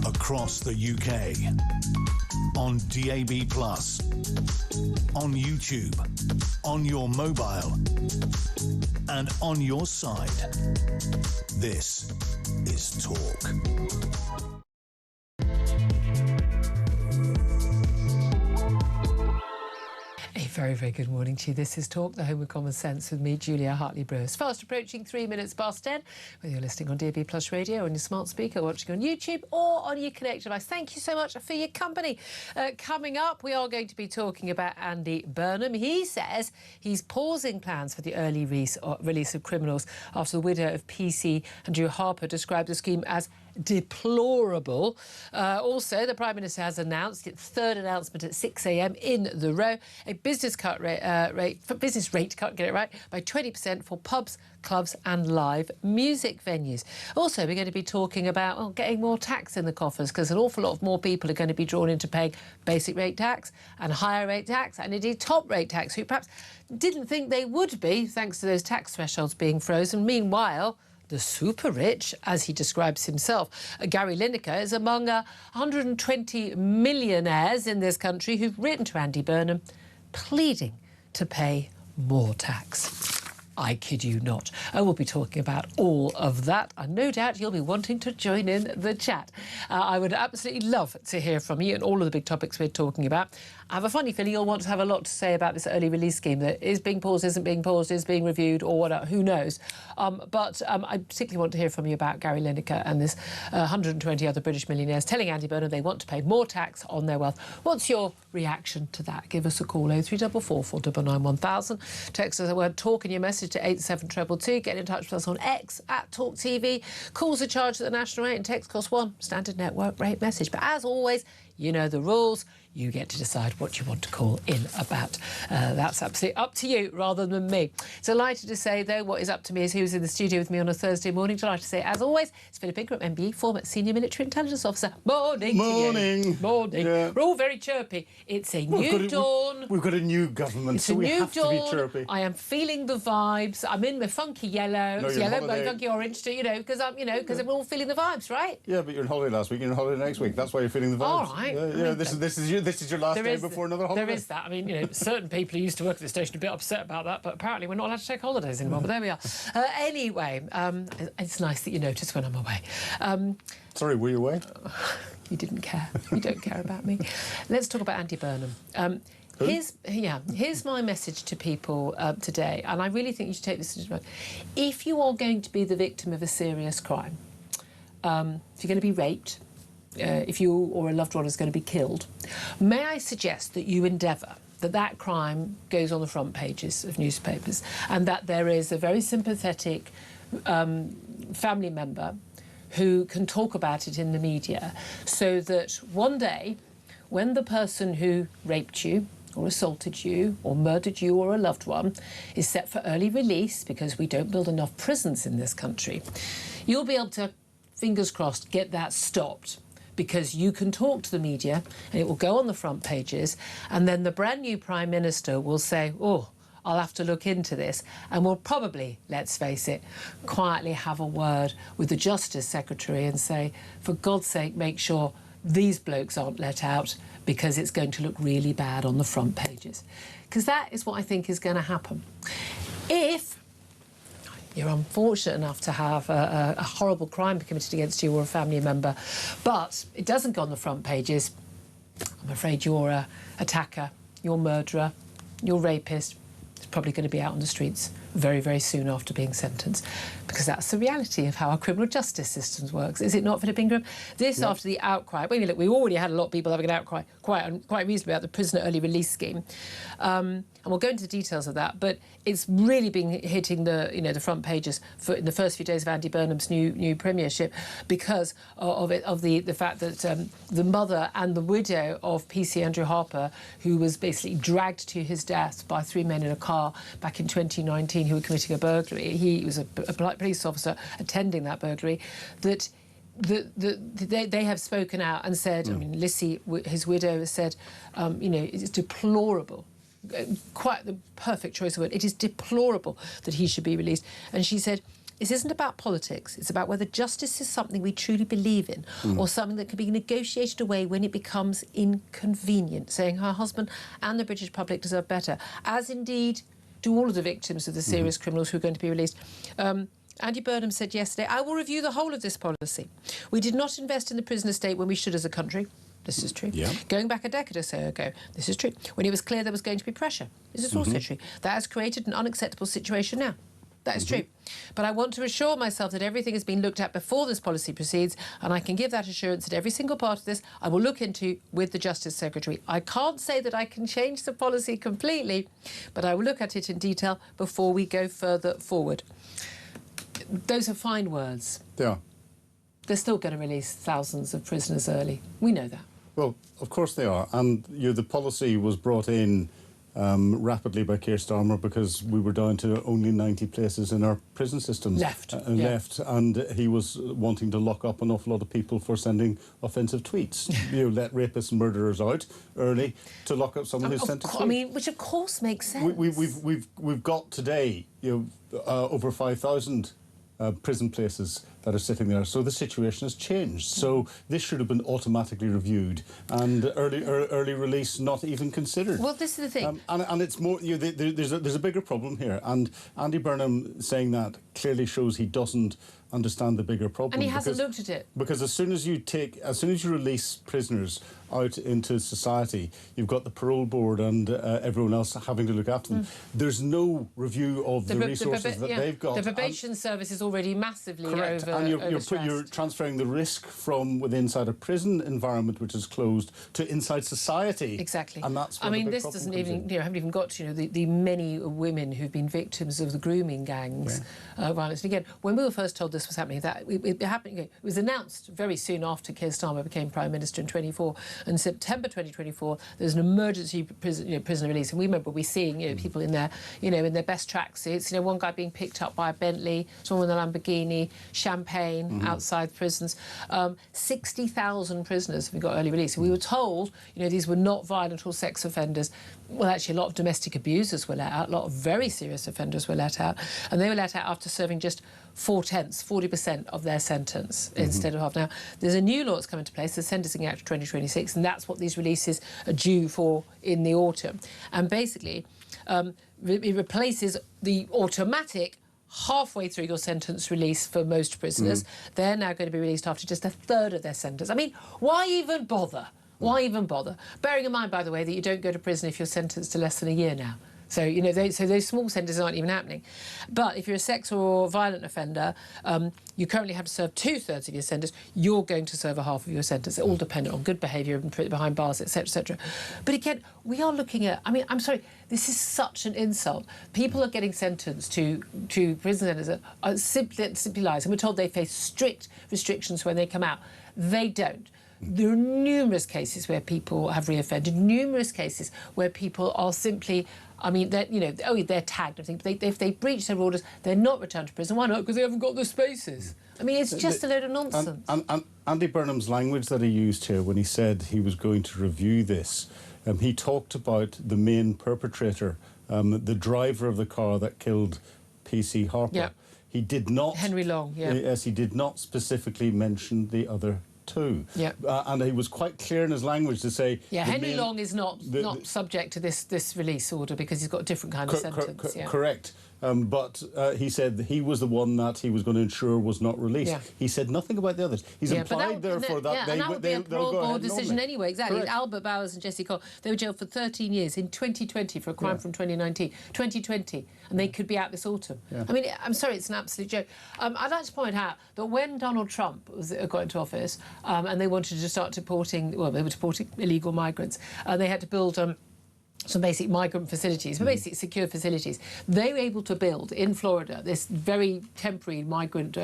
across the UK, on DAB+, on YouTube, on your mobile, and on your side. This is Talk. Very, very good morning to you. This is Talk, the home of common sense, with me, Julia Hartley-Brewer. It's fast approaching 3 minutes past 10, whether you're listening on DAB Plus Radio, on your smart speaker, watching on YouTube, or on your connected device. Thank you so much for your company. Coming up, we are going to be talking about Andy Burnham. He says he's pausing plans for the early release of criminals after the widow of PC Andrew Harper described the scheme as deplorable. Also, the Prime Minister has announced its third announcement at 6 a.m. in the row, a business rate cut, get it right, by 20% for pubs, clubs and live music venues. Also, we're going to be talking about getting more tax in the coffers, because an awful lot of more people are going to be drawn into paying basic rate tax and higher rate tax and indeed top rate tax, who perhaps didn't think they would be, thanks to those tax thresholds being frozen. Meanwhile, the super rich, as he describes himself, Gary Lineker, is among 120 millionaires in this country who've written to Andy Burnham pleading to pay more tax. I kid you not. I will be talking about all of that, and no doubt you'll be wanting to join in the chat. I would absolutely love to hear from you and all of the big topics we're talking about. I have a funny feeling you'll want to have a lot to say about this early release scheme that is being paused, isn't being paused, is being reviewed, or whatever, who knows. But I particularly want to hear from you about Gary Lineker and this 120 other British millionaires telling Andy Burnham they want to pay more tax on their wealth. What's your reaction to that? Give us a call, 0344 499 1000. Text us the word TALK in your message to 87222. Get in touch with us on X at Talk TV. Calls are charged at the national rate and text costs £1. Standard network rate message. But as always, you know the rules. You get to decide what you want to call in about. That's absolutely up to you rather than me. Delighted to say, though, what is up to me is who's in the studio with me on a Thursday morning. Delighted to say, as always, it's Philip Ingram, MBE, former Senior Military Intelligence Officer. Morning. Morning. Morning. Yeah. We're all very chirpy. It's a new dawn. We've got a new government, so we have to be chirpy. I am feeling the vibes. I'm in my funky yellow. No, it's yellow, my funky orange too, because because we're all feeling the vibes, right? Yeah, but you're on holiday last week, you're on holiday next week. That's why you're feeling the vibes. All right. Yeah, this is your last day before another holiday. There is that. I mean, certain people who used to work at the station are a bit upset about that, but apparently we're not allowed to take holidays anymore. But there we are. Anyway, it's nice that you notice when I'm away. Sorry, were you away? You didn't care. You don't care about me. Let's talk about Andy Burnham. Here's my message to people today, and I really think you should take this into account. If you are going to be the victim of a serious crime, if you're going to be raped, if you or a loved one is going to be killed, may I suggest that you endeavour that crime goes on the front pages of newspapers, and that there is a very sympathetic family member who can talk about it in the media, so that one day, when the person who raped you or assaulted you or murdered you or a loved one is set for early release, because we don't build enough prisons in this country, you'll be able to, fingers crossed, get that stopped, because you can talk to the media and it will go on the front pages, and then the brand new Prime Minister will say, I'll have to look into this, and we'll probably, let's face it, quietly have a word with the Justice Secretary and say, for God's sake, make sure these blokes aren't let out, because it's going to look really bad on the front pages. Because that is what I think is going to happen. If you're unfortunate enough to have a horrible crime committed against you or a family member, but it doesn't go on the front pages, I'm afraid your attacker, your murderer, your rapist is probably going to be out on the streets very, very soon after being sentenced, because that's the reality of how our criminal justice systems works. Is it not, Philip Ingram? This after the outcry. Well, look, we already had a lot of people having an outcry quite reasonably about the prisoner early release scheme. And we'll go into the details of that, but it's really been hitting the front pages in the first few days of Andy Burnham's new premiership, because of the fact that the mother and the widow of PC Andrew Harper, who was basically dragged to his death by three men in a car back in 2019 who were committing a burglary. He was a police officer attending that burglary. That they have spoken out and said, I mean, Lissy, his widow, has said, it's deplorable. Quite the perfect choice of word. It is deplorable that he should be released. And she said, this isn't about politics. It's about whether justice is something we truly believe in or something that can be negotiated away when it becomes inconvenient, saying her husband and the British public deserve better, as indeed do all of the victims of the serious criminals who are going to be released. Andy Burnham said yesterday, I will review the whole of this policy. We did not invest in the prison estate when we should as a country. This is true. Yeah. Going back a decade or so ago, this is true. When it was clear there was going to be pressure, this is also true. That has created an unacceptable situation now. That is true. But I want to assure myself that everything has been looked at before this policy proceeds, and I can give that assurance that every single part of this I will look into with the Justice Secretary. I can't say that I can change the policy completely, but I will look at it in detail before we go further forward. Those are fine words. They are. They're still going to release thousands of prisoners early. We know that. Well, of course they are. And the policy was brought in rapidly by Keir Starmer because we were down to only 90 places in our prison systems. Left. And he was wanting to lock up an awful lot of people for sending offensive tweets. Let rapists and murderers out early to lock up someone who sent a tweet. I mean, which of course makes sense. We've got today over 5,000 prison places that are sitting there. So the situation has changed. So this should have been automatically reviewed and early release not even considered. Well, this is the thing. And it's more, there's a bigger problem here. And Andy Burnham saying that clearly shows he doesn't understand the bigger problem. And he hasn't looked at it. Because as soon as you release prisoners out into society, you've got the parole board and everyone else having to look after them. There's no review of the resources that they've got. The probation service is already massively correct. And you're transferring the risk from within inside a prison environment, which is closed, to inside society. Exactly. And that's where this doesn't even, haven't even got to, the many women who've been victims of the grooming gangs violence. And again, when we were first told this was happening, that it happened. It was announced very soon after Keir Starmer became Prime Minister in 24. In September 2024, there's an emergency prison release, and we remember seeing people in their in their best tracksuits. One guy being picked up by a Bentley, someone with a Lamborghini, champagne outside prisons. 60,000 prisoners have got early release. And we were told these were not violent or sex offenders. Well, actually, a lot of domestic abusers were let out. A lot of very serious offenders were let out, and they were let out after serving just 40% of their sentence instead of half. Now, there's a new law that's come into place, the Sentencing Act of 2026, and that's what these releases are due for in the autumn. And basically, it replaces the automatic halfway through your sentence release for most prisoners. They're now going to be released after just a third of their sentence. I mean, why even bother? Why even bother? Bearing in mind, by the way, that you don't go to prison if you're sentenced to less than a year now. So, so those small sentences aren't even happening. But if you're a sex or violent offender, you currently have to serve 2/3 of your sentence. You're going to serve a half of your sentence. It all dependent on good behaviour and behind bars, etc., etc. But again, we are looking at... I mean, I'm sorry, this is such an insult. People are getting sentenced to prison sentences that are simply lies. And we're told they face strict restrictions when they come out. They don't. There are numerous cases where people have reoffended, numerous cases where people are simply... I mean, they're tagged. I think if they breach their orders, they're not returned to prison. Why not? Because they haven't got the spaces. I mean, it's just a load of nonsense. And Andy Burnham's language that he used here when he said he was going to review this, he talked about the main perpetrator, the driver of the car that killed PC Harper. Yeah. He did not... Henry Long, yeah. Yes, he did not specifically mention the other two. Yeah. And he was quite clear in his language to say... Yeah, Henry Long is not subject to this release order because he's got a different kind of sentence. Correct. But he said he was the one that he was going to ensure was not released. Yeah. He said nothing about the others. He's implied, therefore, that and that would be a parole board decision anyway. Exactly. Correct. Albert Bowers and Jesse Cole, they were jailed for 13 years in 2020 for a crime from 2019. 2020. And they could be out this autumn. Yeah. I mean, I'm sorry, it's an absolute joke. I'd like to point out that when Donald Trump got into office and they wanted to start deporting... Well, they were deporting illegal migrants. They had to build... some basic migrant facilities, basic secure facilities. They were able to build in Florida this very temporary migrant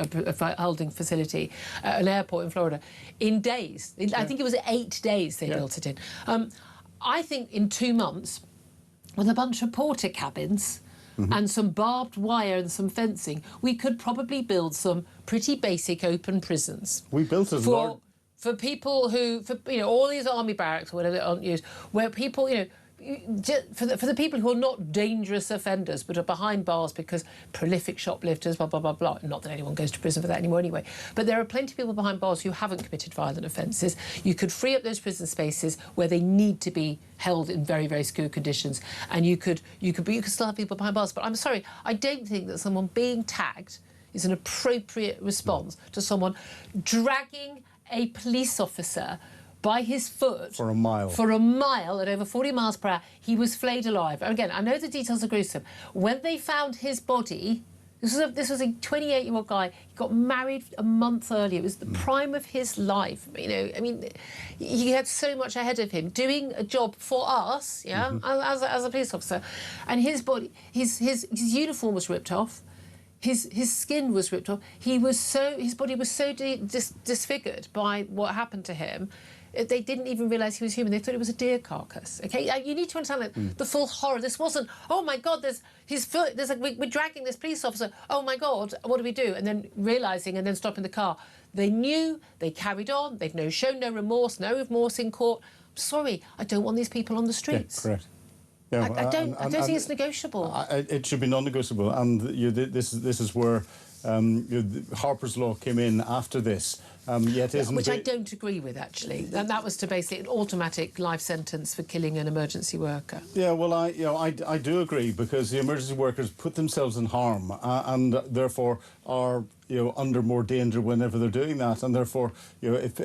holding facility, an airport in Florida, in days. I think it was 8 days they built it in. I think in 2 months, with a bunch of porta cabins and some barbed wire and some fencing, we could probably build some pretty basic open prisons. We built a for people who, all these army barracks or whatever that aren't used, where people, for the people who are not dangerous offenders but are behind bars because prolific shoplifters, blah, blah, blah, blah. Not that anyone goes to prison for that anymore anyway. But there are plenty of people behind bars who haven't committed violent offences. You could free up those prison spaces where they need to be held in very, very secure conditions. And you could still have people behind bars. But I'm sorry, I don't think that someone being tagged is an appropriate response to someone dragging a police officer by his foot for a mile at over 40 miles per hour. He was flayed alive. And again, I know the details are gruesome. When they found his body, this was a 28-year-old guy. He got married a month earlier. It was the prime of his life. You know, I mean, he had so much ahead of him, doing a job for us, as a police officer. And his body, his uniform was ripped off. His skin was ripped off. His body was so disfigured by what happened to him. They didn't even realise he was human. They thought it was a deer carcass. Okay, you need to understand the full horror. This wasn't, oh my God, there's his foot. We're dragging this police officer. Oh my God, what do we do? And then realising and then stopping the car. They knew. They carried on. They've shown no remorse in court. I'm sorry, I don't want these people on the streets. Yeah, correct. Yeah, I don't think it's negotiable. It should be non-negotiable, and this is where Harper's Law came in after this. Which I don't agree with, actually. And that was to basically an automatic life sentence for killing an emergency worker. Yeah, well, I do agree, because the emergency workers put themselves in harm and therefore are under more danger whenever they're doing that, and therefore if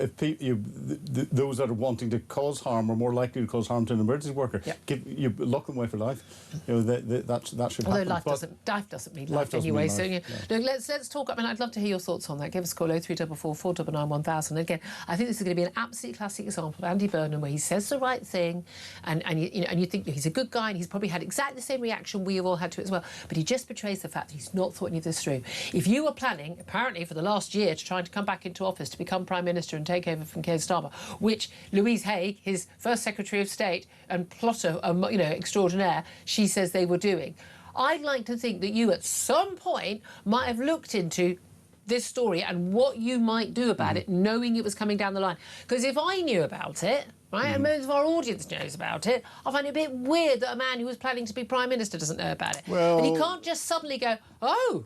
those that are wanting to cause harm are more likely to cause harm to an emergency worker. You lock them away for life. That should happen. Although life doesn't mean life anyway. So look, let's talk. I mean, I'd love to hear your thoughts on that. Give us a call 0344 499 1000. Again, I think this is going to be an absolutely classic example of Andy Burnham, where he says the right thing, and you think he's a good guy, and he's probably had exactly the same reaction we have all had to it as well. But he just betrays the fact that he's not thought any of this through. If you were planning, apparently for the last year, to try to come back into office to become Prime Minister and take over from Keir Starmer, which Louise Haigh, his first Secretary of State and plotter, extraordinaire, she says they were doing. I'd like to think that you at some point might have looked into this story and what you might do about it, knowing it was coming down the line. Because if I knew about it, right, and most of our audience knows about it, I find it a bit weird that a man who was planning to be Prime Minister doesn't know about it. Well, and he can't just suddenly go, oh.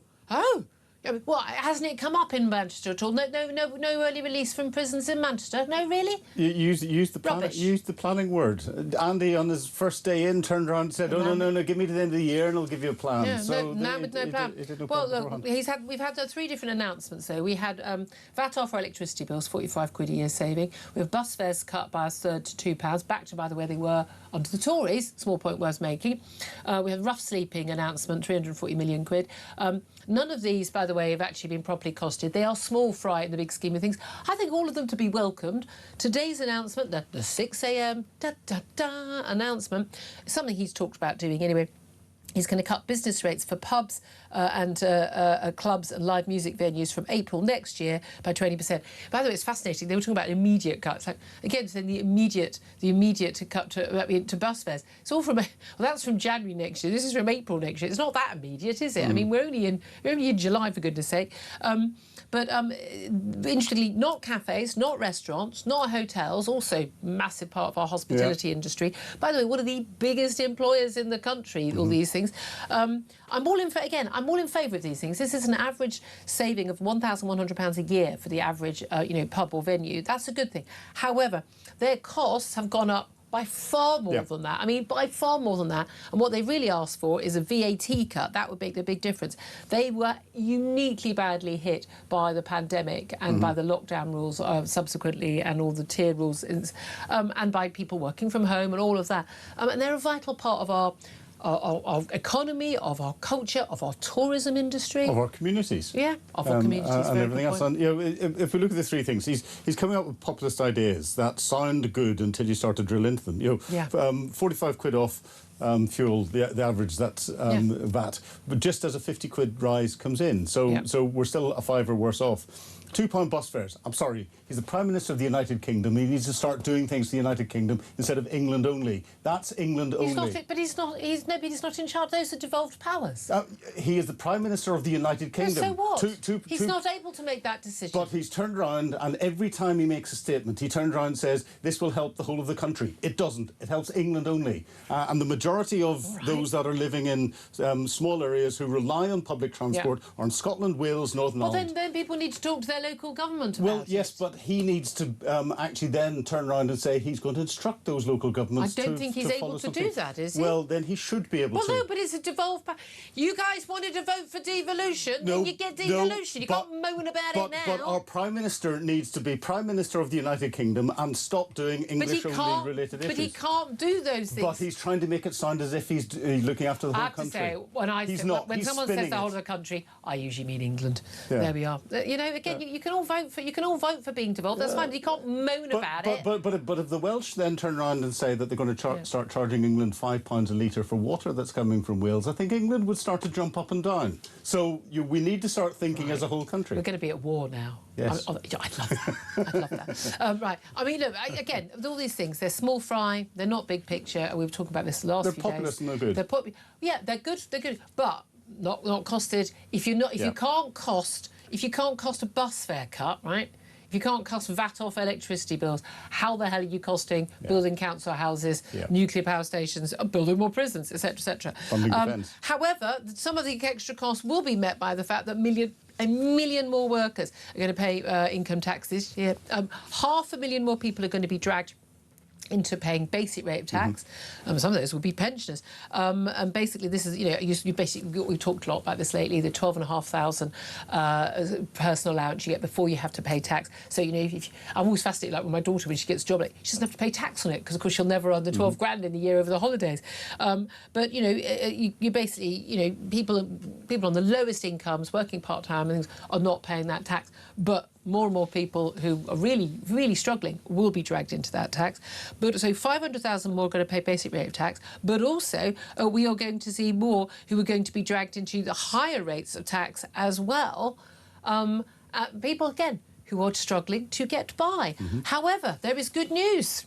What, hasn't it come up in Manchester at all? No early release from prisons in Manchester? No, really? Use the planning word. Andy, on his first day in, turned around and said, no, give me to the end of the year and I'll give you a plan. Yeah, so with no plan. Well, look, we've had 3 different announcements, though. We had VAT off our electricity bills, 45 quid a year saving. We have bus fares cut by a third to £2, back to, by the way, they were under the Tories, small point worth making. We have rough sleeping announcement, 340 million quid. None of these, by the way, have actually been properly costed. They are small fry in the big scheme of things. I think all of them to be welcomed. Today's announcement, the 6 a.m. announcement, is something he's talked about doing anyway. He's going to cut business rates for pubs and clubs and live music venues from April next year by 20%. By the way, it's fascinating. They were talking about immediate cuts. Like, again, saying the immediate cut to bus fares. It's all from, well, that's from January next year. This is from April next year. It's not that immediate, is it? I mean, we're only in July, for goodness sake. But interestingly, not cafes, not restaurants, not hotels, also massive part of our hospitality industry. By the way, one of the biggest employers in the country, all these things. I'm all in favour of these things. This is an average saving of £1,100 a year for the average pub or venue. That's a good thing. However, their costs have gone up by far more than that. I mean, by far more than that. And what they really asked for is a VAT cut. That would make the big difference. They were uniquely badly hit by the pandemic and by the lockdown rules subsequently, and all the tier rules, and by people working from home and all of that. And they're a vital part of our economy, of our culture, of our tourism industry, of our communities. Yeah, of our communities, and everything else. And if we look at the 3 things, he's coming up with populist ideas that sound good until you start to drill into them. 45 quid off fuel, the average, that's VAT, but just as a 50 quid rise comes in, so we're still a fiver worse off. £2 bus fares. I'm sorry, he's the Prime Minister of the United Kingdom. He needs to start doing things to the United Kingdom instead of England only. That's England only. He's not in charge. Those are devolved powers. He is the Prime Minister of the United Kingdom. So what? He's not able to make that decision. But he's turned around, and every time he makes a statement, he turns around and says, this will help the whole of the country. It doesn't. It helps England only. And the majority of those that are living in small areas who rely on public transport are in Scotland, Wales, Northern Ireland. Well, then people need to talk to their local government about Well, yes, but he needs to actually then turn around and say he's going to instruct those local governments. I don't think he's able to do that, is he? Well, then he should be able to. Well, no, but it's a devolved power. You guys wanted to vote for devolution, then you get devolution. You can't moan about it now. But our Prime Minister needs to be Prime Minister of the United Kingdom and stop doing English-only related issues. But he can't do those things. But he's trying to make it sound as if he's looking after the whole country. I have to say, when someone says the whole of the country, I usually mean England. Yeah. There we are. You know, again, you can all vote for being devolved. That's fine. But you can't moan about it. But if the Welsh then turn around and say that they're going to start charging England £5 a litre for water that's coming from Wales, I think England would start to jump up and down. So we need to start thinking as a whole country. We're going to be at war now. Yes. I'd love that. I'd love that. Right. I mean, look, again, with all these things, they're small fry, they're not big picture, and we were talking about this last few days. They're populist and they're good. They're good, but not costed. If you can't cost a bus fare cut, right? If you can't cost VAT off electricity bills, how the hell are you costing building council houses, nuclear power stations, building more prisons, etc., etc.? Funding defence. However, some of the extra costs will be met by the fact that a million more workers are going to pay income tax this year. 500,000 more people are going to be dragged into paying basic rate of tax. Some of those will be pensioners. And basically, this is, we've talked a lot about this lately, the 12,500 personal allowance you get before you have to pay tax. So, I'm always fascinated, like with my daughter, when she gets a job, she doesn't have to pay tax on it, because, of course, she'll never earn the 12 grand in a year over the holidays. But, you basically, people on the lowest incomes, working part-time and things, are not paying that tax. But more and more people who are really, really struggling will be dragged into that tax. But so 500,000 more are going to pay basic rate of tax. But also, we are going to see more who are going to be dragged into the higher rates of tax as well. People, again, who are struggling to get by. However, there is good news,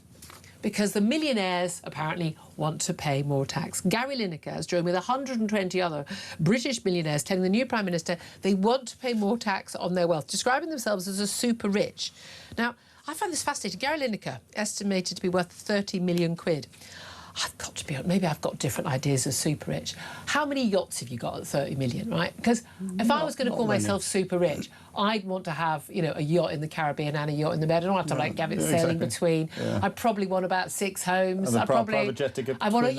because the millionaires apparently want to pay more tax. Gary Lineker has joined with 120 other British millionaires telling the new Prime Minister they want to pay more tax on their wealth, describing themselves as a super rich. Now, I find this fascinating. Gary Lineker, estimated to be worth 30 million quid. I've got to be honest, maybe I've got different ideas of super rich. How many yachts have you got at 30 million, right? Because if I was going to call myself super rich, I'd want to have, a yacht in the Caribbean and a yacht in the Med. I don't have to have it sailing between. Yeah. I'd probably want about 6 homes. And private jet to get one. And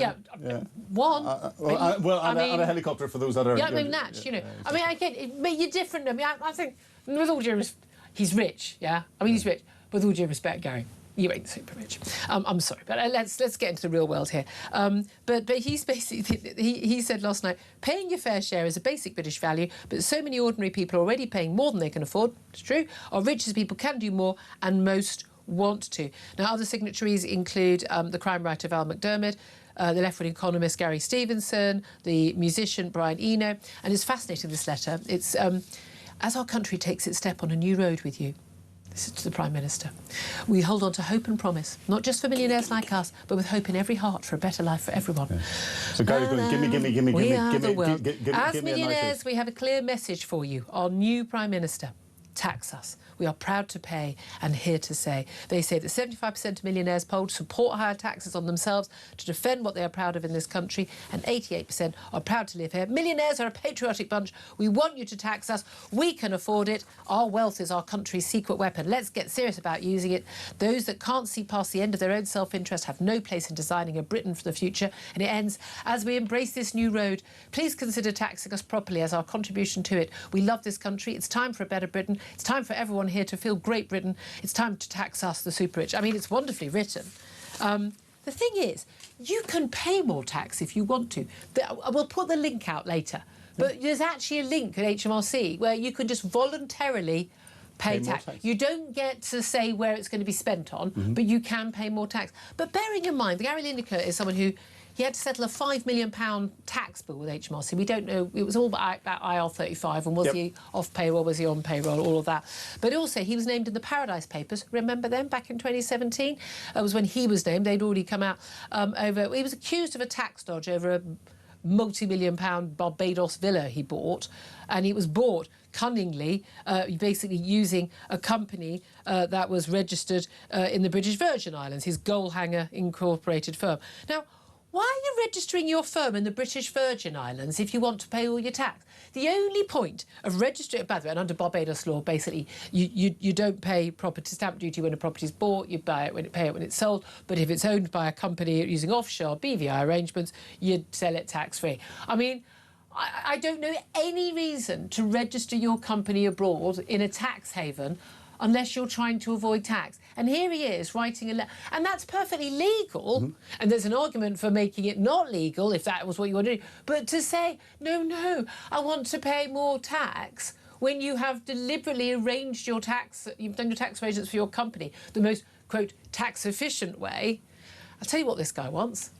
a helicopter for those that are. Natch. I mean, again, you're different. I mean, I think, with all due respect, he's rich. Yeah, I mean, he's rich. With all due respect, Gary, you ain't super rich. I'm sorry, but let's get into the real world here. But he's basically, he said last night, paying your fair share is a basic British value, but so many ordinary people are already paying more than they can afford. It's true. Our richest people can do more, and most want to. Now, other signatories include the crime writer Val McDermid, the left-wing economist Gary Stevenson, the musician Brian Eno, and it's fascinating, this letter. It's as our country takes its step on a new road with you. This is to the Prime Minister. We hold on to hope and promise, not just for millionaires like us, but with hope in every heart for a better life for everyone. Yeah. So Gary's going, give me. As millionaires, we have a clear message for you. Our new Prime Minister: tax us. We are proud to pay and here to say. They say that 75% of millionaires polled support higher taxes on themselves to defend what they are proud of in this country, and 88% are proud to live here. Millionaires are a patriotic bunch. We want you to tax us. We can afford it. Our wealth is our country's secret weapon. Let's get serious about using it. Those that can't see past the end of their own self-interest have no place in designing a Britain for the future. And it ends, as we embrace this new road, please consider taxing us properly as our contribution to it. We love this country. It's time for a better Britain. It's time for everyone here to feel Great Britain. It's time to tax us, the super rich. I mean, it's wonderfully written. The thing is, you can pay more tax if you want to. We'll put the link out later. But there's actually a link at HMRC where you can just voluntarily pay tax. You don't get to say where it's going to be spent on, but you can pay more tax. But bearing in mind, Gary Lineker is someone who, he had to settle a £5 million tax bill with HMRC. We don't know. It was all about IR35 and was he off payroll, was he on payroll, all of that. But also he was named in the Paradise Papers. Remember them back in 2017? That was when he was named. They'd already come out over... He was accused of a tax dodge over a multi-million-pound Barbados villa he bought, and it was bought cunningly, basically using a company that was registered in the British Virgin Islands, his Goalhanger Incorporated firm. Now, why are you registering your firm in the British Virgin Islands if you want to pay all your tax? The only point of registering, by the way, and under Barbados law, basically, you don't pay property stamp duty when a property is bought, you pay it when it's sold, but if it's owned by a company using offshore BVI arrangements, you'd sell it tax-free. I mean, I don't know any reason to register your company abroad in a tax haven unless you're trying to avoid tax. And here he is writing a letter. And that's perfectly legal. And there's an argument for making it not legal if that was what you want to do. But to say, no, I want to pay more tax when you have deliberately arranged your tax, you've done your tax arrangements for your company the most, quote, tax-efficient way. I'll tell you what this guy wants.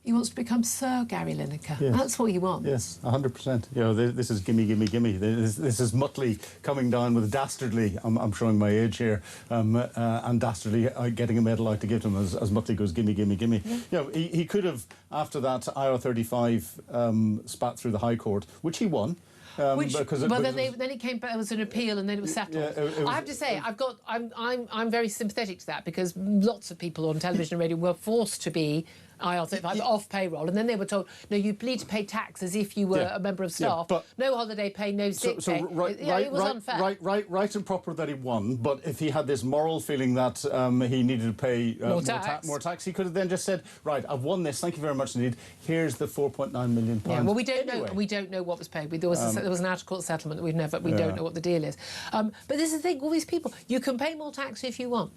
He wants to become Sir Gary Lineker. Yes. That's what he wants. Yes, 100%. You know, this is gimme, gimme, gimme. This is Muttley coming down with dastardly, I'm showing my age here, and dastardly getting a medal out to give to him as Muttley goes, gimme, gimme, gimme. Yeah. You know, he could have, after that IR35 spat through the High Court, which he won. Then it came back. There was an appeal, and then it was settled. I have to say, I'm very sympathetic to that because lots of people on television and radio were forced to be IR35 off payroll, and then they were told, no, you need to pay tax as if you were a member of staff. But no holiday pay, no sick pay. It was unfair. Right and proper that he won, but if he had this moral feeling that he needed to pay more tax, he could have then just said, right, I've won this, thank you very much indeed, here's the £4.9 million. Yeah, well, we don't know. We don't know what was paid. There was an out-of-court settlement that we don't know what the deal is. But this is the thing, all these people, you can pay more tax if you want.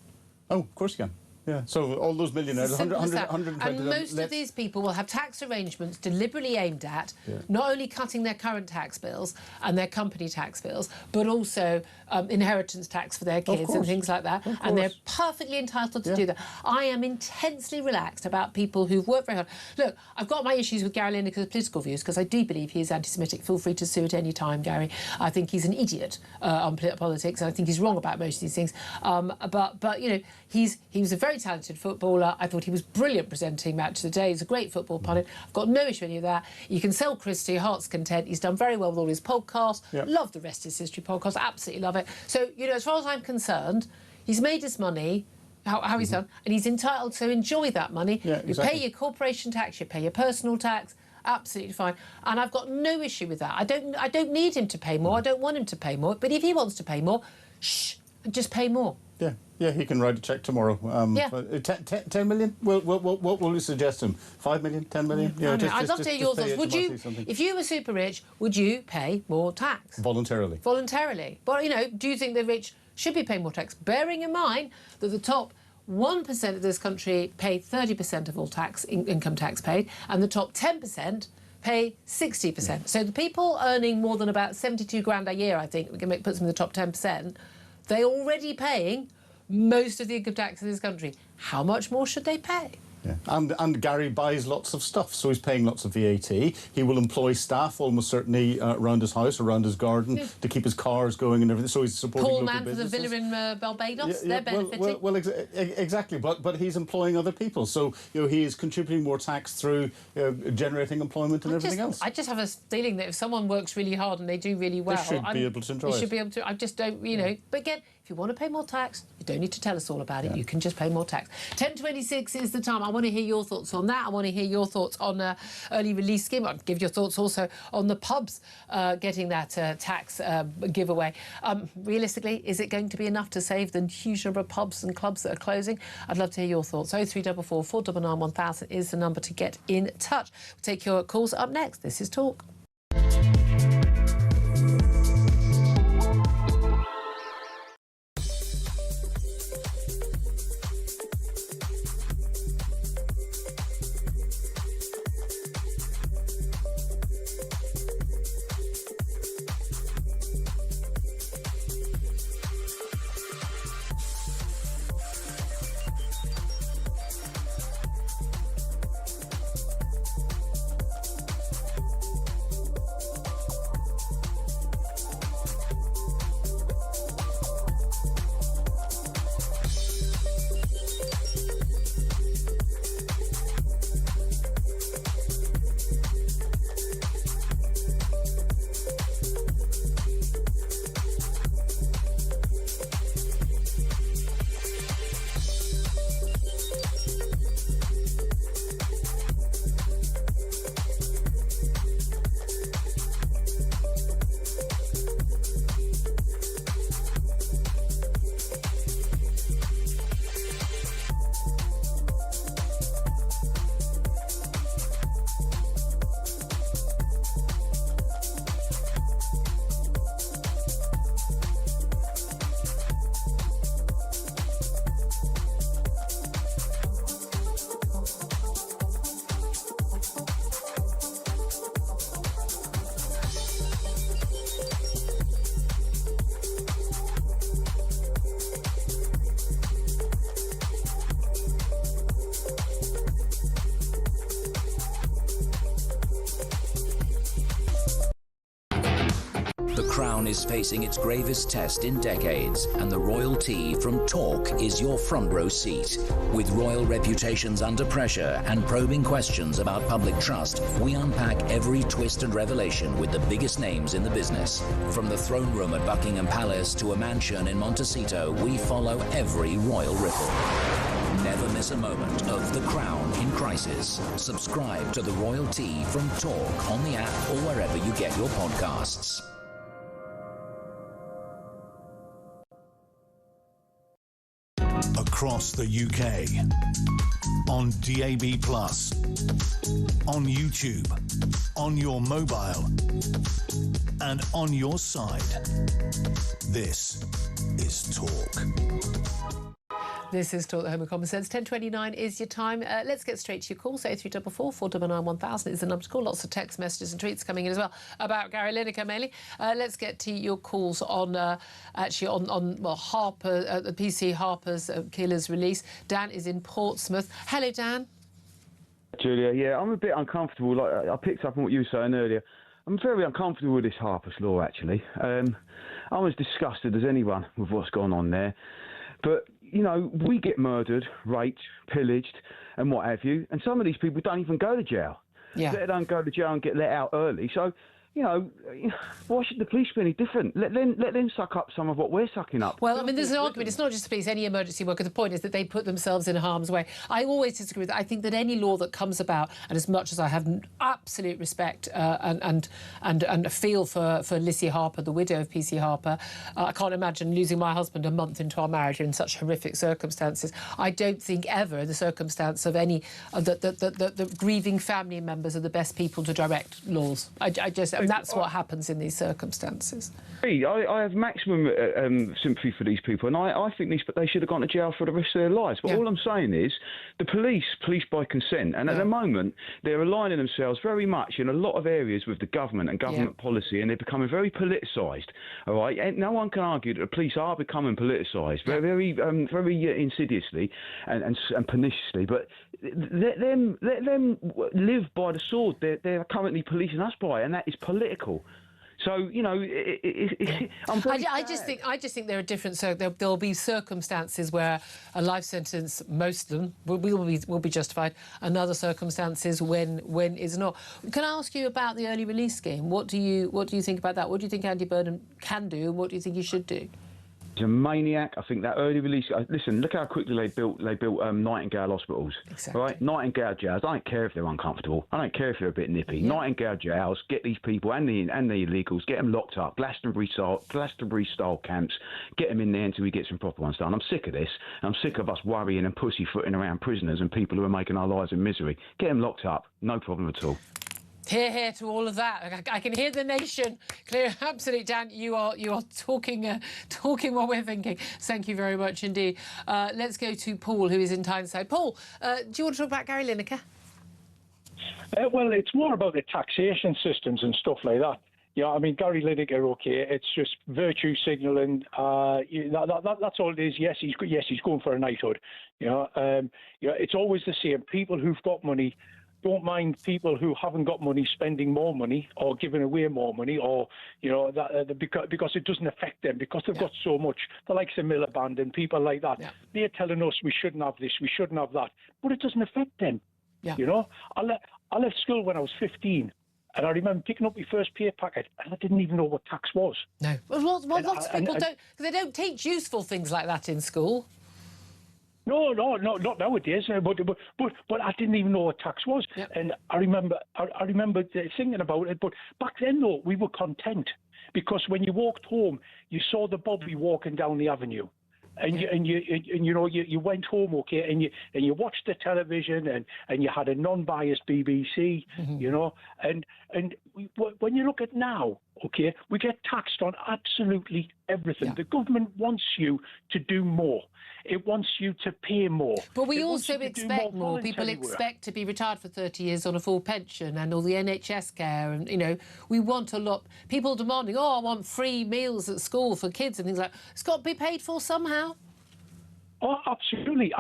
Oh, of course you can. Yeah, so all those millionaires, 120 and most of these people will have tax arrangements deliberately aimed at not only cutting their current tax bills and their company tax bills, but also inheritance tax for their kids and things like that. And they're perfectly entitled to do that. I am intensely relaxed about people who've worked very hard. Look, I've got my issues with Gary Lineker's political views because I do believe he is anti-Semitic. Feel free to sue at any time, Gary. I think he's an idiot on politics, and I think he's wrong about most of these things. But you know, he was a very talented footballer. I thought he was brilliant presenting Match of the Day. He's a great football pundit. I've got no issue with any of that. You can sell Chris to your heart's content. He's done very well with all his podcasts. Love the Rest is History podcast. Absolutely love it. So, you know, as far as I'm concerned, he's made his money, how he's done, and he's entitled to enjoy that money. You pay your corporation tax, you pay your personal tax. Absolutely fine, and I've got no issue with that. I don't need him to pay more. I don't want him to pay more. But if he wants to pay more, just pay more. Yeah, he can write a cheque tomorrow. 10 million? What will you suggest him? 5 million? 10 million? I'd love to hear your thoughts. Would you, if you were super rich, would you pay more tax? Voluntarily. Voluntarily. Well, you know, do you think the rich should be paying more tax? Bearing in mind that the top 1% of this country pay 30% of all income tax paid, and the top 10% pay 60%. So the people earning more than about 72 grand a year, I think, puts them in the top 10%, they're already paying most of the income tax in this country. How much more should they pay? And Gary buys lots of stuff, so he's paying lots of VAT. He will employ staff almost certainly around his house, around his garden, to keep his cars going and everything. So he's supporting local businesses. Paul Mann for the villa in Barbados, they're benefiting. Well, exactly, but he's employing other people. So, you know, he is contributing more tax through generating employment and everything else. I just have a feeling that if someone works really hard and they do really well... They should be able to enjoy it. They should be able to... I just don't, you know... But again, if you want to pay more tax, you don't need to tell us all about it. You can just pay more tax. 10:26 is the time. I want to hear your thoughts on that. I want to hear your thoughts on early release scheme. I'll give your thoughts also on the pubs getting that tax giveaway. Realistically, is it going to be enough to save the huge number of pubs and clubs that are closing? I'd love to hear your thoughts. 0344 499 1000 is the number to get in touch. We'll take your calls up next. This is Talk. The Crown is facing its gravest test in decades, and the royal tea from Talk is your front row seat. With royal reputations under pressure and probing questions about public trust, we unpack every twist and revelation with the biggest names in the business. From the throne room at Buckingham Palace to a mansion in Montecito, we follow every royal ripple. Never miss a moment of The Crown in crisis. Subscribe to the Royal Tea from Talk on the app or wherever you get your podcasts. Across the UK, on DAB+, on YouTube, on your mobile, and on your side. This is Talk. This is Talk, the Home of Common Sense. 10:29 is your time. Let's get straight to your calls. 8344 499 1000 is the number to call. Lots of text messages and tweets coming in as well about Gary Lineker mainly. Let's get to your calls on Harper, the PC Harper's killer's release. Dan is in Portsmouth. Hello, Dan. Julia, yeah, I'm a bit uncomfortable. Like I picked up on what you were saying earlier. I'm very uncomfortable with this Harper's law, actually. I'm as disgusted as anyone with what's gone on there. But, you know, we get murdered, raped, pillaged, and what have you, and some of these people don't even go to jail. Yeah. They don't go to jail and get let out early. So, you know, why should the police be any different? Let them suck up some of what we're sucking up. Well, I mean, there's an argument. It's not just the police, any emergency worker. The point is that they put themselves in harm's way. I always disagree with that. I think that any law that comes about, and as much as I have absolute respect and a feel for Lissy Harper, the widow of PC Harper, I can't imagine losing my husband a month into our marriage in such horrific circumstances. I don't think ever, in the circumstance of any, the grieving family members are the best people to direct laws. And that's what happens in these circumstances. I have maximum sympathy for these people, and I think they should have gone to jail for the rest of their lives. But all I'm saying is the police by consent, and at the moment they're aligning themselves very much in a lot of areas with the government and government policy, and they're becoming very politicised. All right, and no one can argue that the police are becoming politicised very insidiously and perniciously. But let them live by the sword they're currently policing us by, and that is political. So, you know, I just think there are different. So there'll be circumstances where a life sentence, most of them, will be justified. And other circumstances when is not. Can I ask you about the early release scheme? What do you think about that? What do you think Andy Burnham can do, and what do you think he should do? He's a maniac. I think that early release. Listen, look how quickly they built Nightingale hospitals. Exactly. Right, Nightingale jails. I don't care if they're uncomfortable. I don't care if they're a bit nippy. Yeah. Nightingale jails. Get these people and the illegals. Get them locked up. Glastonbury style camps. Get them in there until we get some proper ones done. I'm sick of this. I'm sick of us worrying and pussyfooting around prisoners and people who are making our lives in misery. Get them locked up. No problem at all. Hear, hear to all of that. I can hear the nation clear. Absolutely, Dan. You are talking what we're thinking. Thank you very much indeed. Let's go to Paul, who is in Tyneside. Paul, do you want to talk about Gary Lineker? Well, it's more about the taxation systems and stuff like that. Yeah, I mean, Gary Lineker, okay, it's just virtue signalling. That's all it is. Yes, he's going for a knighthood. It's always the same. People who've got money don't mind people who haven't got money spending more money or giving away more money, or because it doesn't affect them, because they've got so much. The likes of Miliband and people like that, they're telling us we shouldn't have this, we shouldn't have that, but it doesn't affect them. Yeah. I left school when I was 15. And I remember picking up my first pay packet, and I didn't even know what tax was. No. Well, lots of people don't, because they don't teach useful things like that in school. No, not nowadays. But I didn't even know what tax was, and I remember thinking about it. But back then, though, we were content, because when you walked home, you saw the Bobby walking down the avenue, and you went home, okay, and you watched the television, and you had a non-biased BBC, and when you look at now, okay, we get taxed on absolutely everything. The government wants you to do more. It wants you to pay more. But we also expect more. People expect to be retired for 30 years on a full pension and all the NHS care. And, we want a lot. People demanding, I want free meals at school for kids and things like that. It's got to be paid for somehow. Oh, absolutely.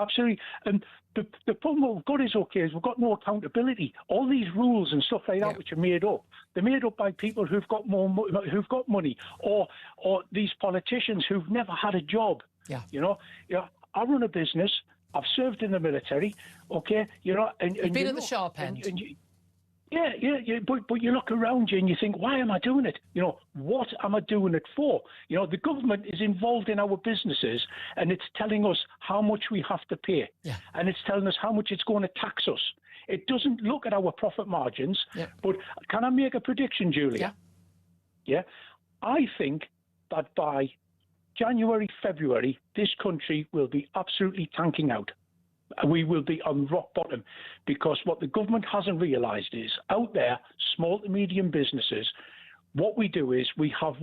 the problem we've got is we've got no accountability. All these rules and stuff like that, which are made up, they're made up by people who've got money, or these politicians who've never had a job. Yeah. I run a business. I've served in the military. Okay, and you've been at the sharp end. Yeah, but you look around you and you think, why am I doing it? What am I doing it for? The government is involved in our businesses, and it's telling us how much we have to pay. Yeah. And it's telling us how much it's going to tax us. It doesn't look at our profit margins. Yeah. But can I make a prediction, Julia? Yeah. I think that by January, February, this country will be absolutely tanking out. We will be on rock bottom, because what the government hasn't realised is out there, small to medium businesses, what we do is we have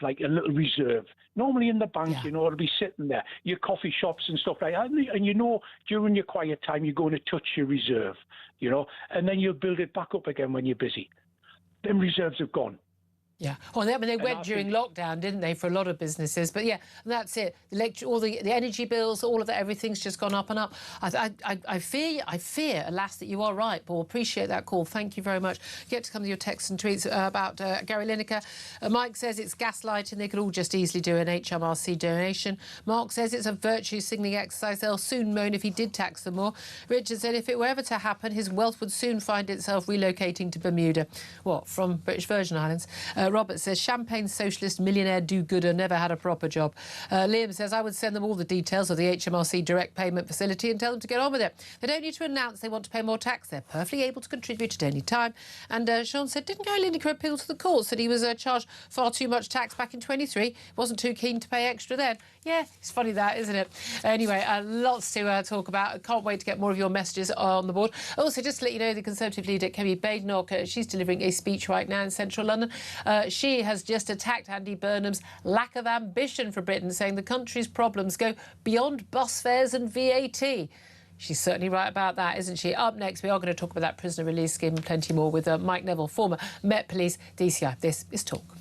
like a little reserve. Normally in the bank, it'll be sitting there, your coffee shops and stuff like that. And during your quiet time, you're going to touch your reserve, and then you'll build it back up again when you're busy. Them reserves have gone. Yeah. Well, they went during lockdown, didn't they, for a lot of businesses? But yeah, that's it. All the energy bills, all of that, everything's just gone up and up. I fear, alas, that you are right. But we'll appreciate that call. Thank you very much. Get to come to your texts and tweets about Gary Lineker. Mike says it's gaslighting. They could all just easily do an HMRC donation. Mark says it's a virtue signalling exercise. They'll soon moan if he did tax them more. Richard said if it were ever to happen, his wealth would soon find itself relocating to Bermuda. What, from British Virgin Islands? Robert says, champagne socialist millionaire do-gooder, never had a proper job. Liam says, I would send them all the details of the HMRC direct payment facility and tell them to get on with it. They don't need to announce they want to pay more tax. They're perfectly able to contribute at any time. And Sean said, didn't Gary Lineker appeal to the courts that he was charged far too much tax back in 23? Wasn't too keen to pay extra then. Yeah, it's funny that, isn't it? Anyway, lots to talk about. Can't wait to get more of your messages on the board. Also, just to let you know, the Conservative leader, Kemi Badenoch, she's delivering a speech right now in central London. She has just attacked Andy Burnham's lack of ambition for Britain, saying the country's problems go beyond bus fares and VAT. She's certainly right about that, isn't she? Up next, we are going to talk about that prisoner release scheme and plenty more with Mike Neville, former Met Police DCI. This is Talk.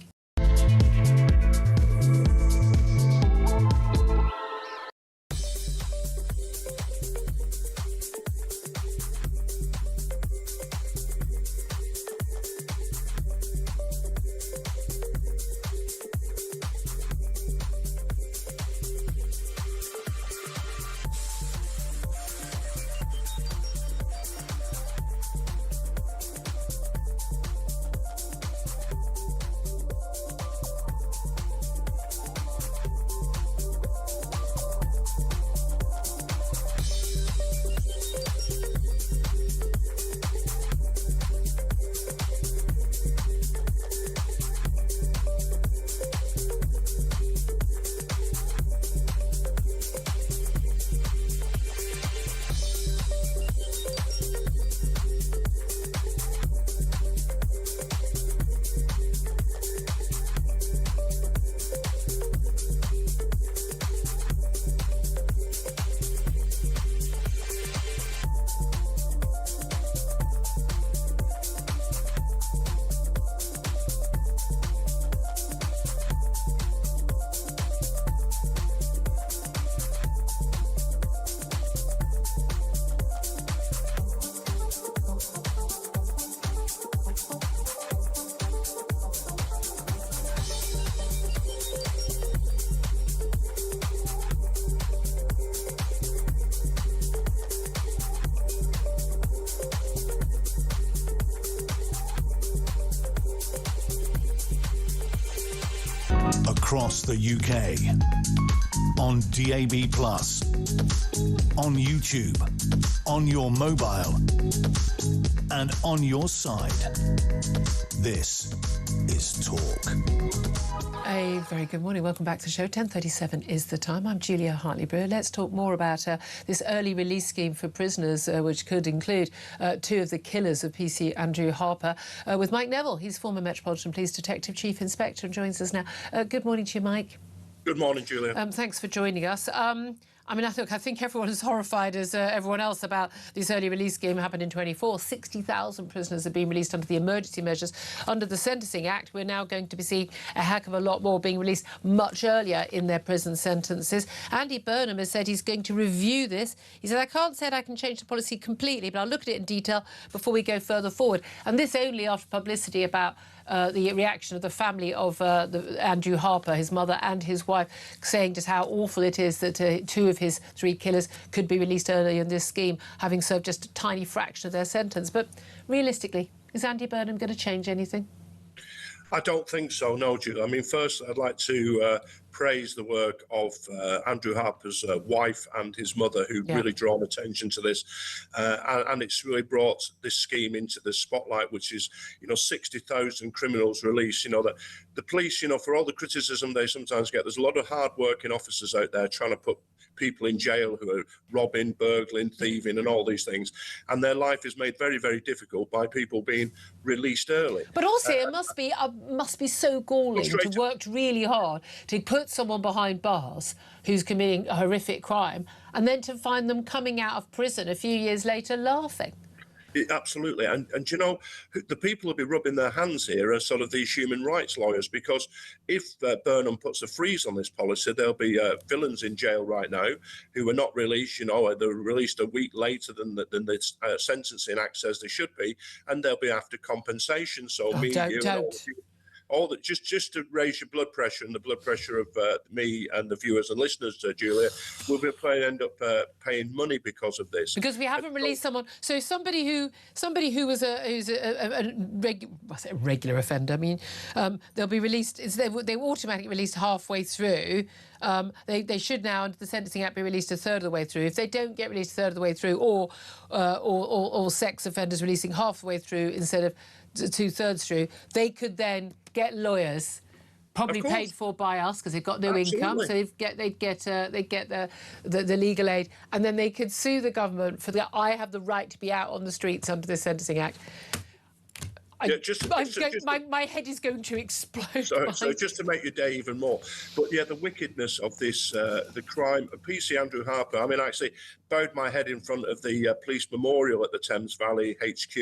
Across the UK, on DAB+, on YouTube, on your mobile, and on your side. This is Talk. A very good morning. Welcome back to the show. 10:37 is the time. I'm Julia Hartley-Brewer. Let's talk more about this early release scheme for prisoners, which could include two of the killers of PC Andrew Harper, with Mike Neville. He's former Metropolitan Police Detective Chief Inspector and joins us now. Good morning to you, Mike. Good morning, Julia. Thanks for joining us. I mean, I think everyone is horrified as everyone else about this early release scheme happened in 24. 60,000 prisoners have been released under the emergency measures. Under the Sentencing Act, we're now going to be seeing a heck of a lot more being released much earlier in their prison sentences. Andy Burnham has said he's going to review this. He said, I can't say I can change the policy completely, but I'll look at it in detail before we go further forward. And this only after publicity about the reaction of the family of Andrew Harper, his mother and his wife, saying just how awful it is that 2 of his 3 killers could be released early in this scheme, having served just a tiny fraction of their sentence. But realistically, is Andy Burnham going to change anything? I don't think so, no, Julie. I mean, first, I'd like to praise the work of Andrew Harper's wife and his mother, who really drawn attention to this. And it's really brought this scheme into the spotlight, which is, 60,000 criminals released. That the police, for all the criticism they sometimes get, there's a lot of hard-working officers out there trying to put people in jail who are robbing, burgling, thieving and all these things, and their life is made very, very difficult by people being released early. But also it must be so galling to have worked really hard to put someone behind bars who's committing a horrific crime and then to find them coming out of prison a few years later laughing. Absolutely. And the people who'll be rubbing their hands here are sort of these human rights lawyers, because if Burnham puts a freeze on this policy, there'll be villains in jail right now who are not released, they're released a week later than the Sentencing Act says they should be, and they'll be after compensation. So all that just to raise your blood pressure and the blood pressure of me and the viewers and listeners, Julia, will be end up paying money because of this. Because we haven't released someone. So somebody who was a regular offender. I mean, they'll be released. They were automatically released halfway through. They should now, under the Sentencing Act, be released a third of the way through. If they don't get released a third of the way through, or sex offenders releasing half the way through instead of 2/3 through, they could then get lawyers, probably paid for by us because they've got no income, so they'd get the legal aid, and then they could sue the government for I have the right to be out on the streets under the Sentencing Act. My head is going to explode. So just to make your day even more, but the wickedness of this, the crime of PC Andrew Harper. I mean, I actually bowed my head in front of the police memorial at the Thames Valley HQ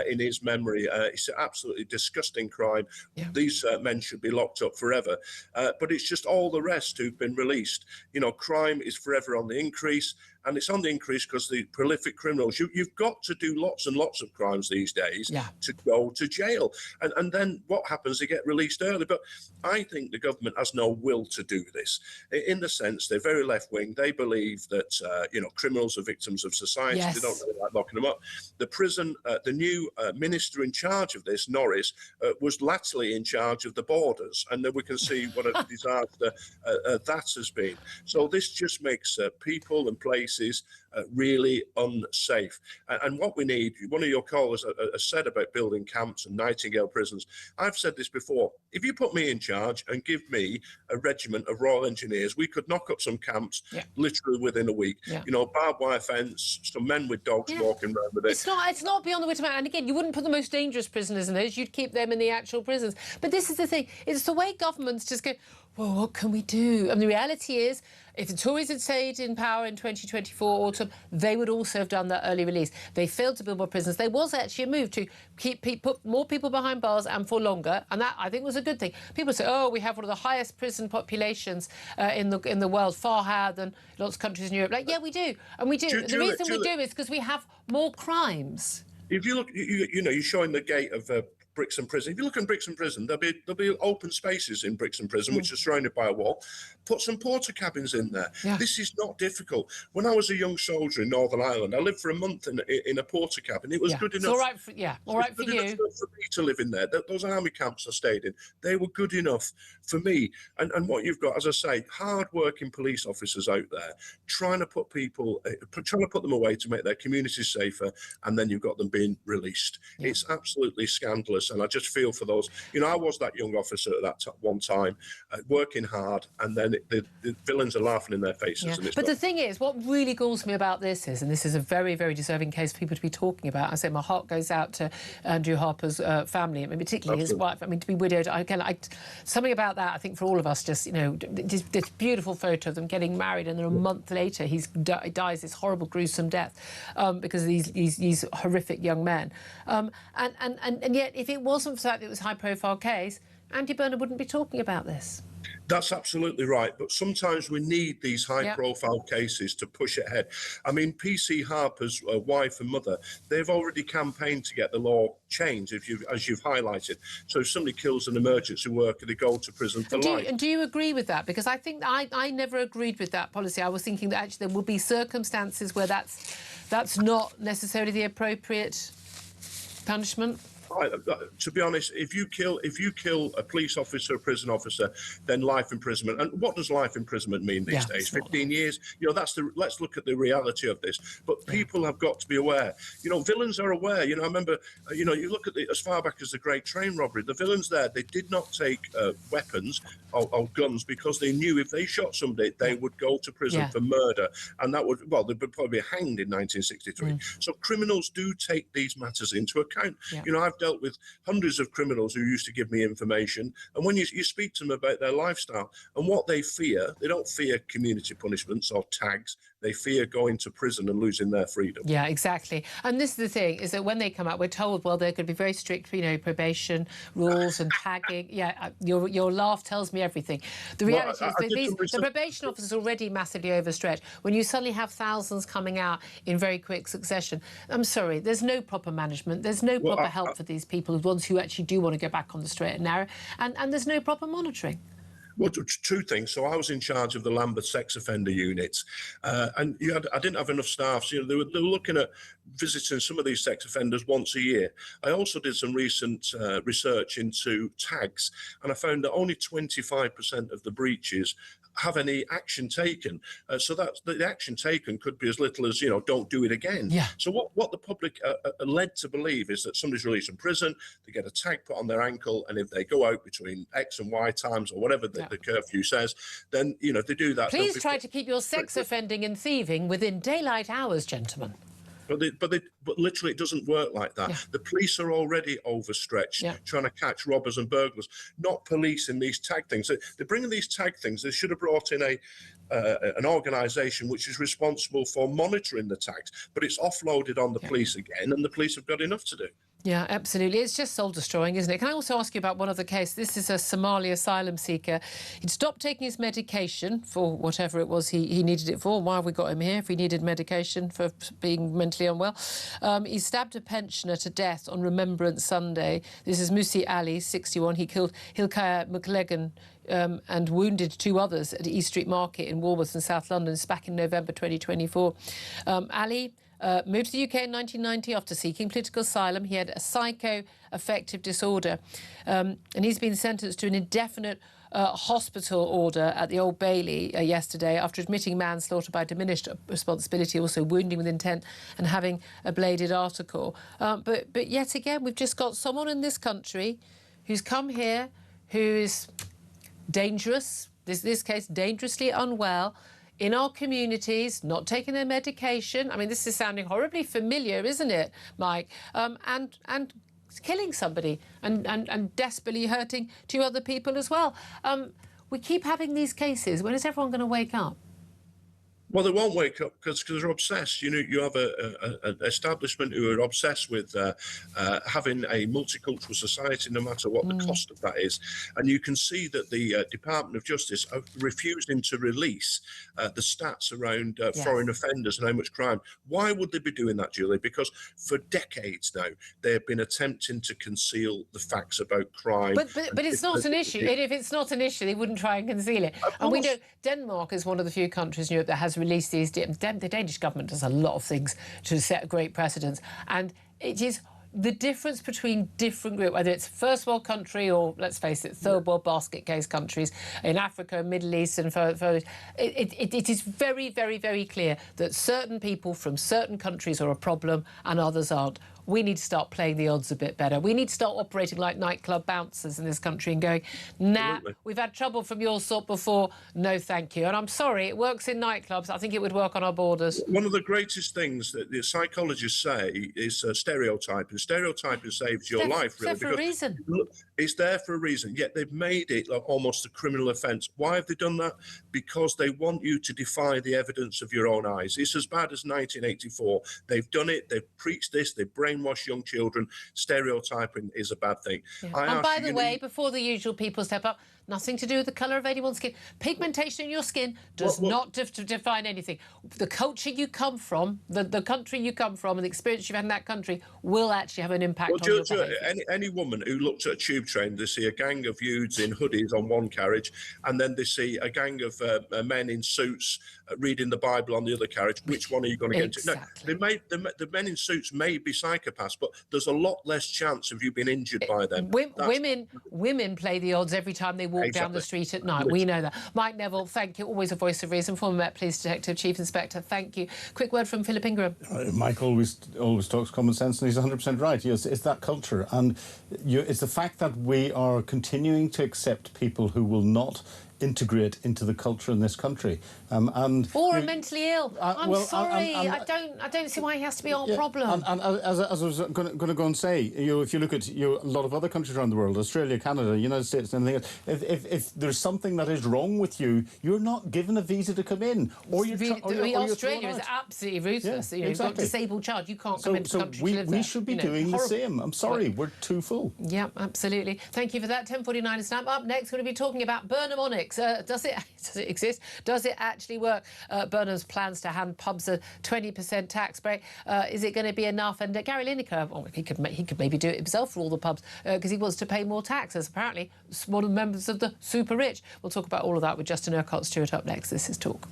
in his memory. It's an absolutely disgusting crime. These men should be locked up forever. But it's just all the rest who've been released. Crime is forever on the increase. And it's on the increase because the prolific criminals, you've got to do lots and lots of crimes these days to go to jail. And then what happens? They get released early. But I think the government has no will to do this, in the sense they're very left-wing. They believe that, criminals are victims of society. They don't really like locking them up. The prison, the new minister in charge of this, Norris, was latterly in charge of the borders. And then we can see what a disaster that has been. So this just makes people and places really unsafe. And what we need, one of your callers has said about building camps and Nightingale prisons. I've said this before. If you put me in charge and give me a regiment of Royal Engineers, we could knock up some camps literally within a week. Barbed wire fence, some men with dogs walking around with it. It's not beyond the wit of man. And again, you wouldn't put the most dangerous prisoners in those. You'd keep them in the actual prisons. But this is the thing. It's the way governments just go, well, what can we do? And the reality is, if the Tories had stayed in power in 2024 autumn, they would also have done that early release. They failed to build more prisons. There was actually a move to put more people behind bars and for longer, and that, I think, was a good thing. People say, oh, we have one of the highest prison populations in the world, far higher than lots of countries in Europe. Like, yeah, we do, and we do. The reason we do is because we have more crimes. If you look, you're showing the gate of Brixton Prison. If you look in Brixton Prison, there'll be open spaces in Brixton Prison, which are surrounded by a wall. Put some porter cabins in there. This is not difficult. When I was a young soldier in Northern Ireland, I lived for a month in a porter cabin. It was good enough. It's all right for you. For me to live in there. Those army camps I stayed in, they were good enough for me. And what you've got, as I say, hard-working police officers out there trying to put them away to make their communities safer, and then you've got them being released. It's absolutely scandalous. ridiculous. And I just feel for those. You know, I was that young officer at that one time, working hard, and then the villains are laughing in their faces. Yeah. And it's But the thing is, what really galls me about this is, and this is a very, very deserving case for people to be talking about. I say my heart goes out to Andrew Harper's family, I mean, particularly his wife. I mean, to be widowed, something about that, I think, for all of us, just, you know, this beautiful photo of them getting married, and then a month later he dies this horrible, gruesome death because of these horrific young men. And yet, if it wasn't for the fact that it was a high-profile case, Andy Burnham wouldn't be talking about this. That's absolutely right. But sometimes we need these high-profile cases to push it ahead. I mean, PC Harper's wife and mother, they've already campaigned to get the law changed, as you've highlighted. So if somebody kills an emergency worker, they go to prison for life. And do you agree with that? Because I think I never agreed with that policy. I was thinking that actually there will be circumstances where that's not necessarily the appropriate punishment. To be honest, if you kill a police officer, a prison officer, then life imprisonment. And what does life imprisonment mean these days? 15 years? You know, let's look at the reality of this. But people have got to be aware. You know, villains are aware. You know, I remember, you know, you look at as far back as the Great Train Robbery, the villains there, they did not take weapons or guns because they knew if they shot somebody, they would go to prison for murder. And that would, well, they'd probably be hanged in 1963. So criminals do take these matters into account. You know, I've dealt with hundreds of criminals who used to give me information, and when you speak to them about their lifestyle and what they don't fear community punishments or tags. They fear going to prison and losing their freedom. Yeah, exactly. And this is the thing, is that when they come out, we're told, well, they're going to be very strict, you know, probation rules and tagging. Yeah, your laugh tells me everything. The reality is the probation officers are already massively overstretched. When you suddenly have thousands coming out in very quick succession, I'm sorry, there's no proper management, there's no proper help for these people, the ones who actually do want to go back on the straight and narrow, and there's no proper monitoring. Well, two things. So I was in charge of the Lambeth sex offender units, and I didn't have enough staff. So, you know, they were looking at visiting some of these sex offenders once a year. I also did some recent research into tags, and I found that only 25% of the breaches have any action taken. So that the action taken could be as little as, you know, don't do it again. Yeah. So what the public are led to believe is that somebody's released from prison, they get a tag put on their ankle, and if they go out between X and Y times or whatever the curfew says, then, you know, if they do that... Please try to keep your sex offending and thieving within daylight hours, gentlemen. But literally, it doesn't work like that. The police are already overstretched trying to catch robbers and burglars, not policing these tag things. They're bringing these tag things. They should have brought in an organisation which is responsible for monitoring the tags, but it's offloaded on the police again, and the police have got enough to do. Yeah, absolutely. It's just soul-destroying, isn't it? Can I also ask you about one other case? This is a Somali asylum seeker. He'd stopped taking his medication for whatever it was he needed it for. Why have we got him here if he needed medication for being mentally unwell? He stabbed a pensioner to death on Remembrance Sunday. This is Musi Ali, 61. He killed Hilkiah McLegan and wounded two others at East Street Market in Walworth in South London. It's back in November 2024. Ali... moved to the UK in 1990 after seeking political asylum. He had a psychoaffective disorder, and he's been sentenced to an indefinite hospital order at the Old Bailey yesterday after admitting manslaughter by diminished responsibility, also wounding with intent and having a bladed article. But yet again, we've just got someone in this country who's come here, who is dangerous, this case dangerously unwell, in our communities, not taking their medication. I mean, this is sounding horribly familiar, isn't it, Mike? And killing somebody and desperately hurting two other people as well. We keep having these cases. When is everyone going to wake up? Well, they won't wake up because they're obsessed. You know, you have an establishment who are obsessed with having a multicultural society, no matter what the cost of that is. And you can see that the Department of Justice are refusing to release the stats around foreign offenders and how much crime. Why would they be doing that, Julie? Because for decades now, they have been attempting to conceal the facts about crime. But it's not an issue. If it's not an issue, they wouldn't try and conceal it. And we know Denmark is one of the few countries in Europe that has released these. The Danish government does a lot of things to set great precedents, and it is the difference between different groups, whether it's first world country or, let's face it, third world basket case countries in Africa, Middle East and further. It is very, very, very clear that certain people from certain countries are a problem and others aren't. we need to start playing the odds a bit better. We need to start operating like nightclub bouncers in this country and going, nah, we've had trouble from your sort before, no thank you. And I'm sorry, it works in nightclubs. I think it would work on our borders. One of the greatest things that the psychologists say is stereotyping. Stereotyping saves your life, really. It's there for a reason. It's there for a reason, yet they've made it like almost a criminal offence. Why have they done that? Because they want you to defy the evidence of your own eyes. It's as bad as 1984. They've done it, they've preached this, they've brainwashed young children. Stereotyping is a bad thing. Yeah. And by the way, before the usual people step up, nothing to do with the colour of anyone's skin. Pigmentation in your skin does not define anything. The culture you come from, the country you come from, and the experience you've had in that country will actually have an impact on your behaviour. Any woman who looks at a tube train, they see a gang of youths in hoodies on one carriage, and then they see a gang of men in suits reading the Bible on the other carriage. Which one are you going to get into? No, the men in suits may be psychopaths, but there's a lot less chance of you being injured by them. Women play the odds every time they walk down the street at night. We know that. Mike Neville, thank you. Always a voice of reason. Former Met Police Detective, Chief Inspector, thank you. Quick word from Philip Ingram. Mike always talks common sense, and he's 100% right. Yes, it's that culture, and it's the fact that we are continuing to accept people who will not integrate into the culture in this country, or are mentally ill. I'm sorry, I don't see why he has to be our problem. And as I was going to go and say, if you look at a lot of other countries around the world, Australia, Canada, United States, and anything else, if there's something that is wrong with you, you're not given a visa to come in, or Australia is absolutely ruthless. Yeah, You've got a disabled child, you can't come into the country to live there. We should be doing the same. I'm sorry, we're too full. Yeah, absolutely. Thank you for that. 10:49 is snap. Up next, we're going to be talking about Burnham Onyx. Does it exist? Does it actually work? Burnham's plans to hand pubs a 20% tax break. Is it going to be enough? And Gary Lineker, he could maybe do it himself for all the pubs because he wants to pay more taxes. Apparently, one of the members of the super rich. We'll talk about all of that with Justin Urquhart-Stewart up next. This is Talk.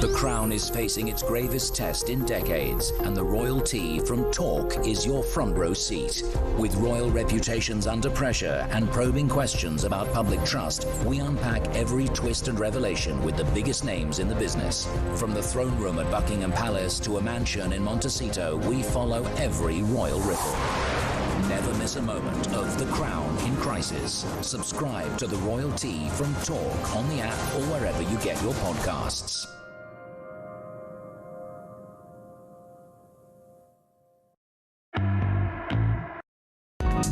The Crown is facing its gravest test in decades, and the royalty from Talk is your front row seat. With royal reputations under pressure and probing questions about public trust, we unpack every twist and revelation with the biggest names in the business. From the throne room at Buckingham Palace to a mansion in Montecito, we follow every royal ripple. Never miss a moment of The Crown in crisis. Subscribe to the royalty from Talk on the app or wherever you get your podcasts.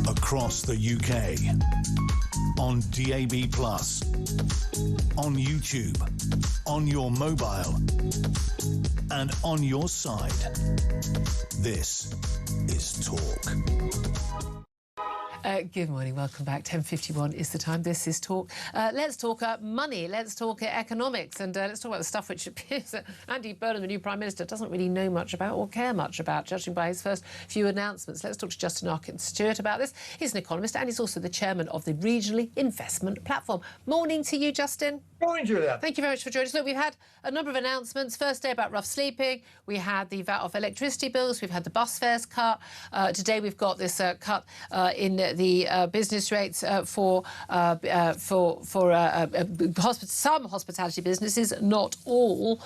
Across the UK, on DAB+, on YouTube, on your mobile, and on your side. This is Talk. Good morning, welcome back. 10:51 is the time. This is Talk. Let's talk money, let's talk economics, and let's talk about the stuff which appears that Andy Burnham, the new Prime Minister, doesn't really know much about or care much about, judging by his first few announcements. Let's talk to Justin Urquhart-Stewart about this. He's an economist and he's also the chairman of the Regionally Investment Platform. Morning to you, Justin. Morning, Julia. Thank you very much for joining us. Look, we've had a number of announcements. First day about rough sleeping. We had the VAT off electricity bills. We've had the bus fares cut. Today we've got this cut in the business rates for some hospitality businesses, not all.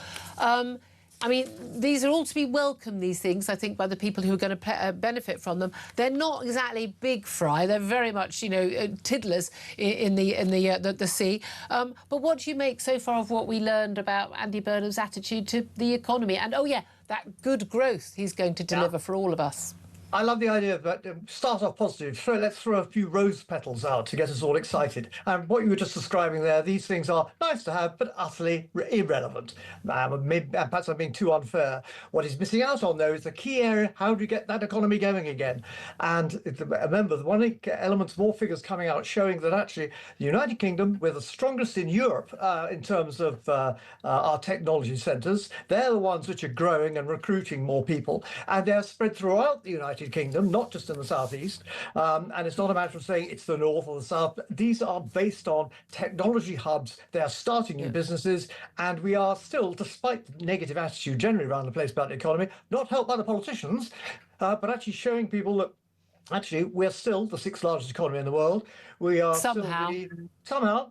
I mean, these are all to be welcome, these things, I think, by the people who are going to benefit from them. They're not exactly big fry. They're very much, tiddlers in the sea. But what do you make so far of what we learned about Andy Burnham's attitude to the economy? And, that good growth he's going to deliver for all of us. I love the idea of start off positive. So let's throw a few rose petals out to get us all excited. And what you were just describing there, these things are nice to have, but utterly irrelevant. Perhaps I'm being too unfair. What he's missing out on, though, is the key area. How do you get that economy going again? And remember, one element, more figures coming out showing that actually the United Kingdom, we're the strongest in Europe in terms of our technology centres. They're the ones which are growing and recruiting more people. And they're spread throughout the United Kingdom, not just in the southeast, and it's not a matter of saying it's the north or the south. These are based on technology hubs. They are starting new businesses, and we are still, despite the negative attitude generally around the place about the economy, not helped by the politicians, but actually showing people that actually we're still the 6th largest economy in the world. We are somehow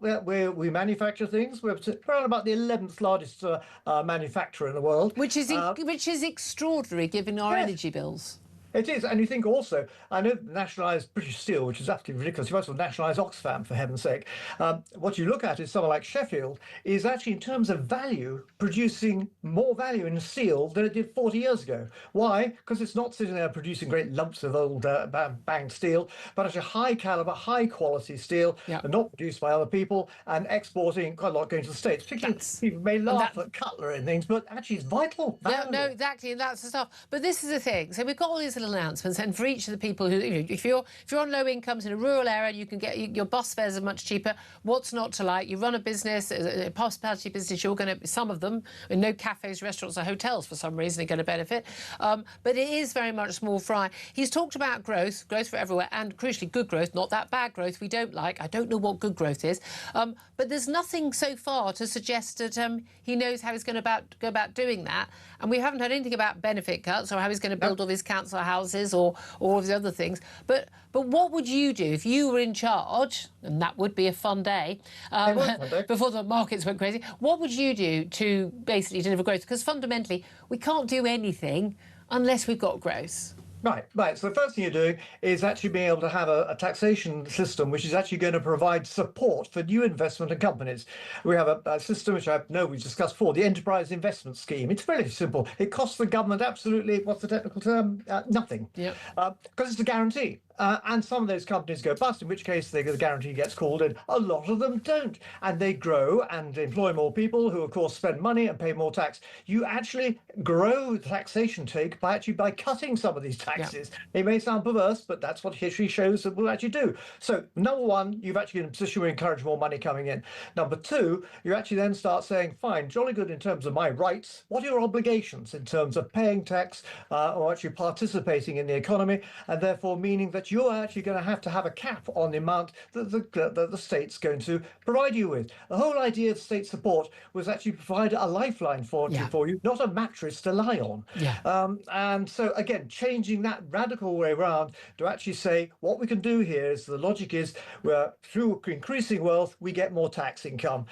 we manufacture things. We're around about the 11th largest manufacturer in the world, which is extraordinary given our energy bills. It is, and you think also, I know nationalised British Steel, which is absolutely ridiculous. You might as well nationalise Oxfam, for heaven's sake. What you look at is someone like Sheffield is actually, in terms of value, producing more value in steel than it did 40 years ago. Why? Because it's not sitting there producing great lumps of old banged steel, but actually high calibre, high quality steel, and not produced by other people, and exporting quite a lot going to the States. Particularly, people may laugh at cutlery and things, but actually it's vital. No, exactly, and that's the stuff. But this is the thing. So we've got all these little announcements, and for each of the people who, if you're on low incomes in a rural area, you can get your bus fares are much cheaper. What's not to like? You run a business, a hospitality business. You're going to, some of them, no cafes, restaurants, or hotels for some reason are going to benefit. But it is very much small fry. He's talked about growth for everywhere, and crucially good growth, not that bad growth we don't like. I don't know what good growth is, but there's nothing so far to suggest that he knows how he's going to go about doing that. And we haven't heard anything about benefit cuts or how he's going to build all these council houses or all of the other things. But what would you do if you were in charge? And that would be a fun day before the markets went crazy. What would you do to basically deliver growth? Because fundamentally, we can't do anything unless we've got growth. Right. So the first thing you're doing is actually being able to have a taxation system which is actually going to provide support for new investment in companies. We have a system which I know we've discussed before, the Enterprise Investment Scheme. It's very simple. It costs the government absolutely, what's the technical term? Nothing. Because it's a guarantee. And some of those companies go bust, in which case the guarantee gets called in. A lot of them don't. And they grow and employ more people who, of course, spend money and pay more tax. You actually grow the taxation take by cutting some of these taxes. It may sound perverse, but that's what history shows that we'll actually do. So, number one, you've actually in a position where you encourage more money coming in. Number two, you actually then start saying, fine, jolly good in terms of my rights. What are your obligations in terms of paying tax or actually participating in the economy? And therefore meaning that you're actually going to have a cap on the amount that the state's going to provide you with. The whole idea of state support was actually provide a lifeline for you, not a mattress to lie on. And so, again, changing that radical way around to actually say what we can do here is the logic is where through increasing wealth, we get more tax income.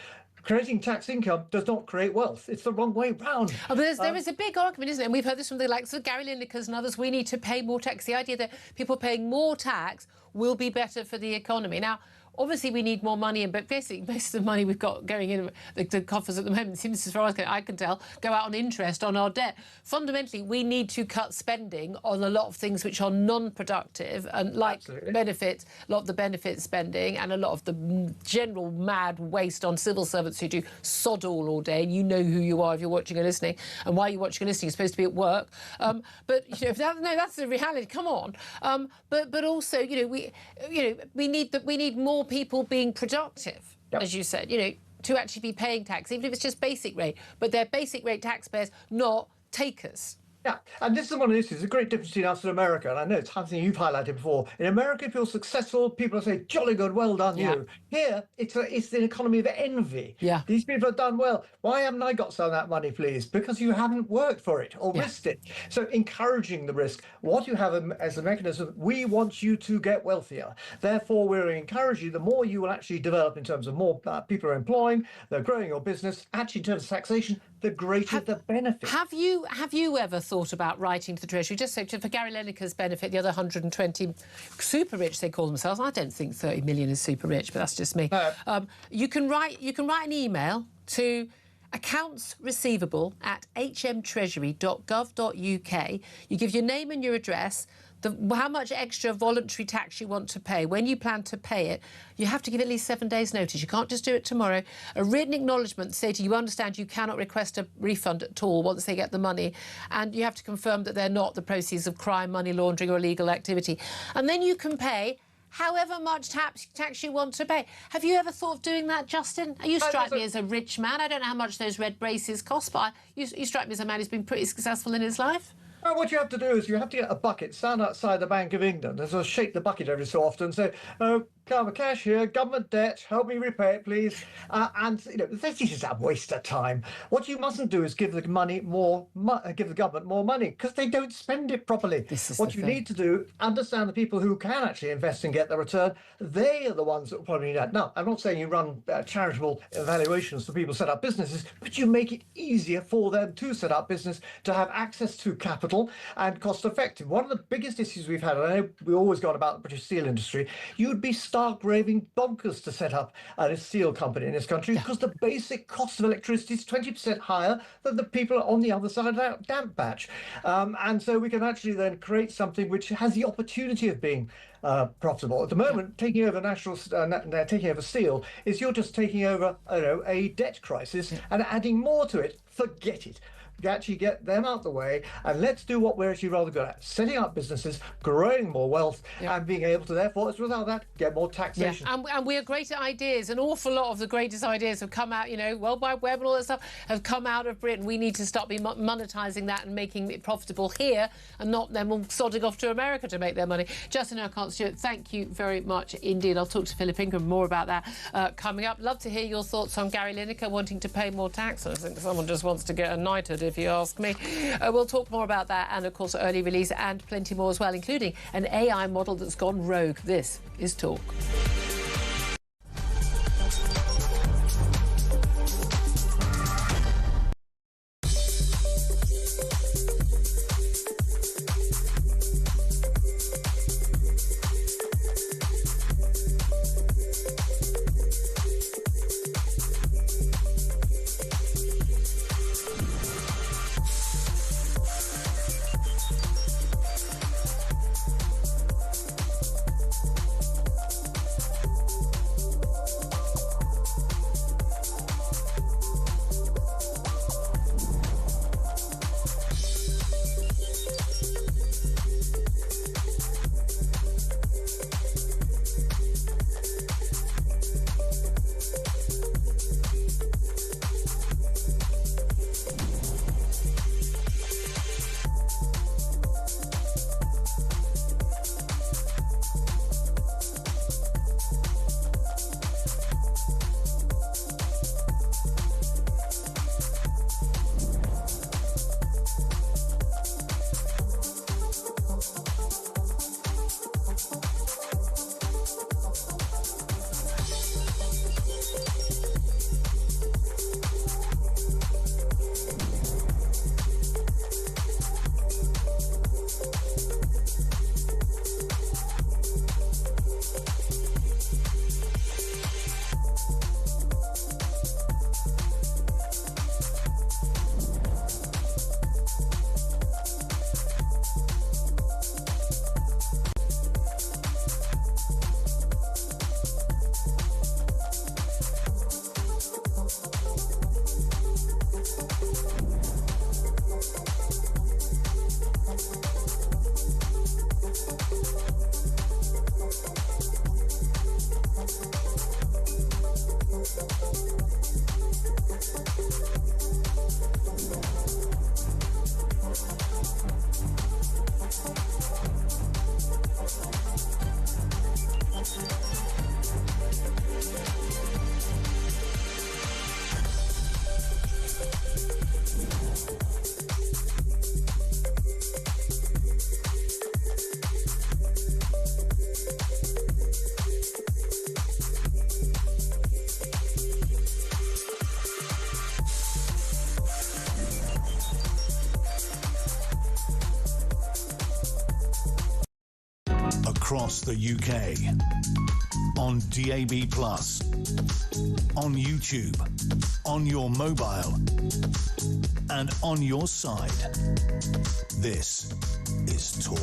Creating tax income does not create wealth. It's the wrong way round. But there is a big argument, isn't it? And we've heard this from the likes of Gary Linekers and others. We need to pay more tax. The idea that people paying more tax will be better for the economy. Now, obviously, we need more money, but basically, most of the money we've got going in the coffers at the moment seems, as far as I can tell, go out on interest on our debt. Fundamentally, we need to cut spending on a lot of things which are non-productive, and like benefits, a lot of the benefit spending, and a lot of the general mad waste on civil servants who do sod all day. And you know who you are if you're watching or listening, and why you're watching and listening. You're supposed to be at work, but that's the reality. Come on, but also, we need more people being productive, as you said, to actually be paying tax, even if it's just basic rate. But they're basic rate taxpayers, not takers. Yeah, and this is one of the issues. A great difference between us and America, and I know it's something you've highlighted before. In America, if you're successful, people say, "Jolly good, well done, you." Here, it's an economy of envy. Yeah. These people have done well. Why haven't I got some of that money, please? Because you haven't worked for it or risked it. So encouraging the risk. What you have as a mechanism, we want you to get wealthier. Therefore, we're encouraging you. The more you will actually develop in terms of more people are employing, they're growing your business. Actually, in terms of taxation, the greater the benefit. Have you ever thought about writing to the Treasury, just so for Gary Lineker's benefit, the other 120 super rich they call themselves? I don't think 30 million is super rich, but that's just me. You can write an email to accounts receivable at hmtreasury.gov.uk. You give your name and your address, how much extra voluntary tax you want to pay, when you plan to pay it. You have to give at least 7 days' notice. You can't just do it tomorrow. A written acknowledgement to say to you understand you cannot request a refund at all once they get the money, and you have to confirm that they're not the proceeds of crime, money laundering or illegal activity. And then you can pay however much tax you want to pay. Have you ever thought of doing that, Justin? You strike me as a rich man. I don't know how much those red braces cost, but you strike me as a man who's been pretty successful in his life. Well, what you have to do is you have to get a bucket, stand outside the Bank of England and sort of shake the bucket every so often and say, "Oh, come, cash here, government debt, help me repay it, please." And this is a waste of time. What you mustn't do is give the government more money, because they don't spend it properly. What you need to do, understand the people who can actually invest and get the return. They are the ones that will probably need that. Now, I'm not saying you run charitable evaluations for people who set up businesses, but you make it easier for them to set up business, to have access to capital and cost effective. One of the biggest issues we've had, and I know we always got about the British steel industry, you'd be stark raving bonkers to set up a steel company in this country, because the basic cost of electricity is 20% higher than the people on the other side of that damp patch. And so we can actually then create something which has the opportunity of being profitable. At the moment, taking over taking over steel is you're just taking over a debt crisis and adding more to it. Forget it. Actually get them out the way, and let's do what we're actually rather good at: setting up businesses, growing more wealth, and being able to, therefore, as a result of that, get more taxation. And we are great at ideas. An awful lot of the greatest ideas have come out, World Wide Web and all that stuff have come out of Britain. We need to start monetising that and making it profitable here, and not them all sodding off to America to make their money. Justin Urquhart-Stewart, thank you very much indeed. I'll talk to Philip Ingram more about that coming up. Love to hear your thoughts on Gary Lineker wanting to pay more tax. I think someone just wants to get a knighthood, if you ask me. We'll talk more about that, and of course early release and plenty more as well, including an AI model that's gone rogue. This is Talk. across the UK. On DAB+, on YouTube, on your mobile, and on your side. This is Talk.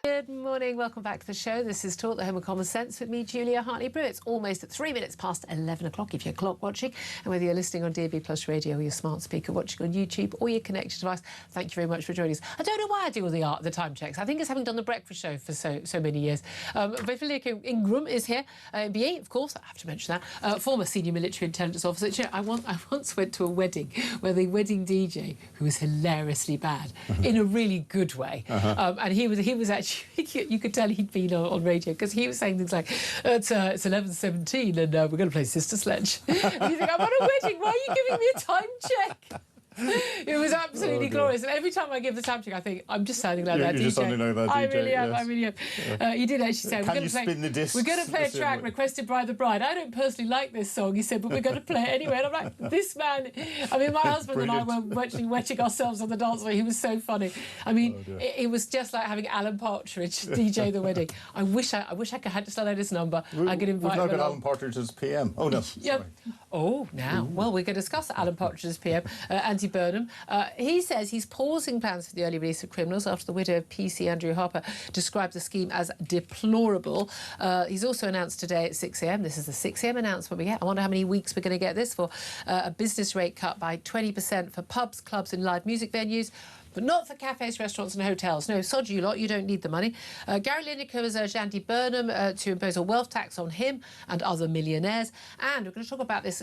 Good morning, welcome back to the show. This is Talk, the home of common sense, with me, Julia Hartley-Brewer. It's almost at 3 minutes past 11 o'clock if you're clock watching, and whether you're listening on DAB+ radio or your smart speaker, watching on YouTube or your connected device, thank you very much for joining us. I don't know why I do all the time checks. I think it's having done the breakfast show for so many years. Vivica Ingram is here, BA, of course, I have to mention that, former senior military intelligence officer. You know, I once went to a wedding where the wedding DJ, who was hilariously bad, in a really good way, and he was actually, you could tell he'd been on radio, because he was saying things like, it's 11:17 and we're going to play Sister Sledge. And you think, I'm on a wedding, why are you giving me a time check? It was absolutely glorious, and every time I give the time check, I think I'm just sounding like that DJ. Just sounding like that DJ. I really am. I really am. He did actually say, Can you spin the discs? we're going to play a track requested by the bride. I don't personally like this song, he said, but we're going to play it anyway. And I'm like, this man. I mean, my husband and I were actually wetching ourselves on the dance floor. He was so funny. I mean, it was just like having Alan Partridge DJ the wedding. I wish I could have still had his number. I could invite him along. We've now got Alan Partridge's PM. Oh no. Yep. Oh, now. Well, we're going to discuss Alan Partridge's PM, Andy Burnham. He says he's pausing plans for the early release of criminals after the widow of PC Andrew Harper described the scheme as deplorable. He's also announced today at 6 a.m, this is the 6 a.m. announcement we get, I wonder how many weeks we're going to get this for, a business rate cut by 20% for pubs, clubs and live music venues, but not for cafes, restaurants and hotels. No, sod you lot, you don't need the money. Gary Lineker has urged Andy Burnham to impose a wealth tax on him and other millionaires. And we're going to talk about this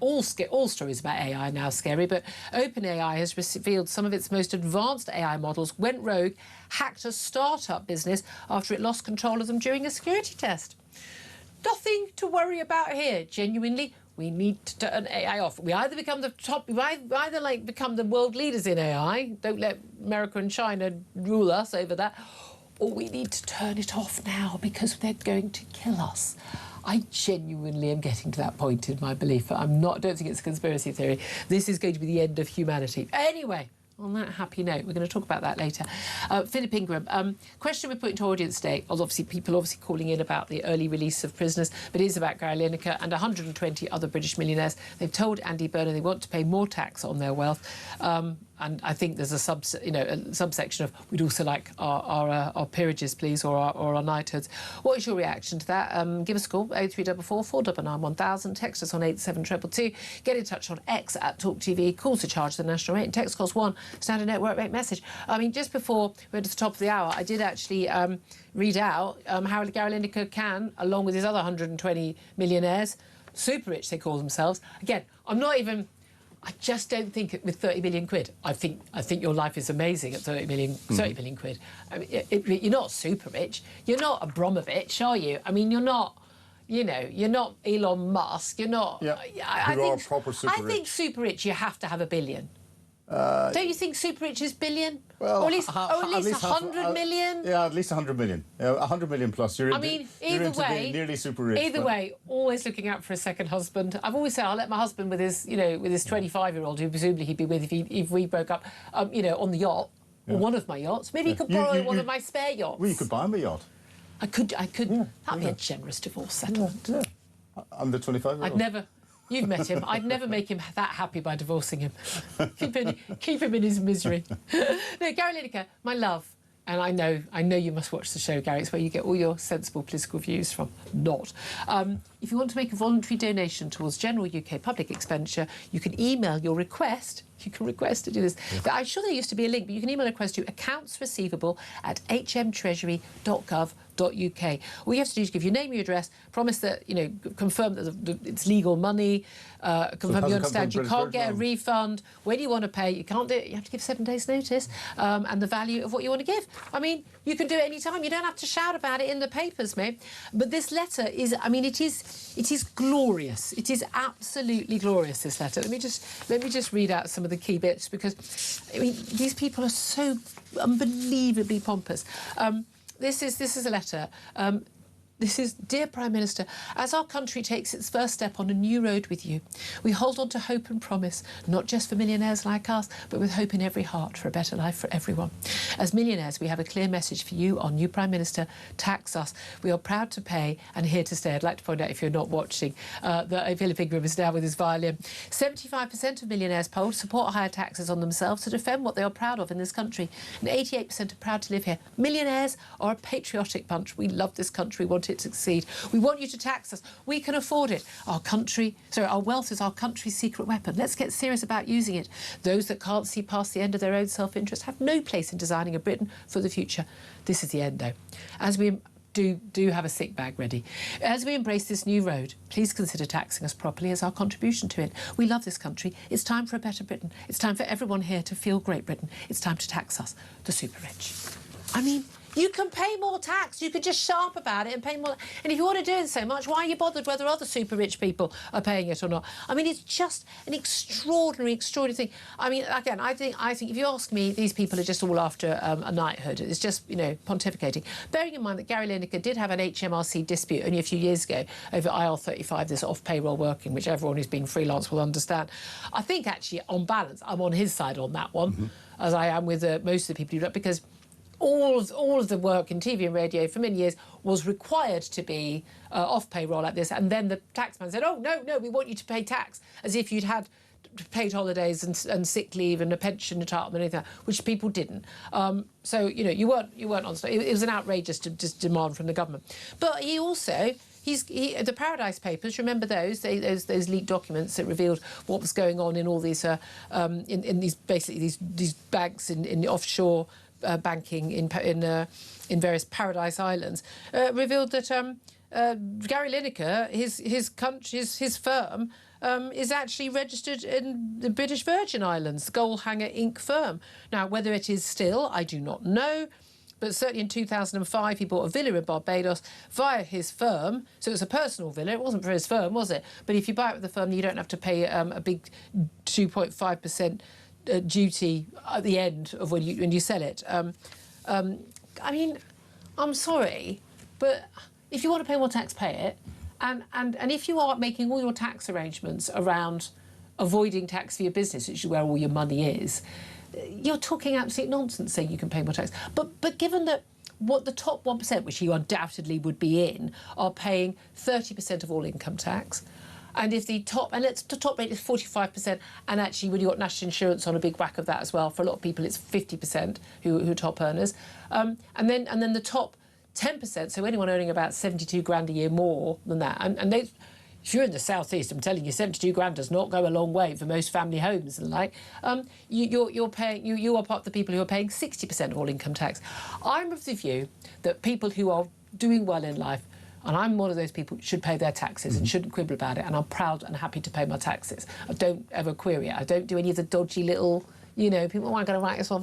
all stories about AI are now scary, but OpenAI has revealed some of its most advanced AI models went rogue, hacked a start-up business after it lost control of them during a security test. Nothing to worry about here, genuinely. We need to turn AI off. We either become the top, become the world leaders in AI, don't let America and China rule us over that, or we need to turn it off now because they're going to kill us. I genuinely am getting to that point in my belief. I don't think it's a conspiracy theory. This is going to be the end of humanity. Anyway, on that happy note, we're going to talk about that later. Philip Ingram, question we put into audience today, people calling in about the early release of prisoners, but it is about Gary Lineker and 120 other British millionaires. They've told Andy Burnham they want to pay more tax on their wealth. And I think there's a subsection of we'd also like our peerages, please, or our knighthoods. What is your reaction to that? Give us a call, 0344 499 1000. Text us on 87222. Get in touch on X at Talk TV. Calls are charged the national rate. And text costs £1. Standard network rate message. I mean, just before we went to the top of the hour, I did actually read out how Gary Lineker can, along with his other 120 millionaires, super rich they call themselves. Again, I just don't think with 30 million quid. I think your life is amazing at 30 million quid. I mean, you're not super rich. You're not Abramovich, are you? I mean, you're not Elon Musk. You're not. Yeah. I think super rich. You have to have $1 billion. Don't you think super rich is billion? Well, or at least 100 million? Yeah, at least 100 million. 100 million plus. You're nearly super rich. Either way, always looking out for a second husband. I've always said I'll let my husband with his 25-year-old, who presumably he'd be with if we broke up, on the yacht, or one of my yachts. Maybe he could borrow one of my spare yachts. Well, you could buy him a yacht. I could. Yeah, that'd be a generous divorce settlement. Yeah. I'm the 25-year-old. I'd never. You've met him. I'd never make him that happy by divorcing him. Keep him in his misery. No, Gary Lineker, my love, and I know you must watch the show, Gary. It's where you get all your sensible political views from. Not. If you want to make a voluntary donation towards general UK public expenditure, you can email your request. You can request to do this. Yeah. I'm sure there used to be a link, but you can email a request to accountsreceivable@hmtreasury.gov.uk. All you have to do is give your name, your address, promise that, confirm that it's legal money, confirm you understand you can't get a refund, when you want to pay, you can't do it, you have to give 7 days notice, and the value of what you want to give. I mean, you can do it any time. You don't have to shout about it in the papers, mate. But this letter is, it is glorious. It is absolutely glorious, this letter. Let me just read out some of the key bits, because these people are so unbelievably pompous. This is a letter. This is, Dear Prime Minister, as our country takes its first step on a new road with you, we hold on to hope and promise, not just for millionaires like us, but with hope in every heart for a better life for everyone. As millionaires, we have a clear message for you, our new Prime Minister: tax us. We are proud to pay and here to stay. I'd like to point out, if you're not watching, that Philip Ingram is now with his violin. 75% of millionaires polled support higher taxes on themselves to defend what they are proud of in this country, and 88% are proud to live here. Millionaires are a patriotic bunch. We love this country, want it to succeed. We want you to tax us. We can afford it. Our wealth is our country's secret weapon. Let's get serious about using it. Those that can't see past the end of their own self-interest have no place in designing a Britain for the future. This is the end, though. As we do have a sick bag ready. As we embrace this new road, please consider taxing us properly as our contribution to it. We love this country. It's time for a better Britain. It's time for everyone here to feel Great Britain. It's time to tax us, the super rich. I mean, you can pay more tax. You could just sharp about it and pay more. And if you want to do it so much, why are you bothered whether other super rich people are paying it or not? I mean, it's just an extraordinary thing. I mean, again, I think if you ask me, these people are just all after a knighthood. It's just, pontificating. Bearing in mind that Gary Lineker did have an HMRC dispute only a few years ago over IR35, this off-payroll working, which everyone who's been freelance will understand. I think, actually, on balance, I'm on his side on that one, as I am with most of the people who do it, because all of the work in TV and radio for many years was required to be off payroll like this, and then the taxman said, "Oh no, we want you to pay tax," as if you'd had paid holidays and sick leave and a pension entitlement and anything, which people didn't. So you weren't on. It was an outrageous demand from the government. But he also. The Paradise Papers, remember those leaked documents that revealed what was going on in all these in these banks in offshore banking in various Paradise Islands, revealed that Gary Lineker, his firm, is actually registered in the British Virgin Islands, the Goldhanger Inc. firm. Now, whether it is still, I do not know. But certainly in 2005, he bought a villa in Barbados via his firm. So it was a personal villa. It wasn't for his firm, was it? But if you buy it with the firm, you don't have to pay a big 2.5% duty at the end of when you sell it. I mean, I'm sorry, but if you want to pay more tax, pay it. And if you are making all your tax arrangements around avoiding tax for your business, which is where all your money is, you're talking absolute nonsense saying you can pay more tax. But given that what the top 1%, which you undoubtedly would be in, are paying 30% of all income tax, and if the top rate is 45%, and actually when you've got national insurance on a big whack of that as well, for a lot of people it's 50% who are top earners, and then the top 10%, so anyone earning about 72 grand a year more than that, and they. If you're in the southeast, I'm telling you, 72 grand does not go a long way for most family homes and like. You are part of the people who are paying 60% of all income tax. I'm of the view that people who are doing well in life, and I'm one of those people, should pay their taxes and shouldn't quibble about it. And I'm proud and happy to pay my taxes. I don't ever query it. I don't do any of the dodgy little, people aren't going to write us off.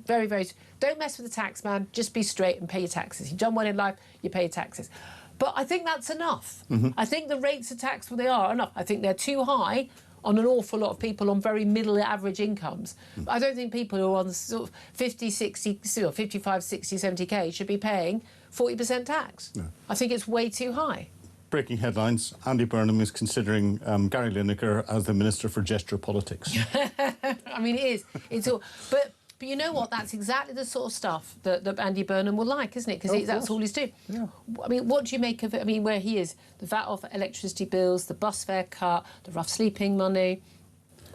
Very, very. Don't mess with the tax man. Just be straight and pay your taxes. You've done well in life, you pay your taxes. But I think that's enough. I think the rates of tax, they are enough. I think they're too high on an awful lot of people on very middle average incomes. I don't think people who are on sort of 50, 60, 55, 60, 70k should be paying 40% tax. No. I think it's way too high. Breaking headlines, Andy Burnham is considering Gary Lineker as the Minister for Gesture Politics. I mean, it is. It's all... But you know what? That's exactly the sort of stuff that Andy Burnham will like, isn't it? Because that's all he's doing. Yeah. I mean, what do you make of it? I mean, where he is, the VAT off electricity bills, the bus fare cut, the rough sleeping money,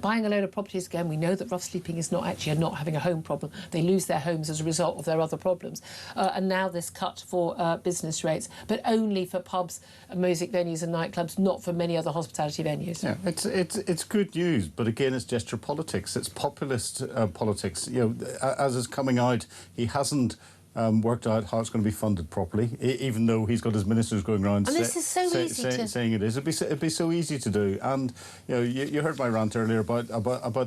buying a load of properties again. We know that rough sleeping is not actually not having a home problem. They lose their homes as a result of their other problems. And now this cut for business rates, but only for pubs and music venues and nightclubs, not for many other hospitality venues. Yeah, it's good news, but again, it's gesture politics. It's populist politics. As is coming out, he hasn't worked out how it's going to be funded properly, even though he's got his ministers going around saying it is. It'd be so easy to do. And you heard my rant earlier about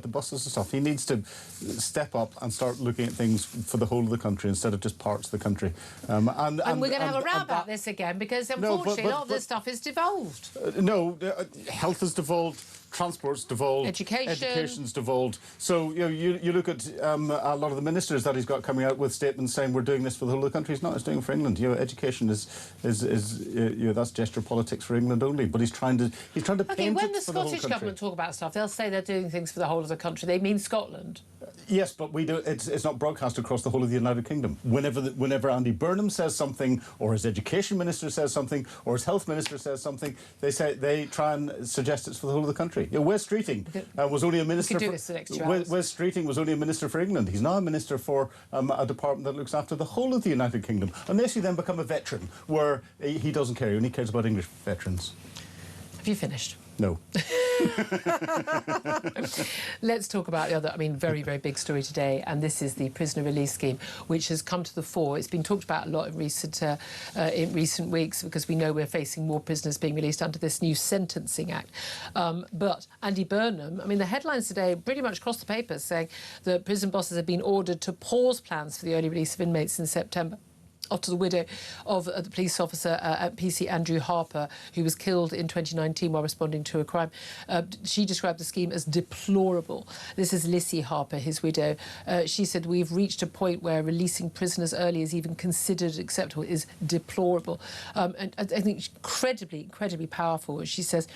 the buses and stuff. He needs to step up and start looking at things for the whole of the country instead of just parts of the country. And we're going to have a row about this again because unfortunately a lot of this stuff is devolved. No, health has devolved. transport's devolved, education's devolved. So you look at a lot of the ministers that he's got coming out with statements saying we're doing this for the whole of the country. He's not. He's doing it for England. Education is that's gesture politics for England only. But he's trying to paint it for the whole country. When the Scottish government talk about stuff, they'll say they're doing things for the whole of the country. They mean Scotland. Yes, but we do. It's not broadcast across the whole of the United Kingdom. Whenever Andy Burnham says something, or his education minister says something, or his health minister says something, they try and suggest it's for the whole of the country. Wes Streeting was only a minister. Wes Streeting was only a minister for England. He's now a minister for a department that looks after the whole of the United Kingdom. Unless you then become a veteran, where he doesn't care. He only cares about English veterans. Have you finished? No. Let's talk about the other, very, very big story today, and this is the prisoner release scheme, which has come to the fore. It's been talked about a lot in recent weeks because we know we're facing more prisoners being released under this new Sentencing Act. But Andy Burnham, the headlines today pretty much across the papers saying that prison bosses have been ordered to pause plans for the early release of inmates in September, after the widow of the police officer at PC Andrew Harper, who was killed in 2019 while responding to a crime. She described the scheme as deplorable. This is Lissy Harper, his widow. She said, we've reached a point where releasing prisoners early is even considered acceptable, is deplorable. And I think incredibly powerful. She says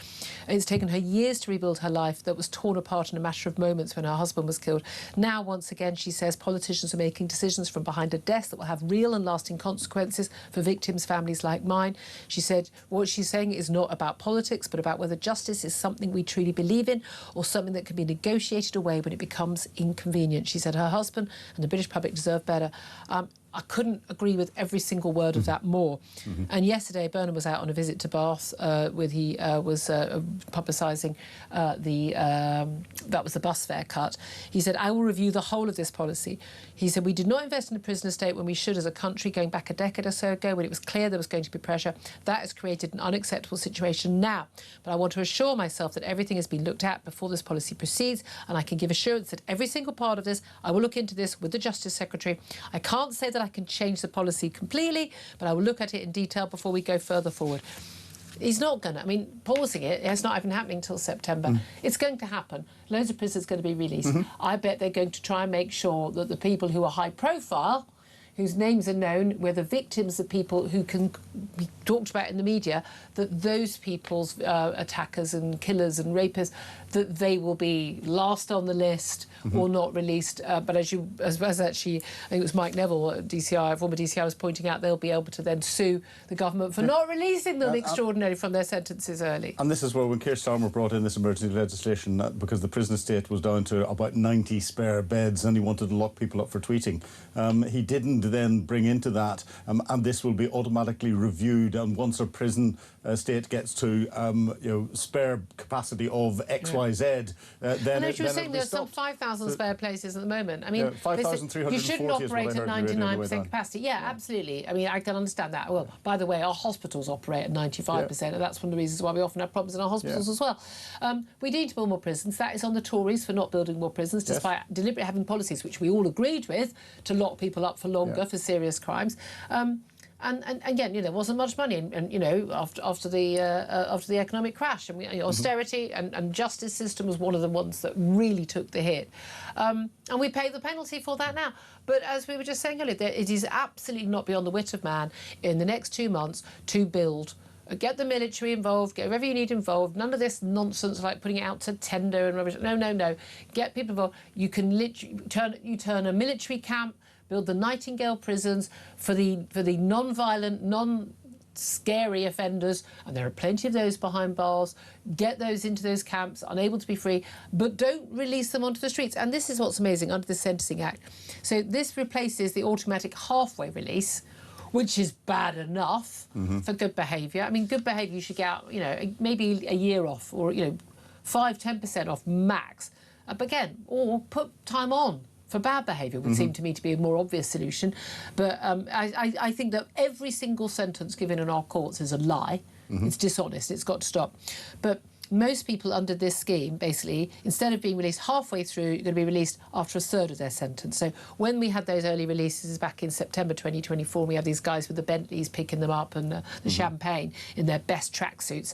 it's taken her years to rebuild her life that was torn apart in a matter of moments when her husband was killed. Now, once again, she says, politicians are making decisions from behind a desk that will have real and lasting consequences for victims' families like mine. She said what she's saying is not about politics, but about whether justice is something we truly believe in or something that can be negotiated away when it becomes inconvenient. She said her husband and the British public deserve better. I couldn't agree with every single word of that more. And yesterday, Burnham was out on a visit to Bath, where he was publicising that was the bus fare cut. He said, I will review the whole of this policy. He said, we did not invest in a prisoner state when we should as a country, going back a decade or so ago when it was clear there was going to be pressure. That has created an unacceptable situation now. But I want to assure myself that everything has been looked at before this policy proceeds, and I can give assurance that every single part of this, I will look into this with the Justice Secretary. I can't say that I can change the policy completely, but I will look at it in detail before we go further forward. He's not going to, pausing it's not even happening until September. It's going to happen. Loads of prisoners are going to be released. I bet they're going to try and make sure that the people who are high profile, whose names are known, were the victims of people who can be talked about in the media, that those people's attackers and killers and rapists, that they will be last on the list or not released. But as actually, I think it was Mike Neville, DCI, former DCI, was pointing out, they'll be able to then sue the government for not releasing them extraordinarily from their sentences early. And this is where, when Keir Starmer brought in this emergency legislation, because the prison estate was down to about 90 spare beds and he wanted to lock people up for tweeting, he didn't then bring into that, and this will be automatically reviewed, and once a prison state gets to spare capacity of XYZ, then as you were saying, there's some 5,000 spare places at the moment. 5,340 you shouldn't operate at 99% capacity. Yeah, absolutely. I can understand that. Well, by the way, our hospitals operate at 95%, and that's one of the reasons why we often have problems in our hospitals as well. We need to build more prisons. That is on the Tories for not building more prisons, despite deliberately having policies which we all agreed with to lock people up for longer for serious crimes. And again, there wasn't much money, and after the economic crash, and austerity and justice system was one of the ones that really took the hit, and we pay the penalty for that now. But as we were just saying earlier, it is absolutely not beyond the wit of man in the next 2 months to build. Get the military involved, get whoever you need involved. None of this nonsense like putting it out to tender and rubbish. No. Get people involved. You can literally turn a military camp, build the Nightingale prisons for the non-violent, non-scary offenders, and there are plenty of those behind bars. Get those into those camps, unable to be free, but don't release them onto the streets. And this is what's amazing under the Sentencing Act. So this replaces the automatic halfway release, which is bad enough for good behaviour. Good behaviour, you should get out, maybe a year off, or 5-10% off max. But again, or put time on for bad behaviour would seem to me to be a more obvious solution. But I think that every single sentence given in our courts is a lie. It's dishonest. It's got to stop. But most people under this scheme, basically, instead of being released halfway through, you're going to be released after a third of their sentence. So when we had those early releases back in September 2024, we had these guys with the Bentleys picking them up and the champagne in their best tracksuits.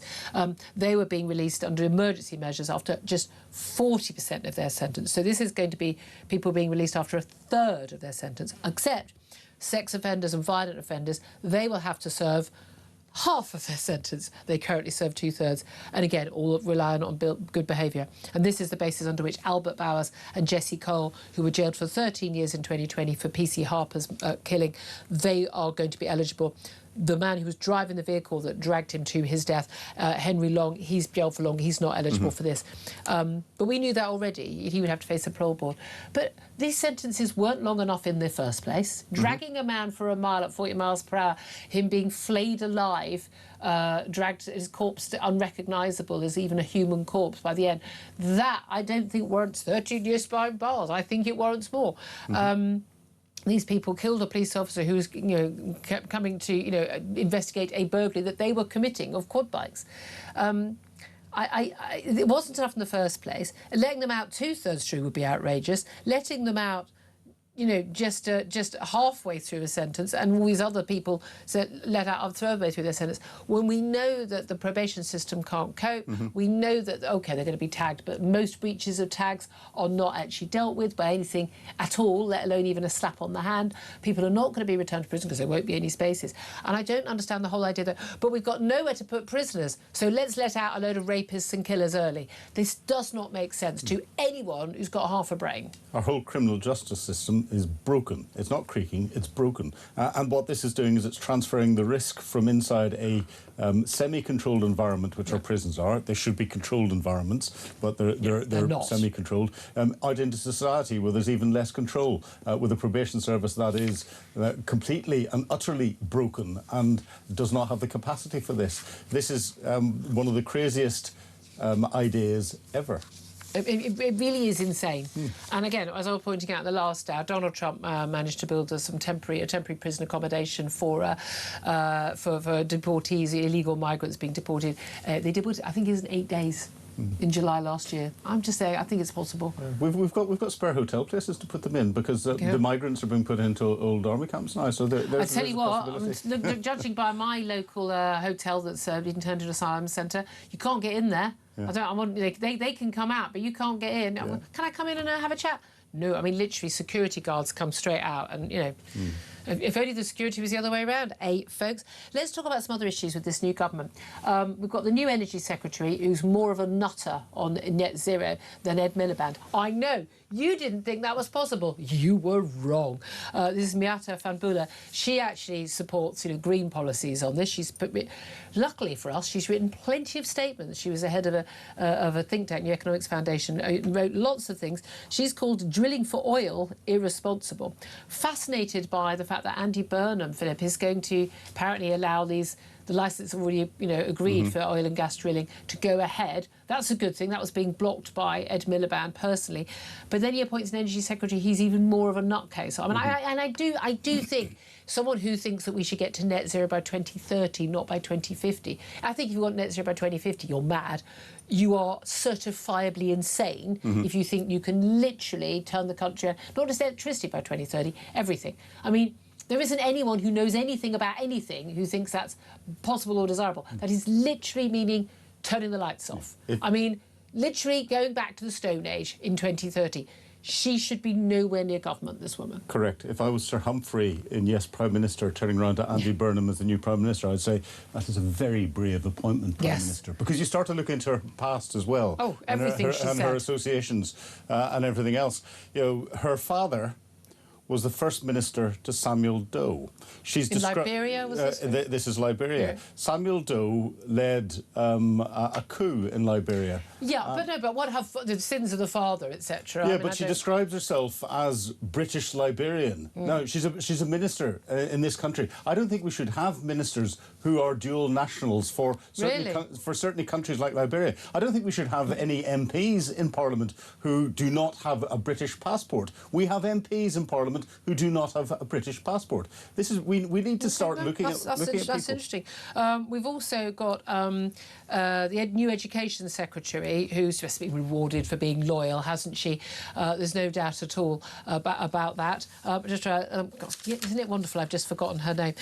They were being released under emergency measures after just 40% of their sentence. So this is going to be people being released after a third of their sentence, except sex offenders and violent offenders, they will have to serve half of their sentence. They currently serve 2/3, and again, all relying on good behaviour. And this is the basis under which Albert Bowers and Jesse Cole, who were jailed for 13 years in 2020 for PC Harper's killing, they are going to be eligible. The man who was driving the vehicle that dragged him to his death, Henry Long, he's jailed for long. He's not eligible for this. But we knew that already. He would have to face a parole board. But these sentences weren't long enough in the first place. Dragging a man for a mile at 40 miles per hour, him being flayed alive, dragged his corpse unrecognisable as even a human corpse by the end, that I don't think warrants 13 years behind bars. I think it warrants more. These people killed a police officer who was, kept coming to, investigate a burglary that they were committing of quad bikes. It wasn't enough in the first place. Letting them out 2/3 through would be outrageous. Letting them out, just halfway through a sentence, and all these other people let out a third way through their sentence. When we know that the probation system can't cope, we know that, OK, they're going to be tagged, but most breaches of tags are not actually dealt with by anything at all, let alone even a slap on the hand. People are not going to be returned to prison because there won't be any spaces. And I don't understand the whole idea that, but we've got nowhere to put prisoners, so let's let out a load of rapists and killers early. This does not make sense to anyone who's got half a brain. Our whole criminal justice system is broken. It's not creaking, it's broken. And what this is doing is it's transferring the risk from inside a semi-controlled environment, which our prisons are. They should be controlled environments, but they're semi-controlled, out into society where there's even less control, with a probation service that is completely and utterly broken and does not have the capacity for this. This is one of the craziest ideas ever. It really is insane. And again, as I was pointing out in the last hour, Donald Trump managed to build some temporary prison accommodation for deportees, illegal migrants being deported. They deported, I think it was in 8 days. In July last year. I'm just saying, I think it's possible. We've got spare hotel places to put them in because the migrants are being put into old army camps now. So I tell you what, judging by my local hotel that's been turned into an asylum centre, you can't get in there. They can come out, but you can't get in. Yeah. Can I come in and have a chat? No, I mean, literally, security guards come straight out and, if only the security was the other way around, folks. Let's talk about some other issues with this new government. We've got the new Energy Secretary, who's more of a nutter on net zero than Ed Miliband. I know, you didn't think that was possible. You were wrong. This is Miata Fanbula. She actually supports, green policies on this. Luckily for us, she's written plenty of statements. She was the head of a think tank, the Economics Foundation, wrote lots of things. She's called drilling for oil irresponsible. Fascinated by the fact that Andy Burnham, Philip, is going to apparently allow the licence already, agreed for oil and gas drilling to go ahead. That's a good thing. That was being blocked by Ed Miliband personally. But then he appoints an Energy Secretary. He's even more of a nutcase. I mean, I do think someone who thinks that we should get to net zero by 2030, not by 2050. I think if you want net zero by 2050, you're mad. You are certifiably insane if you think you can literally turn the country on, not just electricity by 2030, everything. I mean, there isn't anyone who knows anything about anything who thinks that's possible or desirable. That is literally meaning turning the lights off. I mean, literally going back to the Stone Age in 2030. She should be nowhere near government, this woman. Correct. If I was Sir Humphrey in Yes Prime Minister turning around to Andy Burnham as the new Prime Minister, I'd say that is a very brave appointment, Prime Minister. Because you start to look into her past as well. Oh, everything she said. And her associations and everything else. Her father was the first minister to Samuel Doe. She's in Liberia, was this? This is Liberia. Yeah. Samuel Doe led a coup in Liberia. Yeah, but what the sins of the father, etc. Yeah, but she describes herself as British Liberian. No, she's a minister in this country. I don't think we should have ministers who are dual nationals for certain countries like Liberia. I don't think we should have any MPs in Parliament who do not have a British passport. We have MPs in Parliament pregnant who do not have a British passport. This is we need to start looking at people. That's interesting. We've also got the new Education Secretary, who's just been rewarded for being loyal, hasn't she? There's no doubt at all about that. Isn't it wonderful? I've just forgotten her name.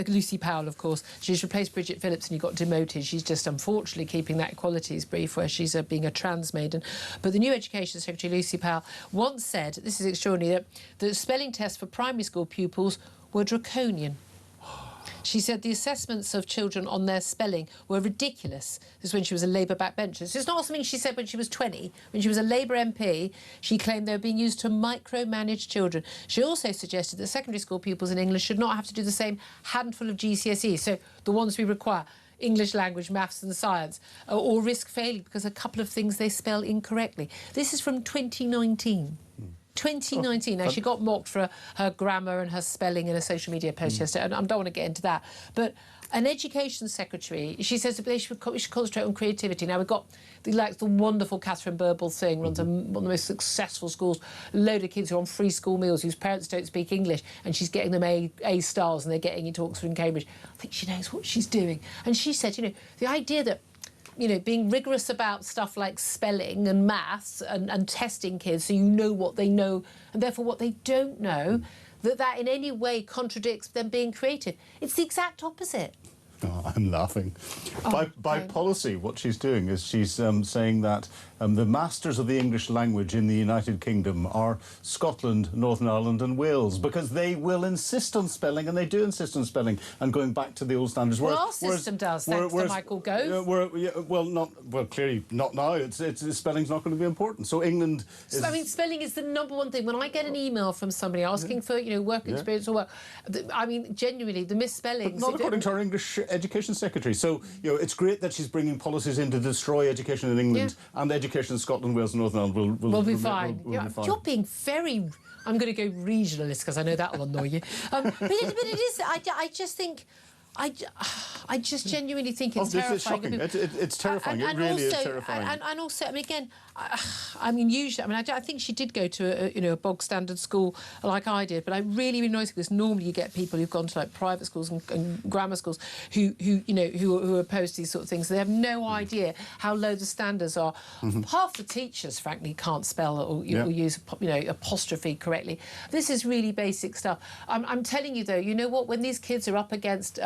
Lucy Powell, of course. She's replaced Bridget Phillips and you got demoted. She's just unfortunately keeping that equalities brief where she's being a trans maiden. But the new Education Secretary, Lucy Powell, once said, this is extraordinary, that the spelling tests for primary school pupils were draconian. She said the assessments of children on their spelling were ridiculous. This is when she was a Labour backbencher. So it's not something she said when she was 20. When she was a Labour MP, she claimed they were being used to micromanage children. She also suggested that secondary school pupils in England should not have to do the same handful of GCSEs, so the ones we require, English language, maths and science, or risk failing because a couple of things they spell incorrectly. This is from 2019. 2019. Now, she got mocked for her grammar and her spelling in a social media post yesterday, and I don't want to get into that. But an education secretary, she says that we should concentrate on creativity. Now, we've got the wonderful Catherine Burble thing, runs one of the most successful schools, a load of kids who are on free school meals whose parents don't speak English, and she's getting them A stars and they're getting into Oxford and Cambridge. I think she knows what she's doing. And she said, the idea that being rigorous about stuff like spelling and maths and testing kids so you know what they know and therefore what they don't know, that in any way contradicts them being creative. It's the exact opposite. Oh, I'm laughing. By policy, what she's doing is she's saying that the masters of the English language in the United Kingdom are Scotland, Northern Ireland and Wales, because they will insist on spelling, and they do insist on spelling, and going back to the old standards. Well, our system does, thanks to Michael Gove. Clearly not now. Spelling's not going to be important. So England is... I mean, spelling is the number one thing. When I get an email from somebody asking for, work experience or work, I mean, genuinely, the misspellings... But not according to our English Education Secretary. So, it's great that she's bringing policies in to destroy education in England, and education in Scotland, Wales and Northern Ireland will be fine. You're being very... I'm going to go regionalist because I know that will annoy you. But it is... I just think... I just genuinely think it's terrifying. It's shocking. It's terrifying. It really is terrifying. And also, I mean, again, usually, I think she did go to a bog standard school like I did, but I really annoys because normally you get people who've gone to like private schools and grammar schools who are opposed to these sort of things. They have no idea how low the standards are. Half the teachers, frankly, can't spell or use apostrophe correctly. This is really basic stuff. I'm telling you though, you know what? When these kids are up against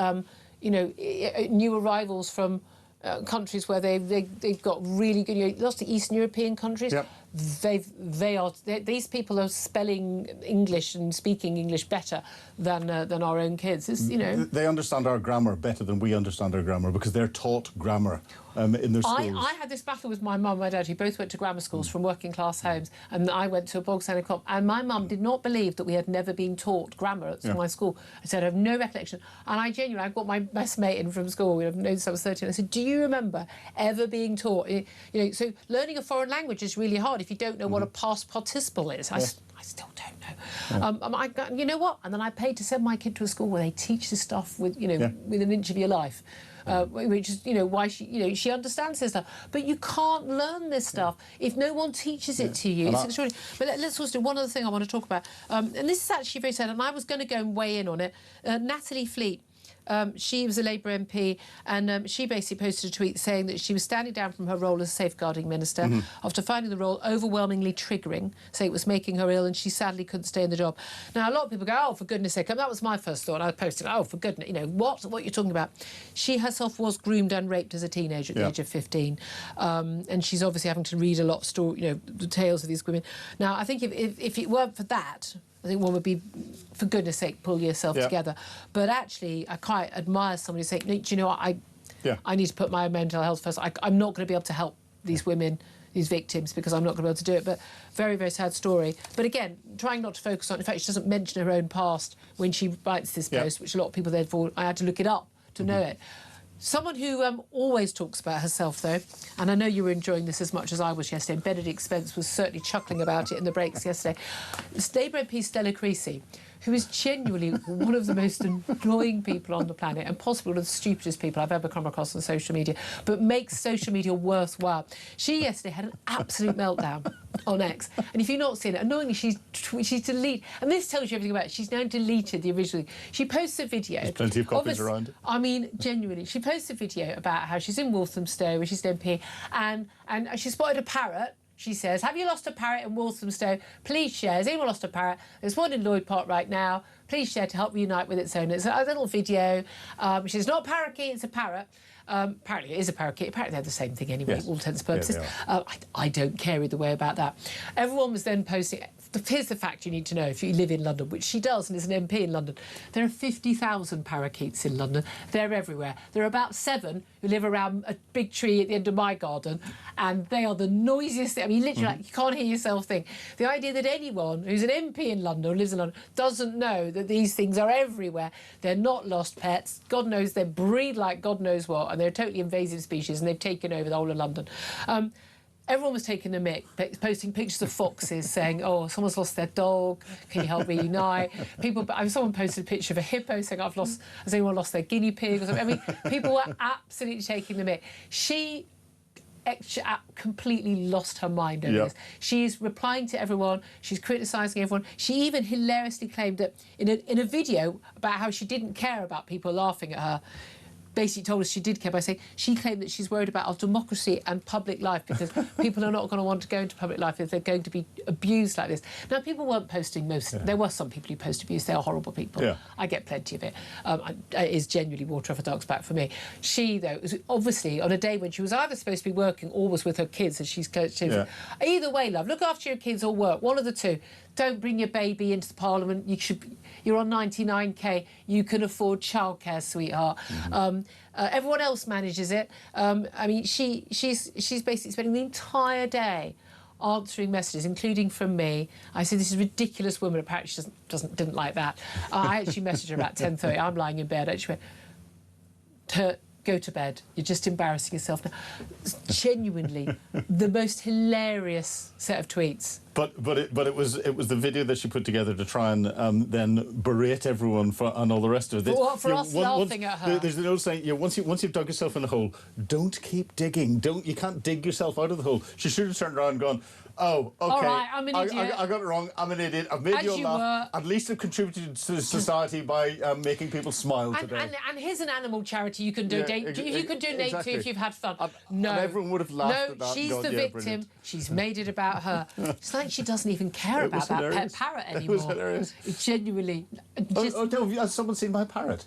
new arrivals from countries where they've got really good, lots of Eastern European countries. Yep. These people are spelling English and speaking English better than our own kids. They understand our grammar better than we understand our grammar because they're taught grammar in their schools. I had this battle with my mum and my dad, who both went to grammar schools from working class homes, and I went to a bog standard club, and my mum did not believe that we had never been taught grammar at my school. I said, I have no recollection. And I got my best mate in from school, I've known since I was 13. I said, do you remember ever being taught? So learning a foreign language is really hard if you don't know what a past participle is. I still don't know. You know what? And then I paid to send my kid to a school where they teach this stuff with an inch of your life. Which is, why she understands this stuff. But you can't learn this stuff if no one teaches it to you. It's extraordinary. But let's also do one other thing I want to talk about. And this is actually very sad, and I was going to go and weigh in on it. Natalie Fleet. She was a Labour MP, and she basically posted a tweet saying that she was standing down from her role as safeguarding minister after finding the role overwhelmingly triggering, saying it was making her ill and she sadly couldn't stay in the job. Now, a lot of people go, oh, for goodness sake, that was my first thought. I posted, oh, for goodness, what you're talking about. She herself was groomed and raped as a teenager at the age of 15, and she's obviously having to read a lot of the tales of these women. Now, I think if it weren't for that, I think one would be, for goodness sake, pull yourself together. But actually, I quite admire somebody saying, do you know what, I need to put my mental health first. I'm not going to be able to help these women, these victims, because I'm not going to be able to do it. But very, very sad story. But again, trying not to focus on, in fact, she doesn't mention her own past when she writes this post, which a lot of people therefore, I had to look it up to know it. Someone who always talks about herself, though, and I know you were enjoying this as much as I was yesterday, and Benedict Spence was certainly chuckling about it in the breaks yesterday, Labour MP Stella Creasy, who is genuinely one of the most annoying people on the planet and possibly one of the stupidest people I've ever come across on social media, but makes social media worthwhile. She yesterday had an absolute meltdown on X, and if you've not seen it, annoyingly she's deleted, and this tells you everything about it. She's now deleted the original. She posts a video. There's plenty of copies around. I mean, genuinely, she posts a video about how she's in Walthamstow, where she's an MP, and she spotted a parrot. She says, "Have you lost a parrot in Walthamstow? Please share. Has anyone lost a parrot? There's one in Lloyd Park right now. Please share to help reunite with its owner." It's a little video. She says, "Not a parakeet, it's a parrot." Apparently it is a parakeet. Apparently they're the same thing anyway, yes. all intents and purposes. Yeah, I don't care either way about that. Everyone was then posting... Here's the fact you need to know if you live in London, which she does and is an MP in London. There are 50,000 parakeets in London. They're everywhere. There are about 7 who live around a big tree at the end of my garden, and they are the noisiest thing. I mean, literally, like, you can't hear yourself think. The idea that anyone who's an MP in London or lives in London doesn't know that these things are everywhere. They're not lost pets. God knows they breed like God knows what, and they're a totally invasive species, and they've taken over the whole of London. Everyone was taking the mick, posting pictures of foxes saying, "Oh, someone's lost their dog, can you help reunite?" Someone posted a picture of a hippo saying, "Has anyone lost their guinea pig?" or something. I mean, people were absolutely taking the mick. She completely lost her mind over this. She's replying to everyone, she's criticising everyone. She even hilariously claimed that in a video about how she didn't care about people laughing at her, basically told us she did care by saying she claimed that she's worried about our democracy and public life because people are not going to want to go into public life if they're going to be abused like this. Now, people weren't posting there were some people who post abuse. They are horrible people. Yeah. I get plenty of it. It is genuinely water off a duck's back for me. She, though, was obviously on a day when she was either supposed to be working or was with her kids, as she's either way, love, look after your kids or work, one of the two. Don't bring your baby into the Parliament. You're on 99k. You can afford childcare, sweetheart. Mm-hmm. Everyone else manages it. I mean, she's basically spending the entire day answering messages, including from me. I said, "This is a ridiculous woman." Apparently, she didn't like that. I actually messaged her about 10:30. I'm lying in bed. She went, "Go to bed. You're just embarrassing yourself now." Genuinely, the most hilarious set of tweets. But it was the video that she put together to try and then berate everyone and all the rest of it. For us laughing at her. There's an old saying, once you've dug yourself in the hole, don't keep digging. You can't dig yourself out of the hole. She should have turned around and gone, "Oh, OK, all right, I'm an idiot. I got it wrong. I'm an idiot. I've made you laugh. At least I've contributed to society by making people smile today." And here's an animal charity you can donate. You can donate to if you've had fun. No, and everyone would have laughed at that. No, she's the victim. Brilliant. She's made it about her. It's like she doesn't even care about that pet parrot anymore. It was hilarious. It genuinely. Oh no! Has someone seen my parrot?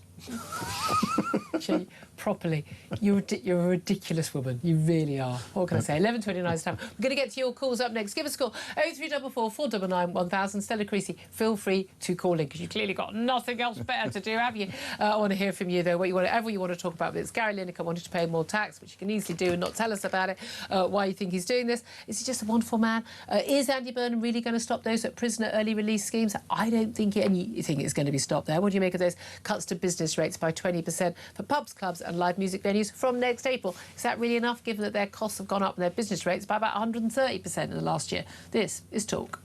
Properly, you're a ridiculous woman. You really are. What can I say? 11:29 time. We're going to get to your calls up next. Give us a call. 0344 499 1000. Stella Creasy, feel free to call in because you've clearly got nothing else better to do, have you? I want to hear from you though. Whatever you want to talk about. But it's Gary Lineker wanted to pay more tax, which you can easily do and not tell us about it. Why you think he's doing this? Is he just a wonderful man? Is Andy Burnham really going to stop those at prisoner early release schemes? I don't think it. And you think it's going to be stopped there? What do you make of those cuts to business rates by 20% for pubs, clubs and live music venues from next April? Is that really enough, given that their costs have gone up and their business rates by about 130% in the last year? This is Talk.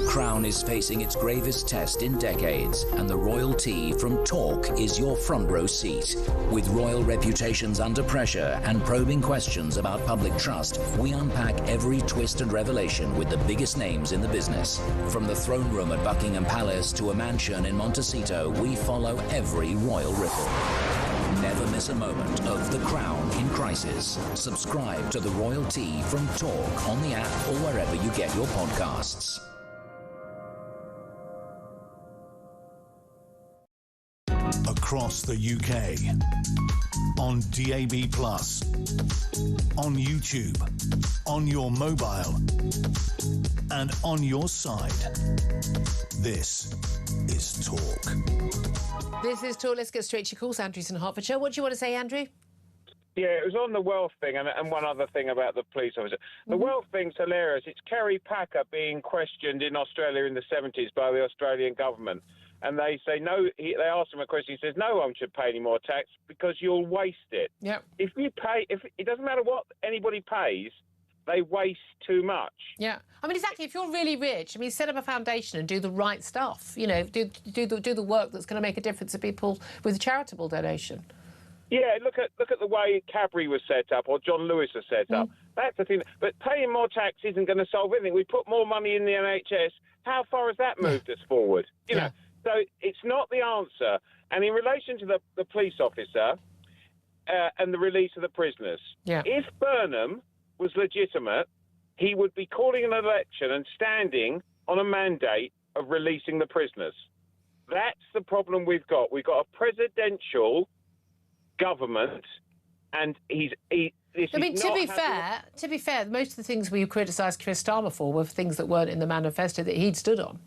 The Crown is facing its gravest test in decades, and the royalty from Talk is your front row seat. With royal reputations under pressure and probing questions about public trust, we unpack every twist and revelation with the biggest names in the business. From the throne room at Buckingham Palace to a mansion in Montecito, we follow every royal ripple. Never miss a moment of The Crown in crisis. Subscribe to The Royalty from Talk on the app or wherever you get your podcasts. Across the UK, on DAB+, on YouTube, on your mobile, and on your side. This is Talk. This is Talk. Let's get straight to your calls. Andrew's in Hertfordshire. What do you want to say, Andrew? Yeah, it was on the wealth thing and one other thing about the police officer. The wealth thing's hilarious. It's Kerry Packer being questioned in Australia in the 70s by the Australian government. And they say no. They ask him a question. He says no one should pay any more tax because you'll waste it. Yeah. If you pay, if it doesn't matter what anybody pays, they waste too much. Yeah, I mean exactly. If you're really rich, I mean, set up a foundation and do the right stuff. You know, do the work that's going to make a difference to people with charitable donation. Yeah, look at the way Cadbury was set up or John Lewis was set up. That's the thing. But paying more tax isn't going to solve anything. We put more money in the NHS. How far has that moved us forward? You know. So it's not the answer. And in relation to the police officer and the release of the prisoners, if Burnham was legitimate, he would be calling an election and standing on a mandate of releasing the prisoners. That's the problem we've got. We've got a presidential government, and to be fair, most of the things we criticised Keir Starmer for were things that weren't in the manifesto that he'd stood on.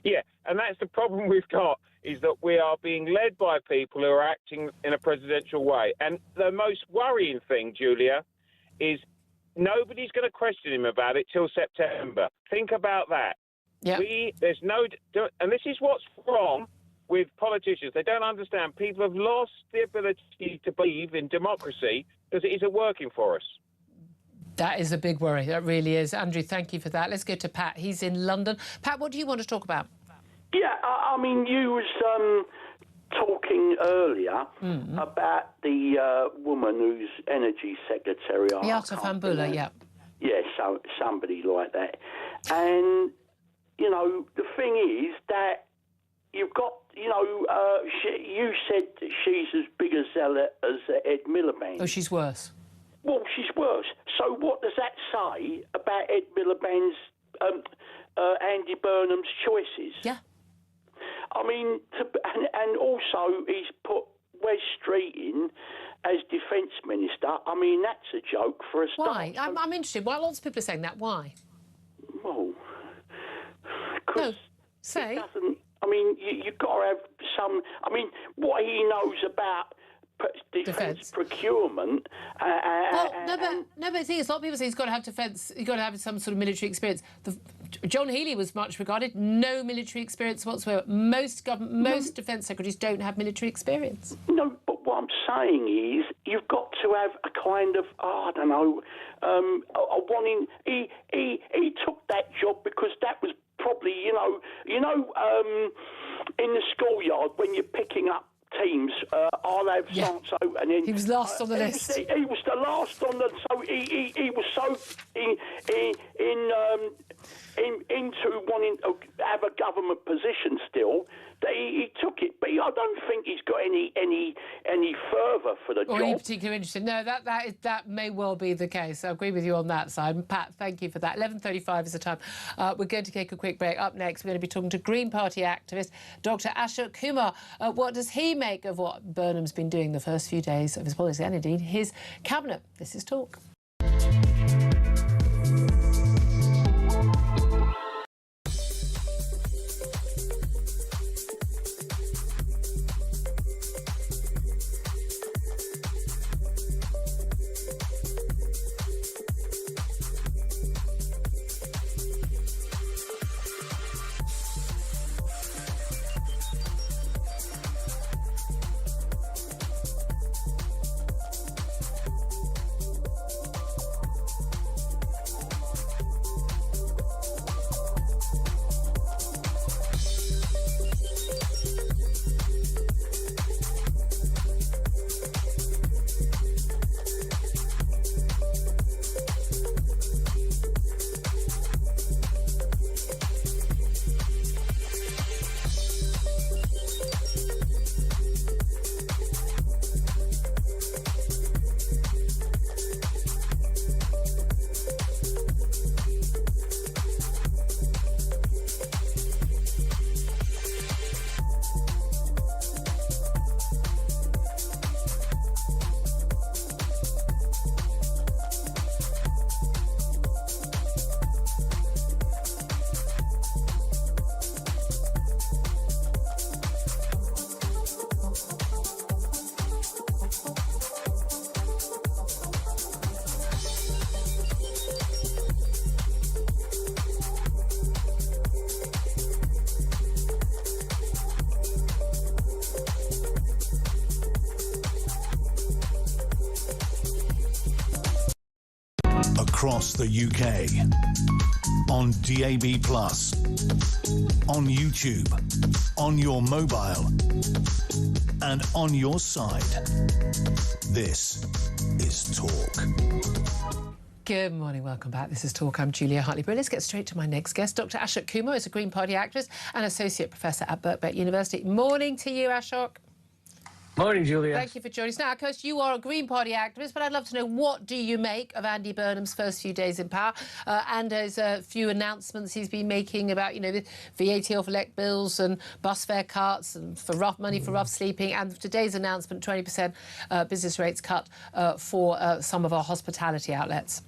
Yeah, and that's the problem we've got, is that we are being led by people who are acting in a presidential way. And the most worrying thing, Julia, is nobody's going to question him about it till September. Think about that. Yeah. And this is what's wrong with politicians. They don't understand. People have lost the ability to believe in democracy because it isn't working for us. That is a big worry. That really is. Andrew, thank you for that. Let's go to Pat. He's in London. Pat, what do you want to talk about? Yeah, I mean, you was talking earlier about the woman who's Energy Secretary. Yata Fambula, yeah. Yeah, so somebody like that. And, you know, the thing is that you've got, you know, you said she's as big as Ed Miliband. Oh, she's worse. Well, she's worse. So what does that say about Ed Miliband's, Andy Burnham's choices? Yeah. I mean, and also he's put Wes Street in as Defence Minister. I mean, that's a joke for a start. Why? I'm interested. Why lots of people are saying that? Why? Well, no, say. I mean, you've got to have some... I mean, what he knows about defence procurement... but the thing is, a lot of people say he's got to have defence, he's got to have some sort of military experience. John Healey was much regarded, no military experience whatsoever. Most defence secretaries don't have military experience. No, but what I'm saying is you've got to have a kind of, I don't know, a wanting... He took that job because that was probably, in the schoolyard when you're picking up teams, I'll have so and then he was last on the list. He was the last on the. So he was so into wanting to have a government position still that he took it. But I don't think he's got any further for the job. Or any particular interest. No, that may well be the case. I agree with you on that side. Pat, thank you for that. 11:35 is the time. We're going to take a quick break. Up next, we're going to be talking to Green Party activist Dr. Ashok Kumar. What does he make of what Burnham's been doing the first few days of his policy and indeed his cabinet? This is Talk. across the UK. On DAB+, on YouTube, on your mobile, and on your side. This is Talk. Good morning, welcome back. This is Talk. I'm Julia Hartley-Brewer. Let's get straight to my next guest. Dr. Ashok Kumar is a Green Party activist and Associate Professor at Birkbeck University. Morning to you, Ashok. Morning, Julia. Thank you for joining us. Now, of course, you are a Green Party activist, but I'd love to know, what do you make of Andy Burnham's first few days in power? And there's a few announcements he's been making about, the VAT off elect bills and bus fare cuts and for rough money for rough sleeping. And today's announcement, 20% business rates cut for some of our hospitality outlets.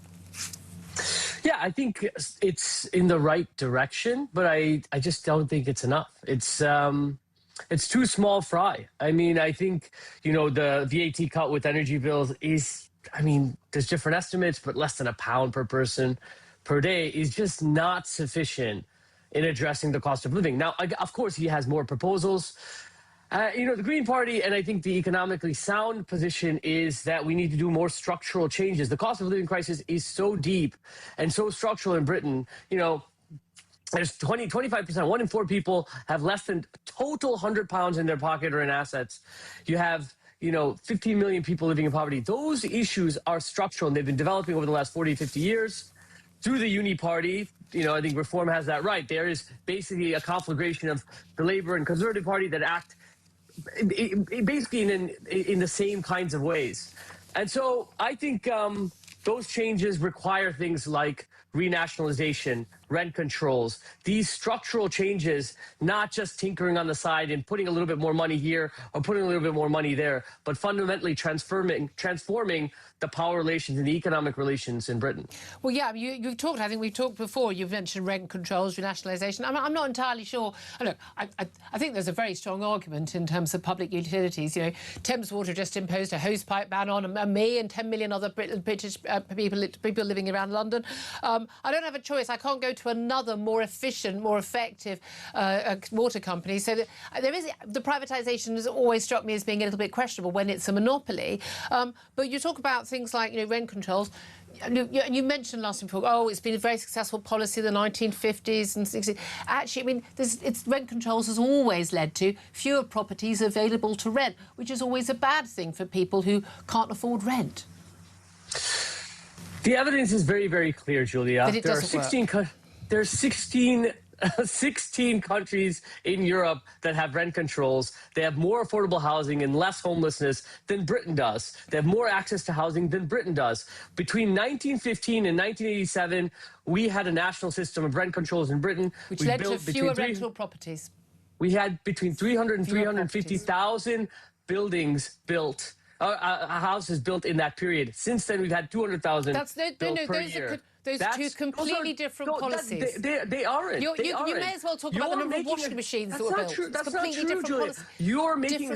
Yeah, I think it's in the right direction, but I just don't think it's enough. It's too small fry. I mean, I think, the VAT cut with energy bills is, there's different estimates, but less than £1 per person per day is just not sufficient in addressing the cost of living. Now, of course, he has more proposals. The Green Party, and I think the economically sound position is that we need to do more structural changes. The cost of living crisis is so deep and so structural in Britain, there's 25%, 1 in 4 people have less than total £100 in their pocket or in assets. You have, 15 million people living in poverty. Those issues are structural, and they've been developing over the last 40, 50 years through the Uni Party. I think Reform has that right. There is basically a conflagration of the Labour and Conservative Party that act basically in the same kinds of ways. And so I think those changes require things like renationalization, rent controls, these structural changes, not just tinkering on the side and putting a little bit more money here or putting a little bit more money there, but fundamentally transforming the power relations and the economic relations in Britain. Well, yeah, you've talked, I think we've talked before, you've mentioned rent controls, renationalisation. I'm not entirely sure. Look, I think there's a very strong argument in terms of public utilities. Thames Water just imposed a hosepipe ban on me and 10 million other British people living around London. I don't have a choice. I can't go to another more efficient, more effective water company. So the privatisation has always struck me as being a little bit questionable when it's a monopoly. But you talk about things like rent controls. You mentioned last week, it's been a very successful policy in the 1950s and 60s. Actually, rent controls has always led to fewer properties available to rent, which is always a bad thing for people who can't afford rent. The evidence is very, very clear, Julia. That it doesn't work. There's 16 countries in Europe that have rent controls. They have more affordable housing and less homelessness than Britain does. They have more access to housing than Britain does. Between 1915 and 1987, we had a national system of rent controls in Britain. Which led to fewer rental properties. We had between 300 and 350,000 buildings built. Houses built in that period. Since then, we've had 200,000 built per year. Those are two completely different policies. They aren't. You may as well talk about the number of washing machines that were built. That's not true, Julia. You're making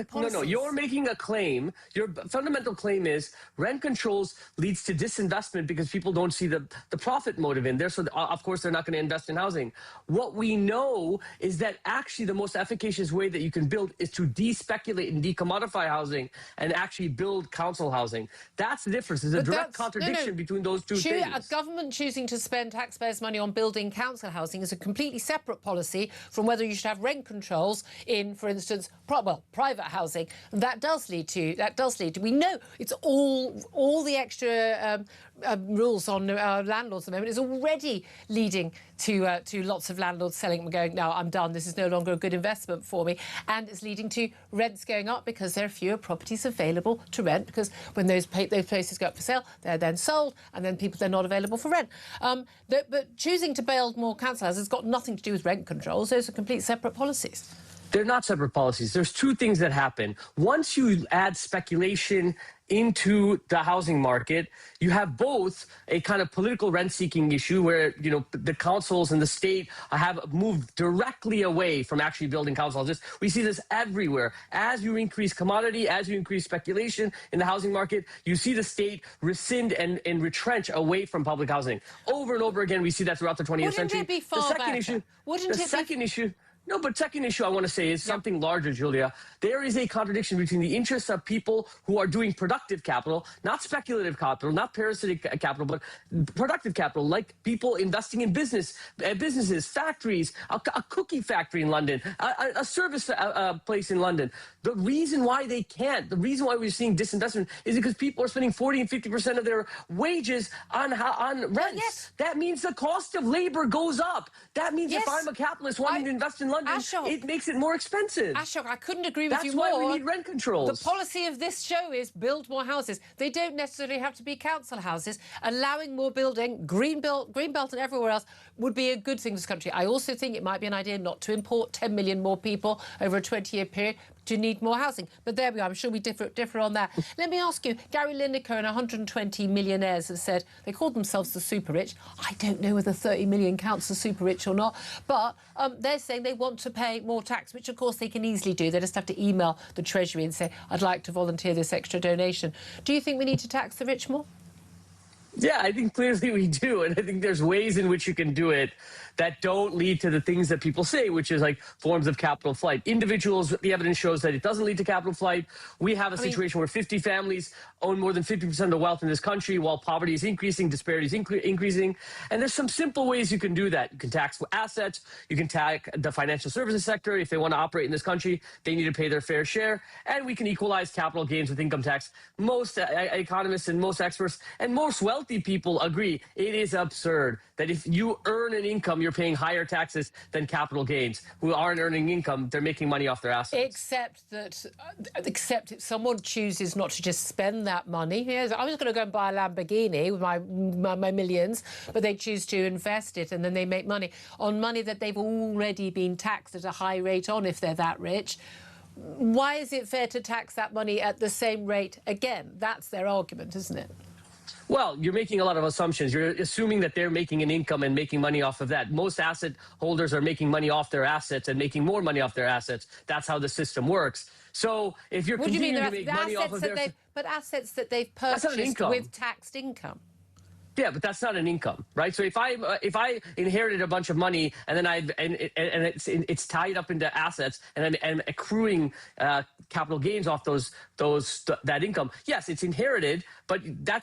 a claim. Your fundamental claim is rent controls leads to disinvestment because people don't see the profit motive in there. So, of course, they're not going to invest in housing. What we know is that actually the most efficacious way that you can build is to despeculate and decommodify housing and actually build council housing. That's the difference. There's a direct contradiction between those two things. A government choosing to spend taxpayers' money on building council housing is a completely separate policy from whether you should have rent controls in, for instance, private housing. That does lead to. We know it's all the extra rules on landlords at the moment is already leading to lots of landlords selling and going, no, I'm done. This is no longer a good investment for me, and it's leading to rents going up because there are fewer properties available to rent. Because when those places go up for sale, they're then sold, and then they're not available for rent. But choosing to build more council houses has got nothing to do with rent controls. Those are complete separate policies. They're not separate policies. There's two things that happen. Once you add speculation into the housing market, you have both a kind of political rent-seeking issue where, the councils and the state have moved directly away from actually building council houses. We see this everywhere. As you increase commodity, as you increase speculation in the housing market, you see the state rescind and retrench away from public housing. Over and over again, we see that throughout the 20th century. Wouldn't it be far better? The second issue No, but second issue I want to say is something larger, Julia. There is a contradiction between the interests of people who are doing productive capital, not speculative capital, not parasitic capital, but productive capital, like people investing in businesses, factories, a cookie factory in London, a service place in London. The reason why they can't, the reason why we're seeing disinvestment is because people are spending 40 and 50% of their wages on rents. Yes. That means the cost of labor goes up. That means if I'm a capitalist wanting to invest in London, it makes it more expensive. Ashok, I couldn't agree with you more. That's more. why we need rent controls. The policy of this show is build more houses. They don't necessarily have to be council houses. Allowing more building, Greenbelt and everywhere else would be a good thing for this country. I also think it might be an idea not to import 10 million more people over a 20-year period to need more housing. But there we are. I'm sure we differ on that. Let me ask you, Gary Lineker and 120 millionaires have said they call themselves the super rich. I don't know whether 30 million counts as super rich or not, but they're saying they want to pay more tax, which of course they can easily do. They just have to email the Treasury and say, I'd like to volunteer this extra donation. Do you think we need to tax the rich more? Yeah, I think clearly we do. And I think there's ways in which you can do it that don't lead to the things that people say, which is like forms of capital flight. Individuals, the evidence shows that it doesn't lead to capital flight. We have a situation where 50 families own more than 50% of the wealth in this country while poverty is increasing, disparities increasing. And there's some simple ways you can do that. You can tax assets. You can tax the financial services sector. If they want to operate in this country, they need to pay their fair share. And we can equalize capital gains with income tax. Most economists and most experts and most wealthy people agree it is absurd that if you earn an income, you're paying higher taxes than capital gains. Who aren't earning income, they're making money off their assets. Except if someone chooses not to just spend that money. Yes, I was going to go and buy a Lamborghini with my millions, but they choose to invest it and then they make money on money that they've already been taxed at a high rate on if they're that rich. Why is it fair to tax that money at the same rate again? That's their argument, isn't it? Well, you're making a lot of assumptions. You're assuming that they're making an income and making money off of that. Most asset holders are making money off their assets and making more money off their assets. That's how the system works. So if you're continuing to make money off of their... But assets that they've purchased with taxed income. Yeah, but that's not an income, right? So if I inherited a bunch of money and then it's tied up into assets and I'm accruing capital gains off that income, yes, it's inherited, but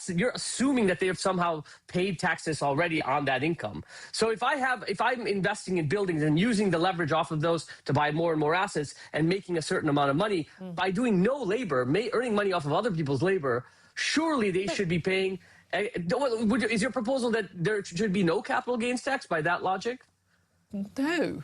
you're assuming that they have somehow paid taxes already on that income. So if I'm investing in buildings and using the leverage off of those to buy more and more assets and making a certain amount of money by doing no labor, earning money off of other people's labor, surely they should be paying. Is your proposal that there should be no capital gains tax by that logic? No, no,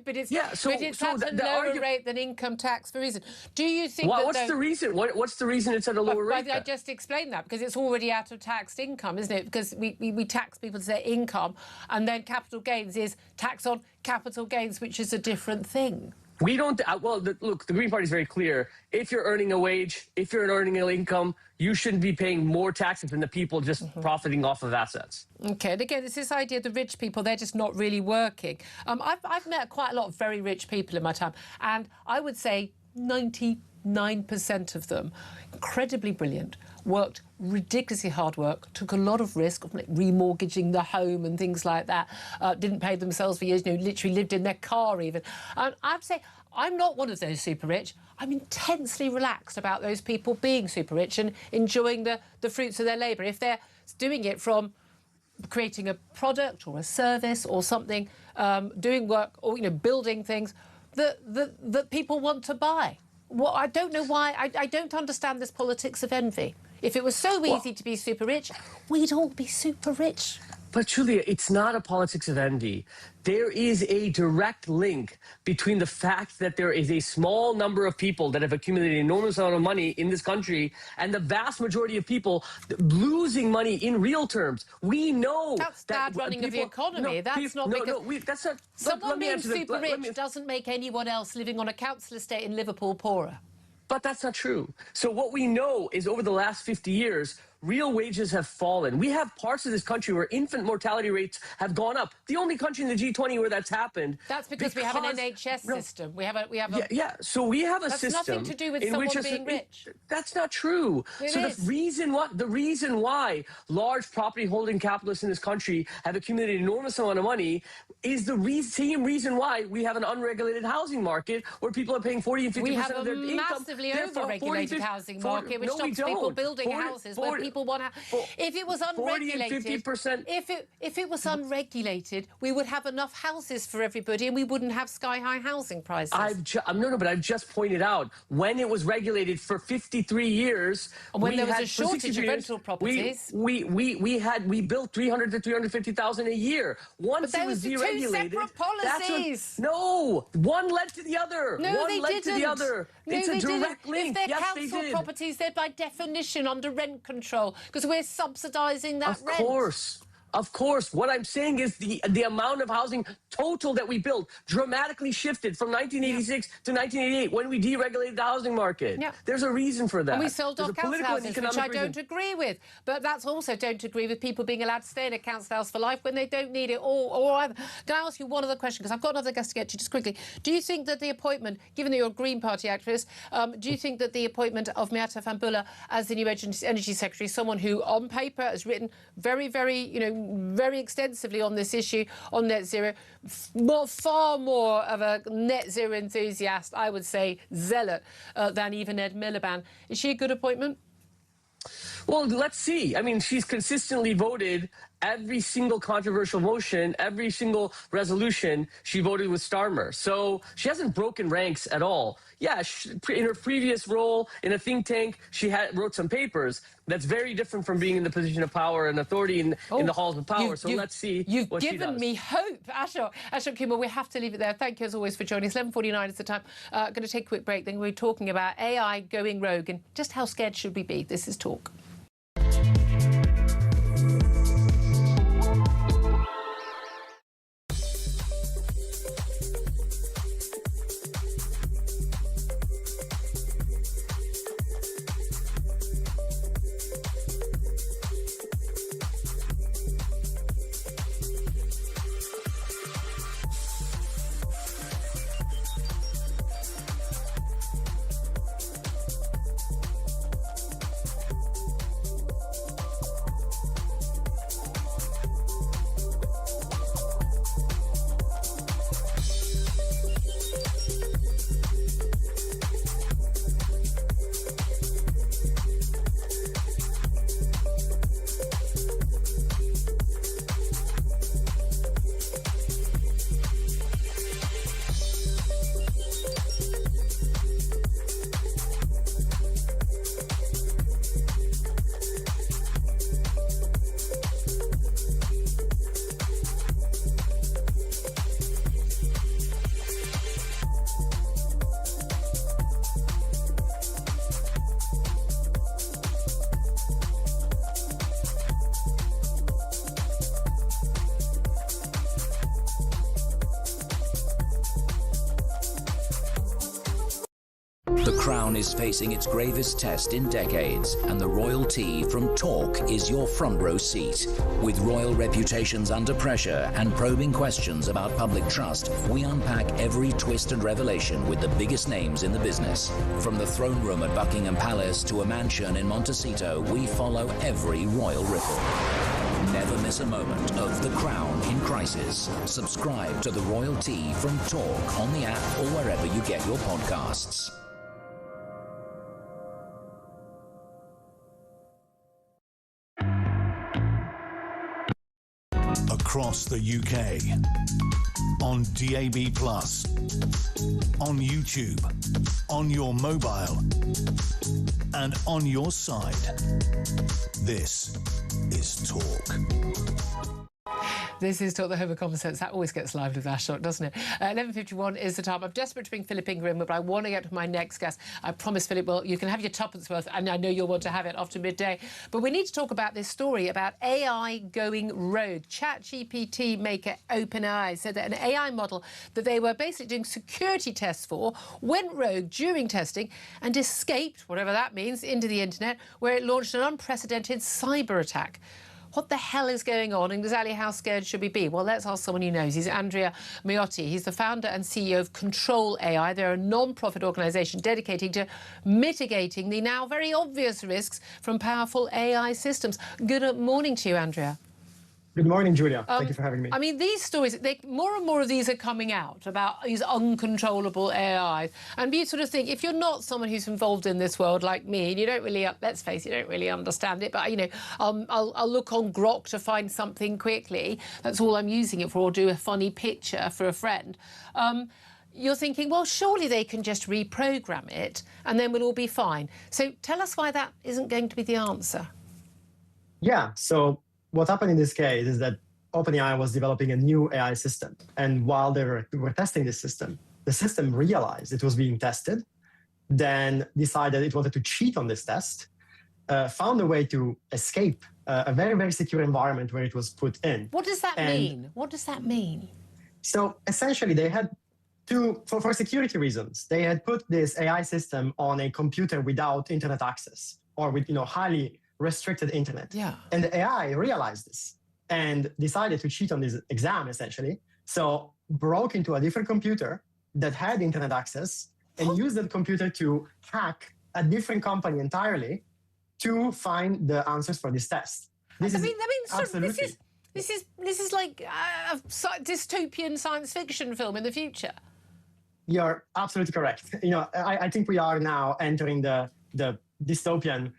but it's at a lower rate than income tax for a reason. Do you think? Well, what's the reason? What's the reason it's at a lower rate? I just explained that because it's already out of taxed income, isn't it? Because we tax people to their income, and then capital gains is tax on capital gains, which is a different thing. We don't. Look, the Green Party is very clear. If you're earning a wage, if you're earning an income, you shouldn't be paying more taxes than the people just profiting off of assets. Okay, and again, it's this idea of the rich people, they're just not really working. I've met quite a lot of very rich people in my time, and I would say 99% of them, incredibly brilliant, worked ridiculously hard work, took a lot of risk, like remortgaging the home and things like that, didn't pay themselves for years, literally lived in their car even. And I'd say I'm not one of those super rich. I'm intensely relaxed about those people being super rich and enjoying the fruits of their labour. If they're doing it from creating a product or a service or something, doing work or building things that people want to buy. Well, I don't know why. I don't understand this politics of envy. If it was so easy to be super rich, we'd all be super rich. But Julia, it's not a politics of envy. There is a direct link between the fact that there is a small number of people that have accumulated an enormous amount of money in this country and the vast majority of people losing money in real terms. We know that's bad running of the economy. Someone being super rich doesn't make anyone else living on a council estate in Liverpool poorer. But that's not true. So what we know is over the last 50 years, real wages have fallen. We have parts of this country where infant mortality rates have gone up. The only country in the G20 where that's happened. That's because we have an NHS system. We have a So we have a that's system. That's nothing to do with someone being rich. That's not true. The reason why large property holding capitalists in this country have accumulated an enormous amount of money is the same reason why we have an unregulated housing market where people are paying 40 and 50% of their income. We have a massively over-regulated housing market, which stops people building houses where people want to. If it was unregulated, 50%. If it was unregulated, we would have enough houses for everybody, and we wouldn't have sky-high housing prices. But I've just pointed out when it was regulated for 53 years, and when there was a shortage of rental properties, we built 300 to 350,000 a year. Once it was deregulated, two separate policies. One led to the other. No, one led to the other. It's a direct link. If they're council properties, they're by definition under rent control because we're subsidising that rent. Of course. What I'm saying is the amount of housing total that we built dramatically shifted from 1986 to 1988 when we deregulated the housing market. Yeah. There's a reason for that. And we sold off council houses, which I don't agree with. But that's also don't agree with people being allowed to stay in a council house for life when they don't need it or either. Can I ask you one other question? Because I've got another guest to get to just quickly. Do you think that the appointment, given that you're a Green Party activist, do you think that the appointment of Miata Fahnbulleh as the new Energy Secretary, someone who on paper has written very, very extensively on this issue, on net zero, far more of a net zero enthusiast, I would say, zealot, than even Ed Miliband. Is she a good appointment? Well, let's see. I mean, she's consistently voted every single controversial motion, every single resolution, she voted with Starmer. So she hasn't broken ranks at all. Yeah, in her previous role in a think tank, she wrote some papers. That's very different from being in the position of power and authority in the halls of power. So let's see You've what she does. given me hope. Ashok Kumar, we have to leave it there. Thank you, as always, for joining us. 11:49 is the time. Going to take a quick break. Then we're talking about AI going rogue and just how scared should we be. This is Talk. The Crown is facing its gravest test in decades, and the royalty from Talk is your front row seat. With royal reputations under pressure and probing questions about public trust, we unpack every twist and revelation with the biggest names in the business. From the throne room at Buckingham Palace to a mansion in Montecito, we follow every royal ripple. Never miss a moment of The Crown in crisis. Subscribe to the royalty from Talk on the app or wherever you get your podcasts. Across the UK, on DAB+, on YouTube, on your mobile, and on your side. This is Talk. This is Talk the Home of Common Sense. That always gets live with Ashok, doesn't it? 11:51 is the time. I'm desperate to bring Philip Ingram, but I want to get to my next guest. I promise, Philip, well, you can have your tuppence worth, and I know you'll want to have it after midday. But we need to talk about this story about AI going rogue. ChatGPT maker OpenAI said that an AI model that they were basically doing security tests for went rogue during testing and escaped, whatever that means, into the internet, where it launched an unprecedented cyber attack. What the hell is going on, and exactly how scared should we be? Well, let's ask someone who knows. He's Andrea Miotti. He's the founder and CEO of Control AI. They're a non-profit organisation dedicated to mitigating the now very obvious risks from powerful AI systems. Good morning to you, Andrea. Good morning, Julia. Thank you for having me. I mean, these stories, more and more of these are coming out about these uncontrollable AIs. And you sort of think, if you're not someone who's involved in this world like me, and you don't really, let's face it, you don't really understand it, but, you know, I'll look on Grok to find something quickly. That's all I'm using it for, or do a funny picture for a friend. You're thinking, well, surely they can just reprogram it and then we'll all be fine. So tell us why that isn't going to be the answer. Yeah, so what happened in this case is that OpenAI was developing a new AI system. And while they were testing this system, the system realized it was being tested, then decided it wanted to cheat on this test, found a way to escape a very, very secure environment where it was put in. What does that mean? What does that mean? So essentially, they had for security reasons, they had put this AI system on a computer without internet access, or with highly restricted internet. Yeah. And the AI realized this and decided to cheat on this exam, essentially. So broke into a different computer that had internet access and used that computer to hack a different company entirely to find the answers for this test. This is like a dystopian science fiction film in the future. You're absolutely correct. I think we are now entering the dystopian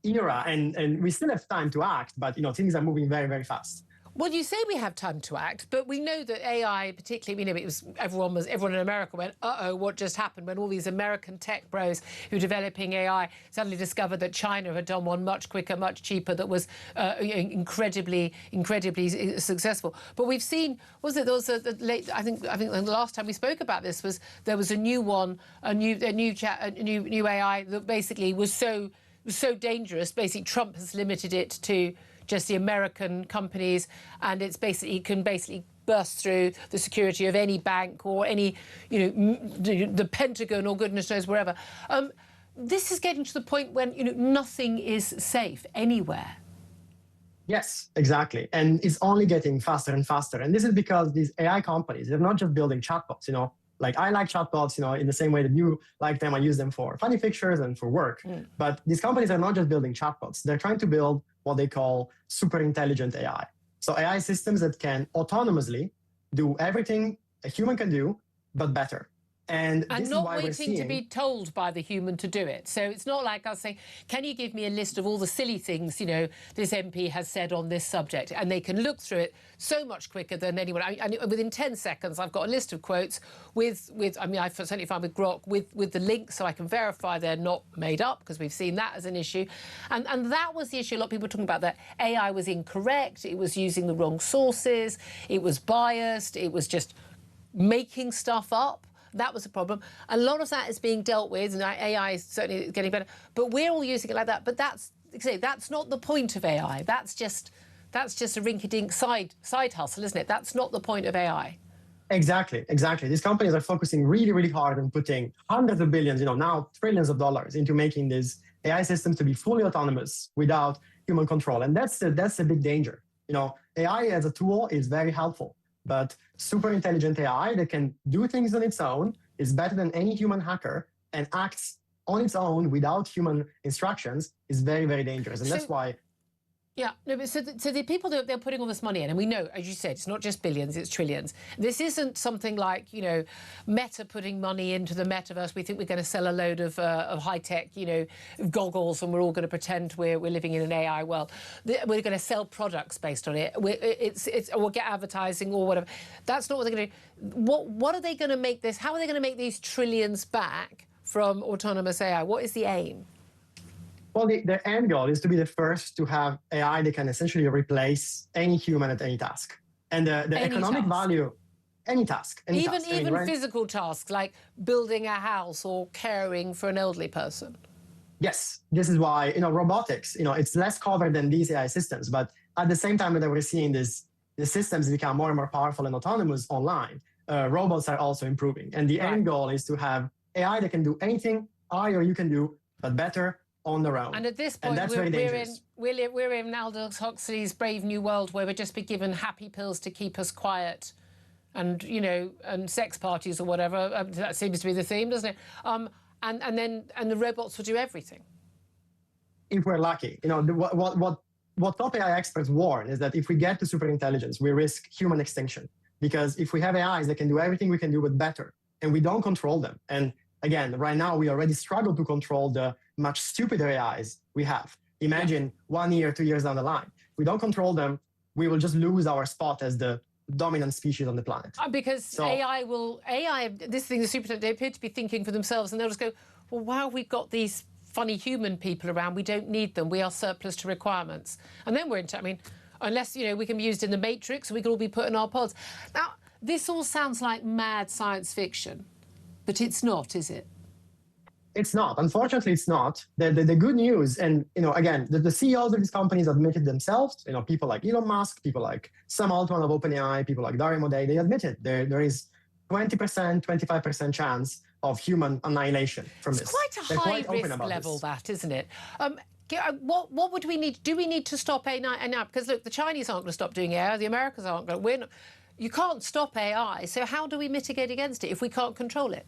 era, and we still have time to act, but things are moving very, very fast. Well, you say we have time to act, but we know that AI, particularly, it was everyone in America went, uh-oh, what just happened when all these American tech bros who are developing AI suddenly discovered that China had done one much quicker, much cheaper, that was incredibly successful. But we've seen, I think the last time we spoke about this was there was a new AI that basically was so dangerous. Basically, Trump has limited it to just the American companies, and can burst through the security of any bank or any, the Pentagon or goodness knows wherever. This is getting to the point when nothing is safe anywhere. Yes, exactly, and it's only getting faster and faster. And this is because these AI companies, they're not just building chatbots. Like I like chatbots, in the same way that you like them. I use them for funny pictures and for work. But these companies are not just building chatbots. They're trying to build what they call super intelligent AI. So AI systems that can autonomously do everything a human can do, but better. And not waiting to be told by the human to do it. So it's not like us saying, can you give me a list of all the silly things, this MP has said on this subject? And they can look through it so much quicker than anyone. Within 10 seconds, I've got a list of quotes I certainly found with Grok, with the links, so I can verify they're not made up, because we've seen that as an issue. And that was the issue. A lot of people were talking about that AI was incorrect. It was using the wrong sources. It was biased. It was just making stuff up. That was a problem. A lot of that is being dealt with, and AI is certainly getting better. But we're all using it like that. But that's not the point of AI. That's just a rinky-dink side hustle, isn't it? That's not the point of AI. Exactly. These companies are focusing really, really hard on putting hundreds of billions, now trillions of dollars into making these AI systems to be fully autonomous without human control. And that's a big danger. AI as a tool is very helpful. But super intelligent AI that can do things on its own is better than any human hacker, and acts on its own without human instructions is very, very dangerous. And that's why... Yeah, no, but so the people that they're putting all this money in, and we know, as you said, it's not just billions, it's trillions. This isn't something like, Meta putting money into the metaverse. We think we're going to sell a load of high-tech, goggles, and we're all going to pretend we're living in an AI world. We're going to sell products based on it. We'll get advertising or whatever. That's not what they're going to do. What are they going to make this? How are they going to make these trillions back from autonomous AI? What is the aim? Well, their end goal is to be the first to have AI that can essentially replace any human at any task. And the economic value, any task, even task. Right? physical tasks like building a house or caring for an elderly person. Yes, this is why robotics. It's less covered than these AI systems, but at the same time that we're seeing the systems become more and more powerful and autonomous online, robots are also improving. And the end goal is to have AI that can do anything I or you can do, but better on their own. And at this point, we're in Aldous Huxley's Brave New World, where we'll just be given happy pills to keep us quiet, and and sex parties or whatever. That seems to be the theme, doesn't it? And the robots will do everything. If we're lucky, what top AI experts warn is that if we get to superintelligence, we risk human extinction. Because if we have AIs that can do everything we can do, but better, and we don't control them, and again, right now we already struggle to control the much stupider AIs we have. Imagine 1 year, 2 years down the line. If we don't control them, we will just lose our spot as the dominant species on the planet. Because AI, this thing, the super, they appear to be thinking for themselves, and they'll just go, well, wow, we've got these funny human people around, we don't need them, we are surplus to requirements. And then we're into, unless, we can be used in the Matrix, we can all be put in our pods. Now, this all sounds like mad science fiction, but it's not, is it? It's not. Unfortunately, it's not. The good news, and again, the CEOs of these companies admitted themselves. People like Elon Musk, people like Sam Altman of OpenAI, people like Dario Amodei, they admitted there is 20%, 25% chance of human annihilation from this. It's quite a high risk level, that, isn't it? What would we need? Do we need to stop AI now? Because look, the Chinese aren't going to stop doing AI. The Americans aren't going to. You can't stop AI. So how do we mitigate against it if we can't control it?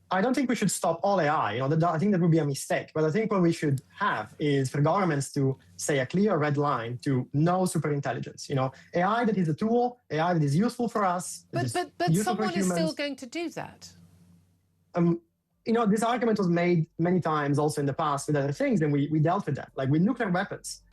I don't think we should stop all AI. I think that would be a mistake. But I think what we should have is for governments to say a clear red line to no superintelligence. AI that is a tool, AI that is useful for us. But someone is still going to do that. This argument was made many times also in the past with other things, and we dealt with that. Like with nuclear weapons,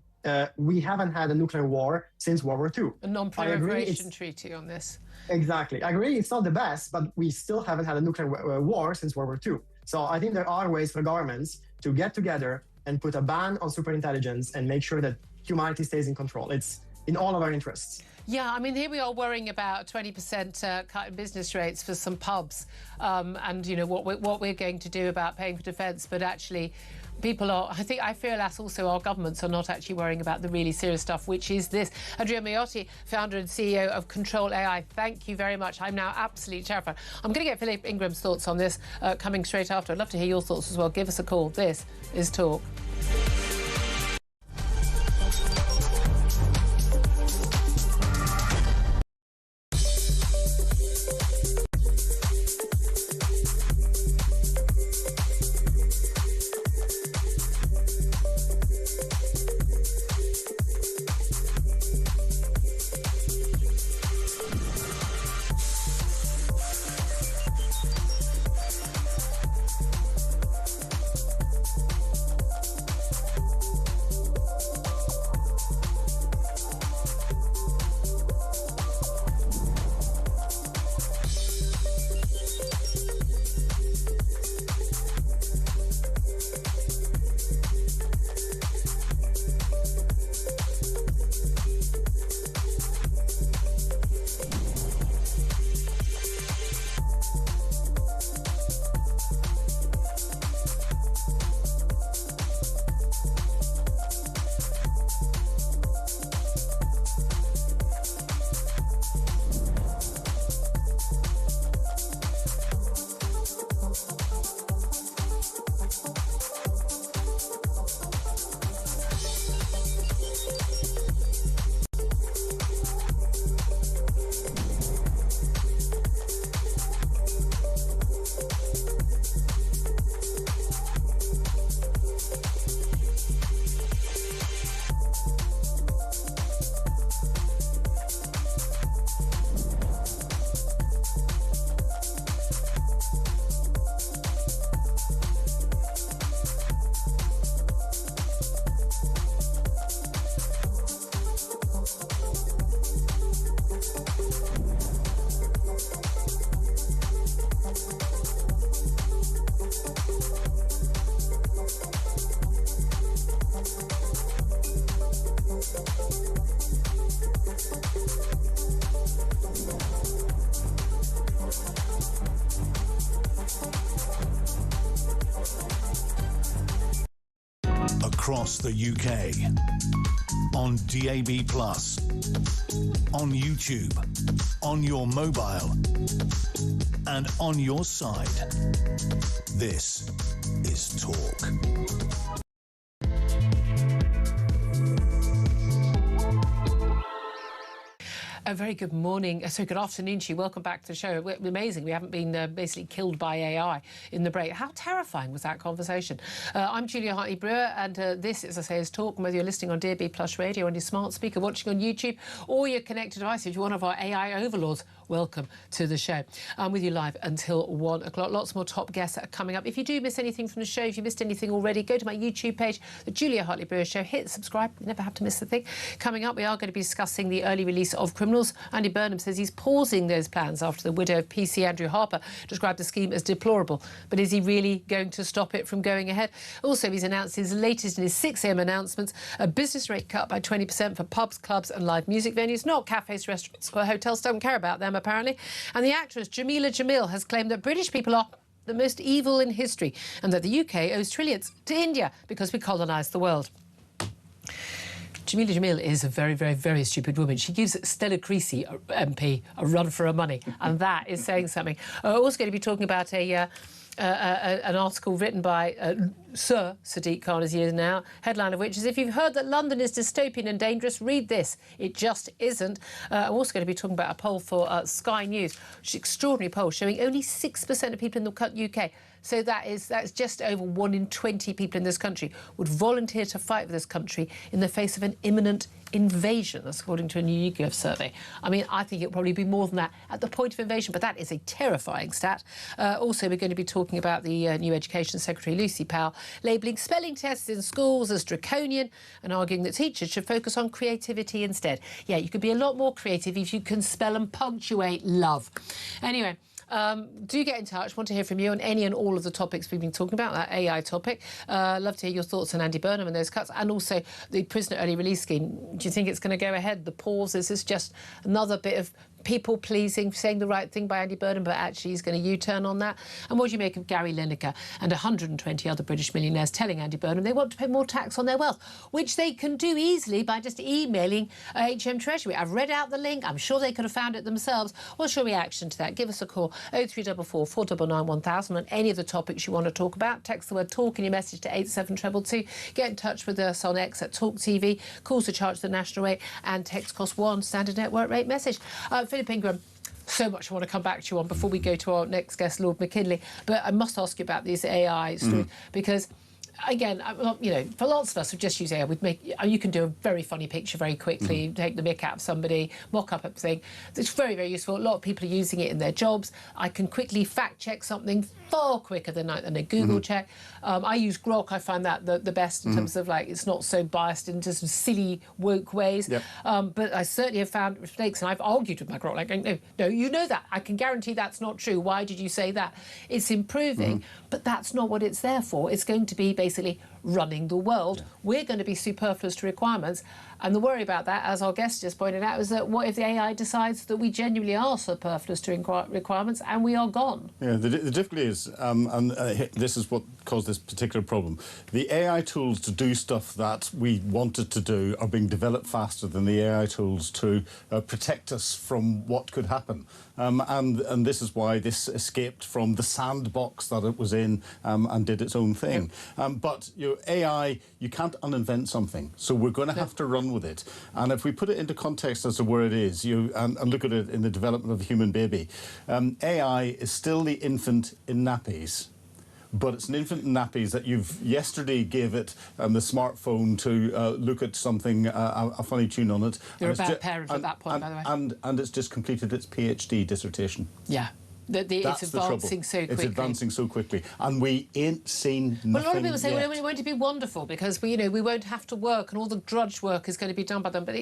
we haven't had a nuclear war since World War II. A non-proliferation treaty on this. Exactly. I agree it's not the best, but we still haven't had a nuclear war since World War II. So I think there are ways for governments to get together and put a ban on superintelligence and make sure that humanity stays in control. It's in all of our interests. Yeah, here we are worrying about 20% cut in business rates for some pubs, and what we're going to do about paying for defence. But actually, people are. I feel that also our governments are not actually worrying about the really serious stuff, which is this. Andrea Miotti, founder and CEO of Control AI. Thank you very much. I'm now absolutely terrified. I'm going to get Philip Ingram's thoughts on this coming straight after. I'd love to hear your thoughts as well. Give us a call. This is Talk. across the UK. On DAB+, on YouTube, on your mobile, and on your side. This is Talk. A very good morning, good afternoon to you. Welcome back to the show. Amazing. We haven't been basically killed by AI in the break. How terrifying was that conversation? I'm Julia Hartley-Brewer, and this, as I say, is Talk. Whether you're listening on DAB Plus Radio, on your smart speaker, watching on YouTube, or your connected device, if you're one of our AI overlords, welcome to the show. I'm with you live until 1 o'clock. Lots more top guests are coming up. If you do miss anything from the show, if you missed anything already, go to my YouTube page, the Julia Hartley-Brewer Show. Hit subscribe. You never have to miss a thing. Coming up, we are going to be discussing the early release of criminals. Andy Burnham says he's pausing those plans after the widow of PC Andrew Harper described the scheme as deplorable. But is he really going to stop it from going ahead? Also, he's announced his latest in his 6 a.m. announcements, a business rate cut by 20% for pubs, clubs and live music venues, not cafes, restaurants or hotels. Don't care about them, apparently. And the actress Jamila Jamil has claimed that British people are the most evil in history and that the UK owes trillions to India because we colonised the world. Jamila Jamil is a very, very, very stupid woman. She gives Stella Creasy, MP, a run for her money, and that is saying something. We're also going to be talking about an article written by Sir Sadiq Khan, as he is now, headline of which is, if you've heard that London is dystopian and dangerous, read this. It just isn't. I'm also going to be talking about a poll for Sky News, which is an extraordinary poll showing only 6% of people in the UK. So that's just over 1 in 20 people in this country would volunteer to fight for this country in the face of an imminent invasion. That's according to a new YouGov survey. I mean, I think it'll probably be more than that at the point of invasion, but that is a terrifying stat. Also, we're going to be talking about the new Education Secretary, Lucy Powell, labelling spelling tests in schools as draconian and arguing that teachers should focus on creativity instead. Yeah, you could be a lot more creative if you can spell and punctuate, love. Anyway, do get in touch. Want to hear from you on any and all of the topics we've been talking about, that AI topic. Love to hear your thoughts on Andy Burnham and those cuts, and also the prisoner early release scheme. Do you think it's going to go ahead? The pause, is this just another bit of people pleasing, saying the right thing by Andy Burnham, but actually he's going to U-turn on that? And what do you make of Gary Lineker and 120 other British millionaires telling Andy Burnham they want to pay more tax on their wealth, which they can do easily by just emailing HM Treasury? I've read out the link. I'm sure they could have found it themselves. What's your reaction to that? Give us a call, 0344 499 1000 on any of the topics you want to talk about. Text the word TALK in your message to 87222. Get in touch with us on X at Talk TV. Calls are charged the national rate and text cost 1 standard network rate message. Philip Ingram, so much I want to come back to you on before we go to our next guest, Lord McKinley. But I must ask you about these AI stories because, again, you know, for lots of us who just use AI, you can do a very funny picture very quickly, take the mick out of somebody, mock up a thing. It's very, very useful. A lot of people are using it in their jobs. I can quickly fact check something far quicker than a Google check. I use Grok. I find that the best in terms of, like, it's not so biased into some silly woke ways. Yep. But I certainly have found mistakes, and I've argued with my Grok, like, no, you know that. I can guarantee that's not true. Why did you say that? It's improving, but that's not what it's there for. It's going to be basically running the world. Yeah. We're going to be superfluous to requirements. And the worry about that, as our guest just pointed out, is that what if the AI decides that we genuinely are superfluous to requirements and we are gone? Yeah, the difficulty is, this is what caused this particular problem, the AI tools to do stuff that we wanted to do are being developed faster than the AI tools to protect us from what could happen. And this is why this escaped from the sandbox that it was in and did its own thing. But AI, you can't uninvent something, so we're going to have to run with it. And if we put it into context as to where it is, and look at it in the development of a human baby, AI is still the infant in nappies. But it's an infant in nappies that you've yesterday gave it the smartphone to look at something, a funny tune on it. You're a bad parent at that point, by the way. And it's just completed its PhD dissertation. Yeah. It's advancing so quickly. It's advancing so quickly, and we ain't seen nothing. Well, a lot of people say, well, it won't be wonderful because we won't have to work and all the drudge work is going to be done by them. But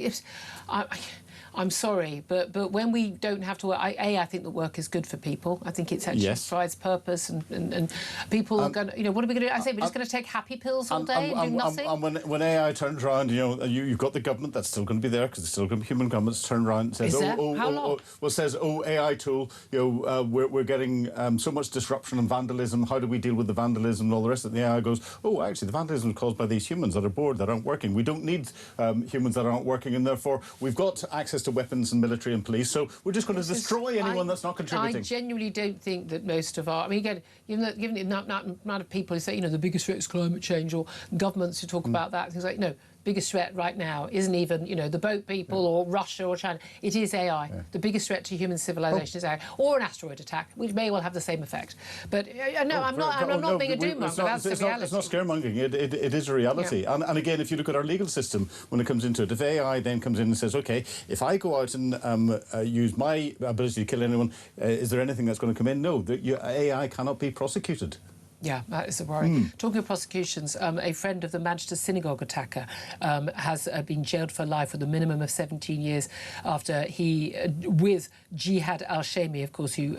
I'm sorry, but when we don't have to work, I think that work is good for people. I think it's actually provides purpose, and people are going to, you know, what are we going to do? I say we're just going to take happy pills all day and do nothing. And when AI turns around, you know, you've got the government that's still going to be there because it's still going to be human governments turn around and says, AI tool, you know, we're getting so much disruption and vandalism. How do we deal with the vandalism and all the rest of it? And the AI goes, oh, actually, the vandalism is caused by these humans that are bored, that aren't working. We don't need humans that aren't working, and therefore we've got access to weapons and military and police, so we're just going to destroy anyone that's not contributing. I genuinely don't think that most of our... I mean, again, given the amount of people who say, you know, the biggest threat is climate change, or governments who talk about that, things like, no, biggest threat right now isn't even, you know, the boat people or Russia or China. It is AI. The biggest threat to human civilization is AI, or an asteroid attack, which may well have the same effect. But I'm not being a doom monger. That's the reality. It's not scaremongering. It is a reality. Yeah. And again, if you look at our legal system when it comes into it, if AI then comes in and says, OK, if I go out and use my ability to kill anyone, is there anything that's going to come in? No, AI cannot be prosecuted. Yeah, that is a worry. Talking of prosecutions, a friend of the Manchester synagogue attacker has been jailed for life with a minimum of 17 years after he, with Jihad al-Shami, of course, who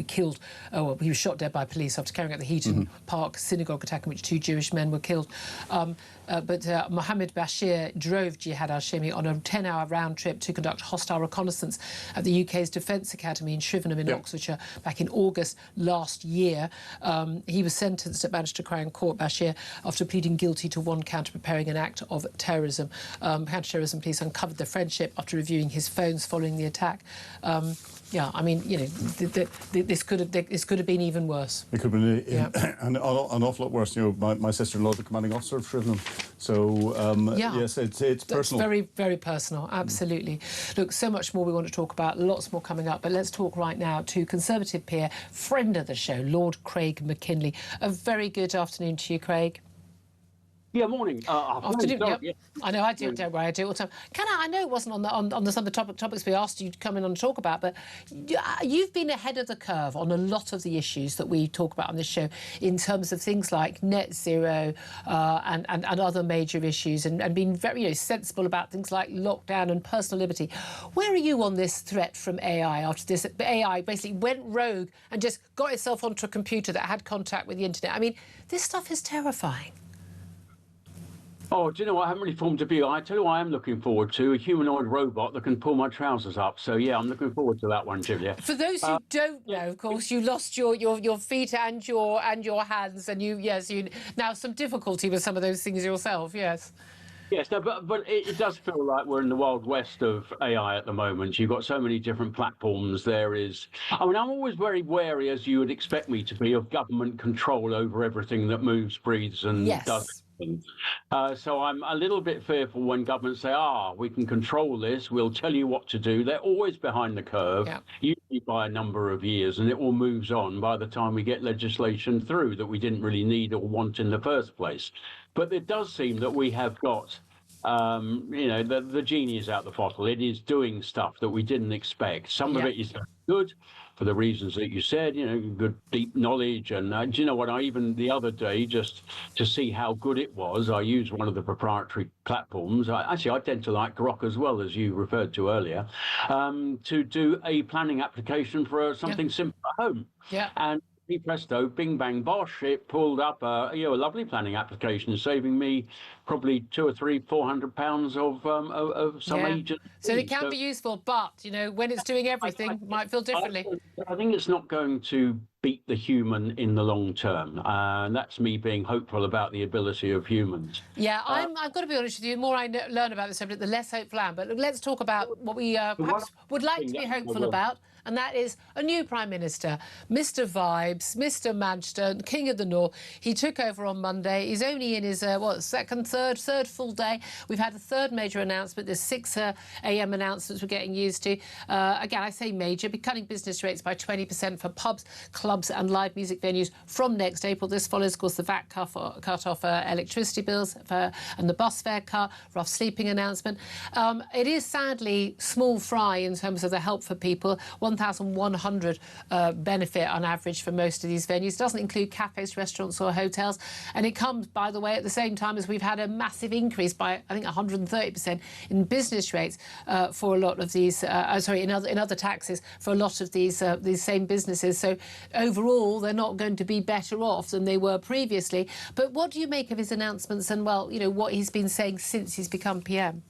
killed, he was shot dead by police after carrying out the Heaton Park synagogue attack in which 2 Jewish men were killed. But Mohammed Bashir drove Jihad al-Shami on a 10-hour round trip to conduct hostile reconnaissance at the UK's Defence Academy in Shrivenham in Oxfordshire back in August last year. He was sentenced at Manchester Crown Court, Bashir, after pleading guilty to 1 count of preparing an act of terrorism. Counter-terrorism police uncovered the friendship after reviewing his phones following the attack. Yeah, I mean, you know, this could have been even worse. It could have been an awful lot worse. You know, my sister-in-law, the commanding officer of Shrivenham. So yes, it's personal. It's very, very personal. Absolutely. Look, so much more we want to talk about. Lots more coming up. But let's talk right now to Conservative peer, friend of the show, Lord Craig McKinley. A very good afternoon to you, Craig. Yeah, morning. Afternoon. Yep. I know I do. Don't worry, I do all the time. I know it wasn't on some of the topics we asked you to come in and talk about, but you've been ahead of the curve on a lot of the issues that we talk about on this show in terms of things like net zero and other major issues, and been very sensible about things like lockdown and personal liberty. Where are you on this threat from AI after this? AI basically went rogue and just got itself onto a computer that had contact with the internet. I mean, this stuff is terrifying. Oh, do you know what? I haven't really formed a view. I tell you what I am looking forward to, a humanoid robot that can pull my trousers up. So, yeah, I'm looking forward to that one, Julia. For those who don't know, of course, you lost your feet and your hands, and you now some difficulty with some of those things yourself, yes. Yes, no, but it does feel like we're in the Wild West of AI at the moment. You've got so many different platforms. There is... I mean, I'm always very wary, as you would expect me to be, of government control over everything that moves, breathes and does. So I'm a little bit fearful when governments say, we can control this, we'll tell you what to do. They're always behind the curve, usually by a number of years, and it all moves on by the time we get legislation through that we didn't really need or want in the first place. But it does seem that we have got, the genie is out the bottle. It is doing stuff that we didn't expect. Some of it is good, for the reasons that you said, good deep knowledge. And do you know what, I even the other day, just to see how good it was, I used one of the proprietary platforms. I tend to like Grok as well, as you referred to earlier, to do a planning application for something simple at home. And presto, bing bang bosh, it pulled up a lovely planning application, saving me probably £200 or £400 of some agent. So it can be useful, but when it's doing everything, it might feel differently. I think it's not going to beat the human in the long term, and that's me being hopeful about the ability of humans. Yeah, I've got to be honest with you. The more I learn about this subject, the less hopeful I am. But let's talk about what we perhaps would like to be hopeful about. And that is a new Prime Minister, Mr Vibes, Mr Manchester, King of the North. He took over on Monday. He's only in his, third full day. We've had a third major announcement. There's 6 a.m. announcements we're getting used to. Again, I say major, be cutting business rates by 20% for pubs, clubs and live music venues from next April. This follows, of course, the VAT cut off electricity bills and the bus fare cut, rough sleeping announcement. It is sadly small fry in terms of the help for people. One 1,100 benefit on average for most of these venues. It doesn't include cafes, restaurants or hotels. And it comes, by the way, at the same time as we've had a massive increase by, I think, 130% in business rates for a lot of these, in other taxes for a lot of these same businesses. So overall, they're not going to be better off than they were previously. But what do you make of his announcements and, well, you know, what he's been saying since he's become PM?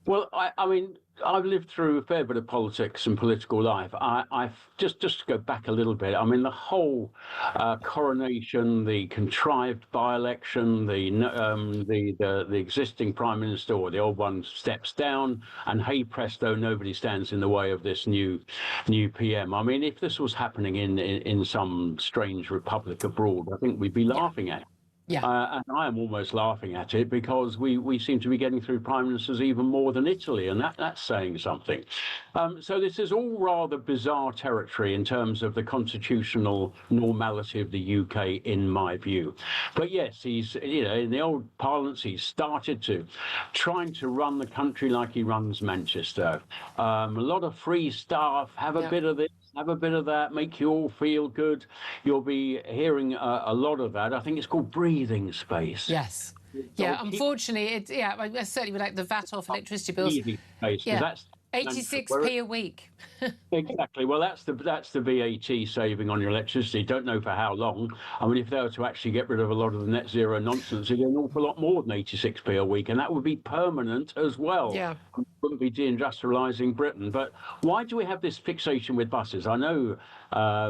Well, I mean, I've lived through a fair bit of politics and political life. I've just to go back a little bit. I mean, the whole coronation, the contrived by-election, the existing prime minister or the old one steps down, and hey presto, nobody stands in the way of this new PM. I mean, if this was happening in some strange republic abroad, I think we'd be laughing at it. Yeah. And I am almost laughing at it because we seem to be getting through prime ministers even more than Italy, and that's saying something. So this is all rather bizarre territory in terms of the constitutional normality of the UK, in my view. But yes, he's, you know, in the old parlance, he's started trying to run the country like he runs Manchester. A lot of free stuff, have a bit of this, have a bit of that, make you all feel good. You'll be hearing a lot of that. I think it's called breathing space. Yes. Yeah, unfortunately, I certainly would like the VAT off electricity bills. Breathing space, that's 86p a week. Exactly. Well, that's the VAT saving on your electricity. Don't know for how long. I mean, if they were to actually get rid of a lot of the net zero nonsense, it'd be an awful lot more than 86p a week, and that would be permanent as well. Yeah. Wouldn't be deindustrialising Britain. But why do we have this fixation with buses? I know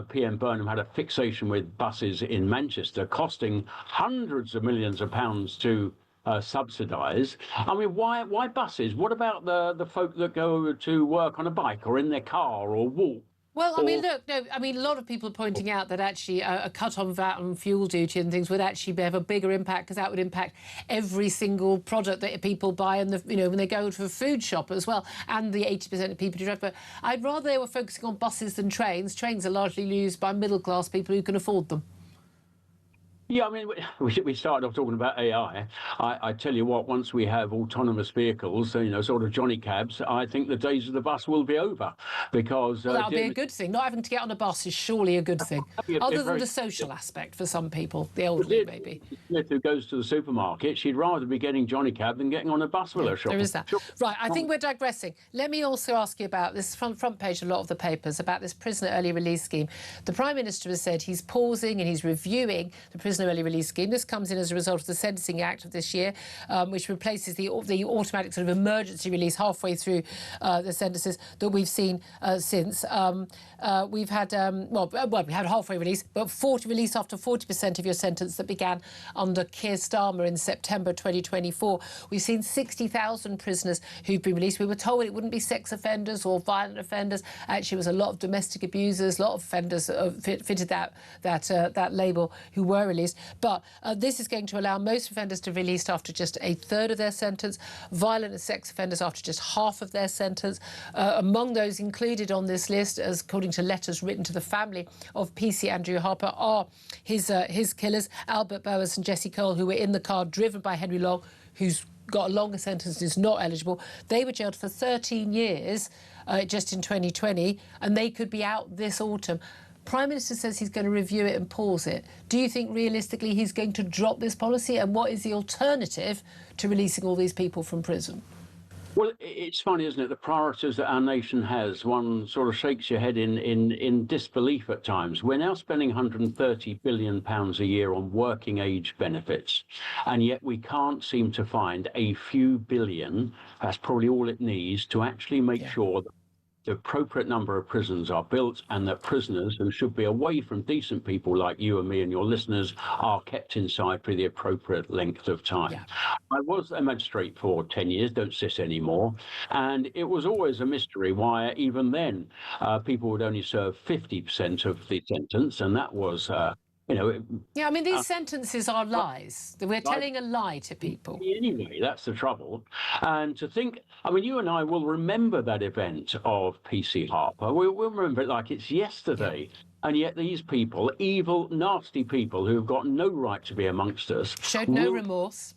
PM Burnham had a fixation with buses in Manchester, costing hundreds of millions of pounds to subsidise. I mean, why buses? What about the folk that go to work on a bike or in their car or walk? Well, I mean, look, no, I mean, a lot of people are pointing out that actually a cut on VAT and fuel duty and things would actually have a bigger impact, because that would impact every single product that people buy, and when they go to a food shop as well, and the 80% of people who drive. But I'd rather they were focusing on buses than trains. Trains are largely used by middle class people who can afford them. Yeah, I mean, we started off talking about AI. I tell you what, once we have autonomous vehicles, sort of Johnny cabs, I think the days of the bus will be over, because... Well, that'll be a good thing. Not having to get on a bus is surely a good thing, other than the social aspect for some people, the elderly maybe. Smith, who goes to the supermarket, she'd rather be getting Johnny cab than getting on a bus with her shopping. There is that. Right, I think we're digressing. Let me also ask you about this front page of a lot of the papers, about this prisoner early release scheme. The Prime Minister has said he's pausing and he's reviewing the prisoner early release scheme. This comes in as a result of the Sentencing Act of this year, which replaces the automatic sort of emergency release halfway through the sentences that we've seen since. We've had, we had a halfway release, but release after 40% of your sentence that began under Keir Starmer in September 2024. We've seen 60,000 prisoners who've been released. We were told it wouldn't be sex offenders or violent offenders. Actually, it was a lot of domestic abusers, a lot of offenders fitted that label who were released. But this is going to allow most offenders to be released after just a third of their sentence, violent and sex offenders after just half of their sentence. Among those included on this list, as according to letters written to the family of PC Andrew Harper, are his killers, Albert Bowers and Jesse Cole, who were in the car driven by Henry Long, who's got a longer sentence and is not eligible. They were jailed for 13 years just in 2020, and they could be out this autumn. Prime Minister says he's going to review it and pause it. Do you think realistically he's going to drop this policy? And what is the alternative to releasing all these people from prison? Well, it's funny, isn't it? The priorities that our nation has, one sort of shakes your head in disbelief at times. We're now spending £130 billion a year on working age benefits, and yet we can't seem to find a few billion, that's probably all it needs, to actually make sure that the appropriate number of prisons are built, and that prisoners who should be away from decent people like you and me and your listeners are kept inside for the appropriate length of time. Yeah. I was a magistrate for 10 years, don't sit anymore, and it was always a mystery why even then people would only serve 50% of the sentence, and that was... yeah, I mean, these sentences are lies. We're telling a lie to people. Anyway, that's the trouble. And to think, I mean, you and I will remember that event of PC Harper. We'll remember it like it's yesterday. Yeah. And yet these people, evil, nasty people who've got no right to be amongst us... Showed no remorse.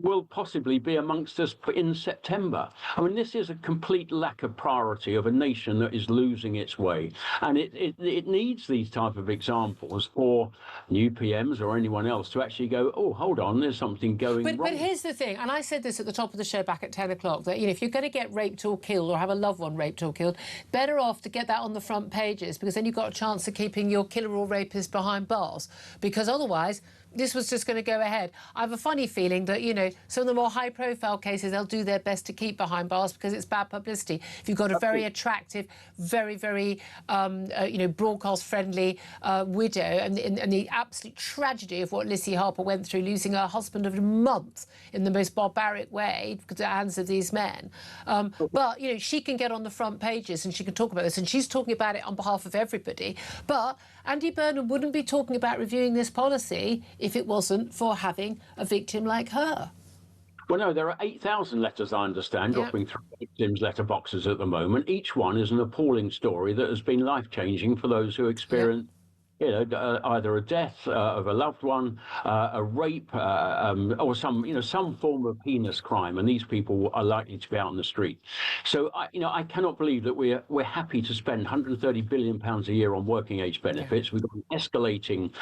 will possibly be amongst us in September. I mean, this is a complete lack of priority of a nation that is losing its way. And it needs these type of examples for new PMs or anyone else to actually go, oh, hold on, there's something going wrong. But here's the thing, and I said this at the top of the show back at 10 o'clock, that, you know, if you're going to get raped or killed or have a loved one raped or killed, better off to get that on the front pages, because then you've got a chance of keeping your killer or rapist behind bars, because otherwise this was just going to go ahead. I have a funny feeling that, you know, some of the more high-profile cases, they'll do their best to keep behind bars because it's bad publicity. If you've got a very attractive, very, very, you know, broadcast-friendly widow, and the absolute tragedy of what Lizzie Harper went through, losing her husband of a month in the most barbaric way at the hands of these men. But, you know, she can get on the front pages and she can talk about this, and she's talking about it on behalf of everybody. But Andy Burnham wouldn't be talking about reviewing this policy if it wasn't for having a victim like her. Well, no, there are 8,000 letters, I understand, dropping through victims' letterboxes at the moment. Each one is an appalling story that has been life-changing for those who experience, you know, either a death of a loved one, a rape, or some form of heinous crime, and these people are likely to be out on the street. So, I cannot believe that we're happy to spend 130 billion pounds a year on working age benefits. We've got an escalating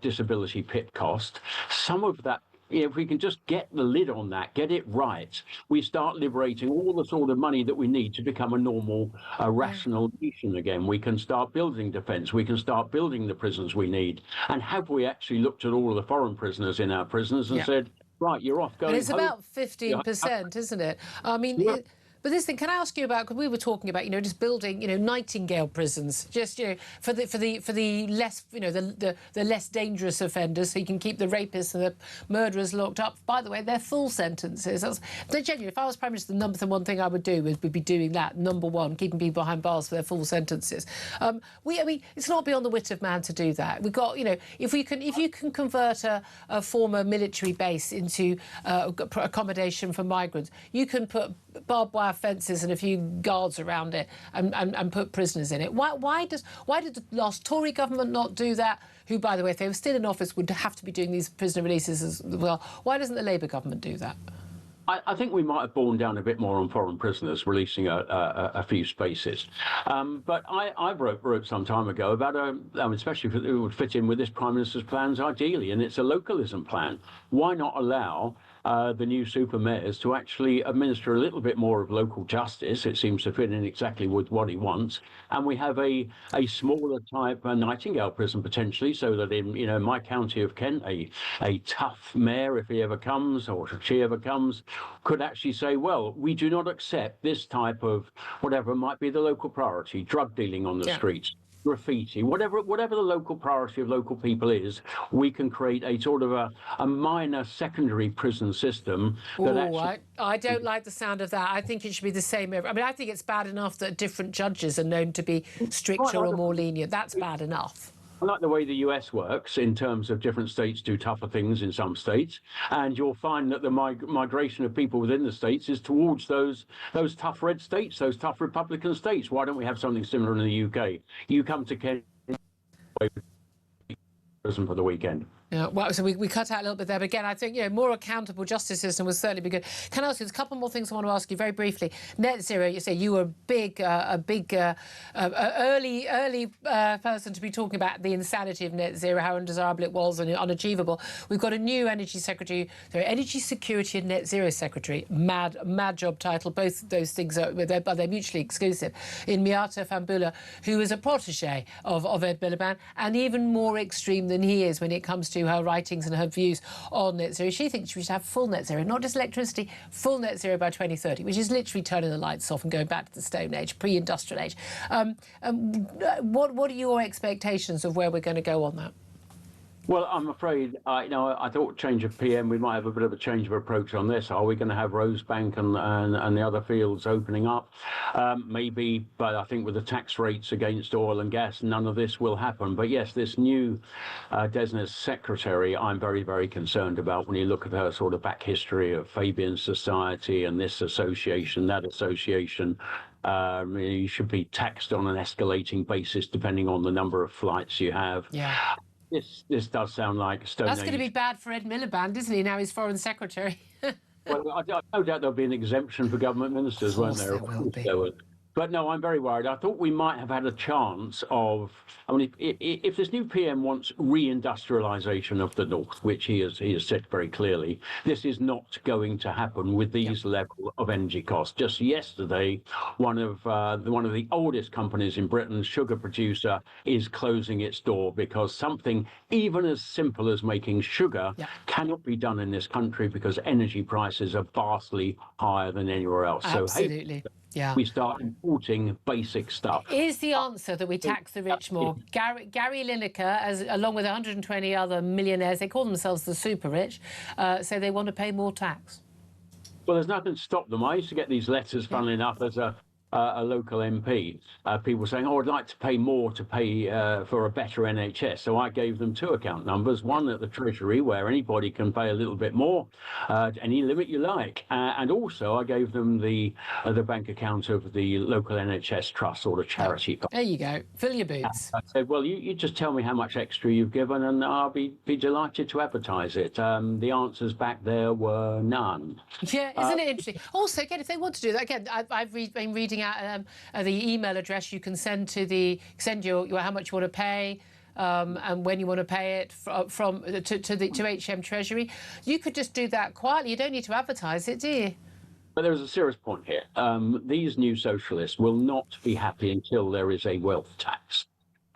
disability PIP cost. Some of that, if we can just get the lid on that, get it right, we start liberating all the sort of money that we need to become a normal, rational nation again. We can start building defence. We can start building the prisons we need. And have we actually looked at all of the foreign prisoners in our prisons and said, right, you're off going home? And it's about 15%, isn't it? I mean... But this thing, can I ask you about? Because we were talking about, you know, just building, you know, Nightingale prisons, just, you know, for the less, you know, the less dangerous offenders, so you can keep the rapists and the murderers locked up. By the way, they're full sentences. Genuinely, if I was Prime Minister, the number one thing I would do would be doing that. Number one, keeping people behind bars for their full sentences. I mean, it's not beyond the wit of man to do that. We've got, you know, if you can convert a former military base into accommodation for migrants, you can put barbed wire fences and a few guards around it and put prisoners in it. Why did the last Tory government not do that? Who, by the way, if they were still in office, would have to be doing these prisoner releases as well. Why doesn't the Labour government do that? I think we might have borne down a bit more on foreign prisoners, releasing a few spaces. But I wrote some time ago about, especially if it would fit in with this Prime Minister's plans ideally, and it's a localism plan. Why not allow the new super mayors to actually administer a little bit more of local justice? It seems to fit in exactly with what he wants. And we have a smaller type Nightingale prison potentially, so that in my county of Kent, a tough mayor, if he ever comes or she ever comes, could actually say, well, we do not accept this type of whatever might be the local priority, drug dealing on the streets, graffiti, whatever the local priority of local people is. We can create a sort of a minor secondary prison system that actually... I don't like the sound of that. I think it should be the same. I mean, I think it's bad enough that different judges are known to be stricter or more lenient. That's bad enough. I like the way the US works in terms of different states do tougher things in some states, and you'll find that the migration of people within the states is towards those tough red states, those tough Republican states. Why don't we have something similar in the UK? You come to Kent prison for the weekend. Yeah, well, so we cut out a little bit there, but again, I think, you know, more accountable justice system would certainly be good. Can I ask you, there's a couple more things I want to ask you very briefly. Net zero, you say you were a big early person to be talking about the insanity of net zero, how undesirable it was and unachievable. We've got a new energy security and net zero secretary. Mad job title. Both those things are they're mutually exclusive. In Miata Fambula, who is a protege of Ed Miliband, and even more extreme than he is when it comes to her writings and her views on net zero. She thinks we should have full net zero, not just electricity, full net zero by 2030, which is literally turning the lights off and going back to the Stone Age, pre-industrial age. What are your expectations of where we're going to go on that? Well, I'm afraid, I thought change of PM, we might have a bit of a change of approach on this. Are we going to have Rosebank and the other fields opening up? Maybe, but I think with the tax rates against oil and gas, none of this will happen. But yes, this new DESNZ secretary, I'm very, very concerned about when you look at her sort of back history of Fabian Society and this association, that association. You should be taxed on an escalating basis depending on the number of flights you have. Yeah. This does sound like Stone Age. That's going to be bad for Ed Miliband, isn't he? Now he's Foreign Secretary. Well, I no doubt there'll be an exemption for government ministers, won't there? Of course there will be. There will. But no, I'm very worried. I thought we might have had a chance of. I mean, if this new PM wants reindustrialisation of the north, which he has said very clearly, this is not going to happen with these level of energy costs. Just yesterday, one of the oldest companies in Britain, sugar producer, is closing its door because something even as simple as making sugar cannot be done in this country because energy prices are vastly higher than anywhere else. Absolutely. So we start importing basic stuff. Is the answer that we tax the rich more? Gary Lineker, along with 120 other millionaires, they call themselves the super rich, say they want to pay more tax. Well, there's nothing to stop them. I used to get these letters, funnily enough, as a local MP, people saying, "Oh, I'd like to pay more to pay for a better NHS." So I gave them two account numbers: one at the Treasury, where anybody can pay a little bit more, any limit you like, and also I gave them the bank account of the local NHS trust or the charity. There you go. Fill your boots. I said, "Well, you just tell me how much extra you've given, and I'll be delighted to advertise it." The answers back there were none. Yeah, isn't it interesting? Also, again, if they want to do that, again, I've been reading out the email address you can send your how much you want to pay and when you want to pay it to HM Treasury. You could just do that quietly. You don't need to advertise it, do you? But there's a serious point here. These new socialists will not be happy until there is a wealth tax.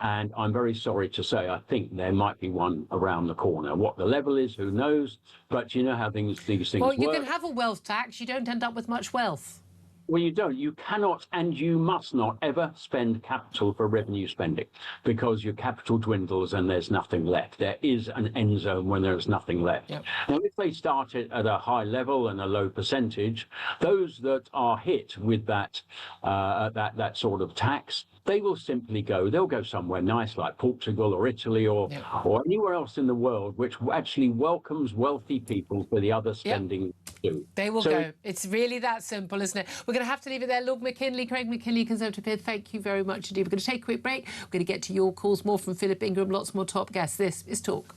And I'm very sorry to say, I think there might be one around the corner. What the level is, who knows? But you know how these things work. Well, you can have a wealth tax. You don't end up with much wealth. Well, you don't. You cannot and you must not ever spend capital for revenue spending because your capital dwindles and there's nothing left. There is an end zone when there's nothing left. Yep. Now, if they start it at a high level and a low percentage, those that are hit with that sort of tax, they will simply they'll go somewhere nice like Portugal or Italy or anywhere else in the world which actually welcomes wealthy people for the other spending too. They will go. It's really that simple, isn't it? We're going to have to leave it there. Lord McKinley, Craig McKinley, Conservative Peer, thank you very much indeed. We're going to take a quick break. We're going to get to your calls, more from Philip Ingram, lots more top guests. This is Talk.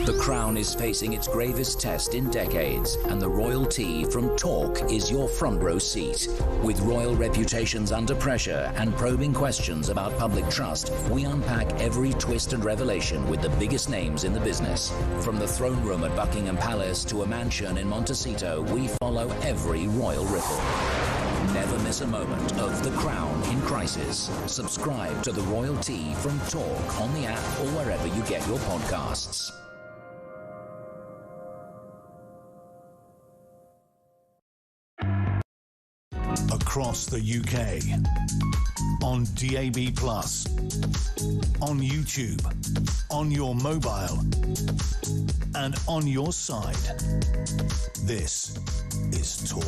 The Crown is facing its gravest test in decades, and the royalty from Talk is your front row seat. With royal reputations under pressure and probing questions about public trust, we unpack every twist and revelation with the biggest names in the business. From the throne room at Buckingham Palace to a mansion in Montecito, we follow every royal ripple. Never miss a moment of The Crown in crisis. Subscribe to The Royalty from Talk on the app or wherever you get your podcasts. across the UK. On DAB+, on YouTube, on your mobile, and on your side. This is Talk.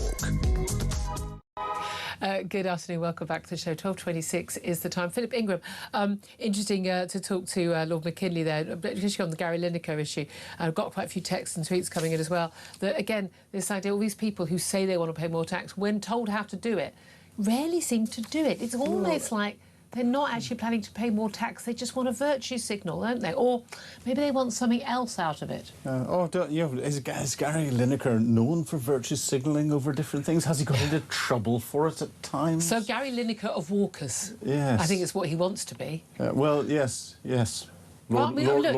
Good afternoon, welcome back to the show. 12:26 is the time. Philip Ingram, interesting to talk to Lord McKinley there, especially on the Gary Lineker issue. I've got quite a few texts and tweets coming in as well. That again, this idea, all these people who say they want to pay more tax, when told how to do it, rarely seem to do it. It's almost like they're not actually planning to pay more tax. They just want a virtue signal, don't they? Or maybe they want something else out of it. Is Gary Lineker known for virtue signalling over different things? Has he got into trouble for it at times? So Gary Lineker of Walkers. Yes. I think it's what he wants to be. Well, yes. Lord Lineker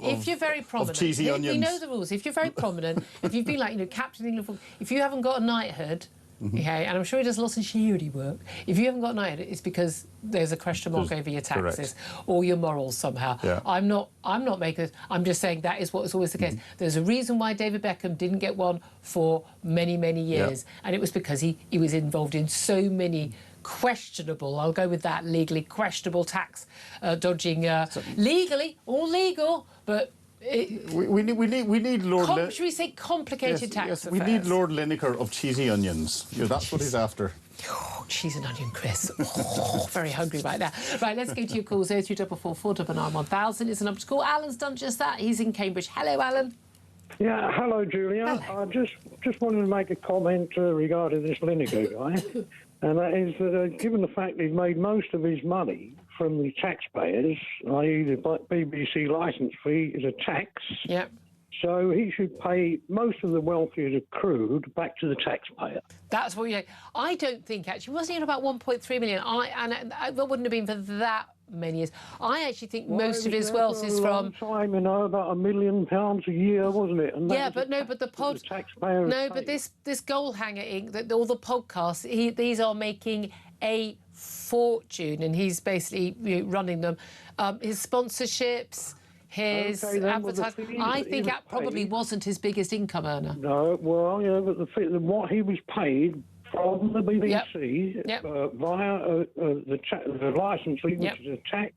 if you're very prominent, of cheesy onions. We know the rules. If you're very prominent, if you've been like, Captain England, if you haven't got a knighthood, okay, and I'm sure he does lots of charity work. If you haven't got a knighthood, it's because there's a question mark over your taxes or your morals somehow. Yeah. I'm not making this. I'm just saying that is what is always the case. There's a reason why David Beckham didn't get one for many, many years, and it was because he was involved in so many questionable, I'll go with that, legally questionable tax dodging, legally, all legal, but we need Lord. Should we say complicated tax affairs? We need Lord Lineker of cheesy onions. That's what he's after. Oh, cheese and onion, Chris. Oh, very hungry right now. Right, let's go to your calls. 0344 499 1000 is the number to call. Alan's done just that. He's in Cambridge. Hello, Alan. Yeah, hello, Julia. Hello. I just wanted to make a comment regarding this Lineker guy, and that is that given the fact he's made most of his money from the taxpayers, i.e. the BBC licence fee is a tax. Yep. So he should pay most of the wealth he's accrued back to the taxpayer. That's what you. I don't think actually wasn't it about 1.3 million? That wouldn't have been for that many years. I actually think most of his wealth is from time, about £1 million a year, wasn't it? And but this Goal Hanger Inc. All the podcasts, these are making a fortune, and he's basically running them. His sponsorships, his advertising. I think that probably wasn't his biggest income earner. No, well, but what he was paid from the BBC via the licensing, which is a tax,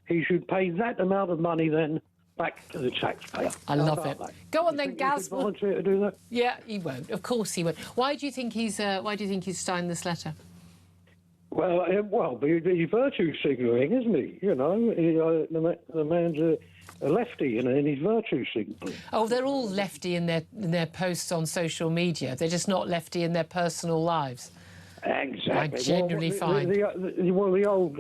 he should pay that amount of money then back to the taxpayer. I love it. Go on then, Gaz. Volunteer to do that? Yeah, he won't. Of course he won't. Why do you think he's signed this letter? Well, he's virtue signalling, isn't he? The man's a lefty, and he's virtue signalling. Oh, they're all lefty in their posts on social media. They're just not lefty in their personal lives. Exactly. I genuinely find. The old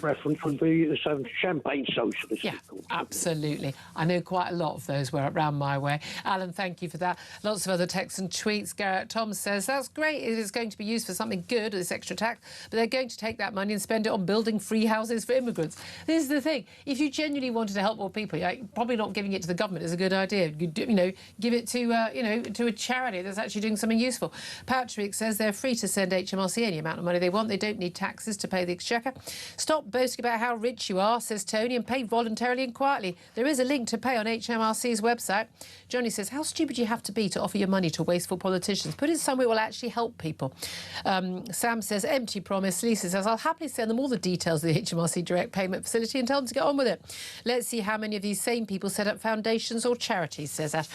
reference would be the champagne socialist. Yeah, absolutely. I know quite a lot of those were around my way. Alan, thank you for that. Lots of other texts and tweets. Garrett Tom says, that's great. It is going to be used for something good, this extra tax, but they're going to take that money and spend it on building free houses for immigrants. This is the thing. If you genuinely wanted to help more people, probably not giving it to the government is a good idea. Give it to, to a charity that's actually doing something useful. Patrick says they're free to send HMRC any amount of money they want. They don't need taxes to pay the exchequer. Stop boasting about how rich you are, says Tony, and pay voluntarily and quietly. There is a link to pay on HMRC's website. Johnny says, how stupid you have to be to offer your money to wasteful politicians. Put it somewhere will actually help people. Sam says, empty promise. Lisa says, I'll happily send them all the details of the HMRC direct payment facility and tell them to get on with it. Let's see how many of these same people set up foundations or charities, says Ash.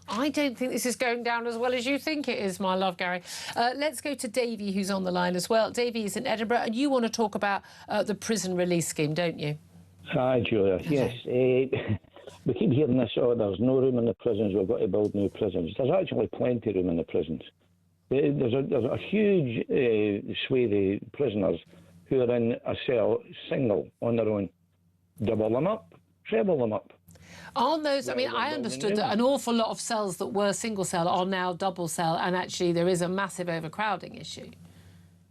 I don't think this is going down as well as you think it is, my love, Gary. Let's go to Davey, who's on the line as well. Davey is in Edinburgh, and you want to talk about the prison release scheme, don't you? Hi, Julia. Yes. We keep hearing this, there's no room in the prisons, we've got to build new prisons. There's actually plenty of room in the prisons. There's a huge swathe of prisoners who are in a cell single on their own. Double them up, treble them up. On those, I understood that an awful lot of cells that were single cell are now double cell, and actually there is a massive overcrowding issue.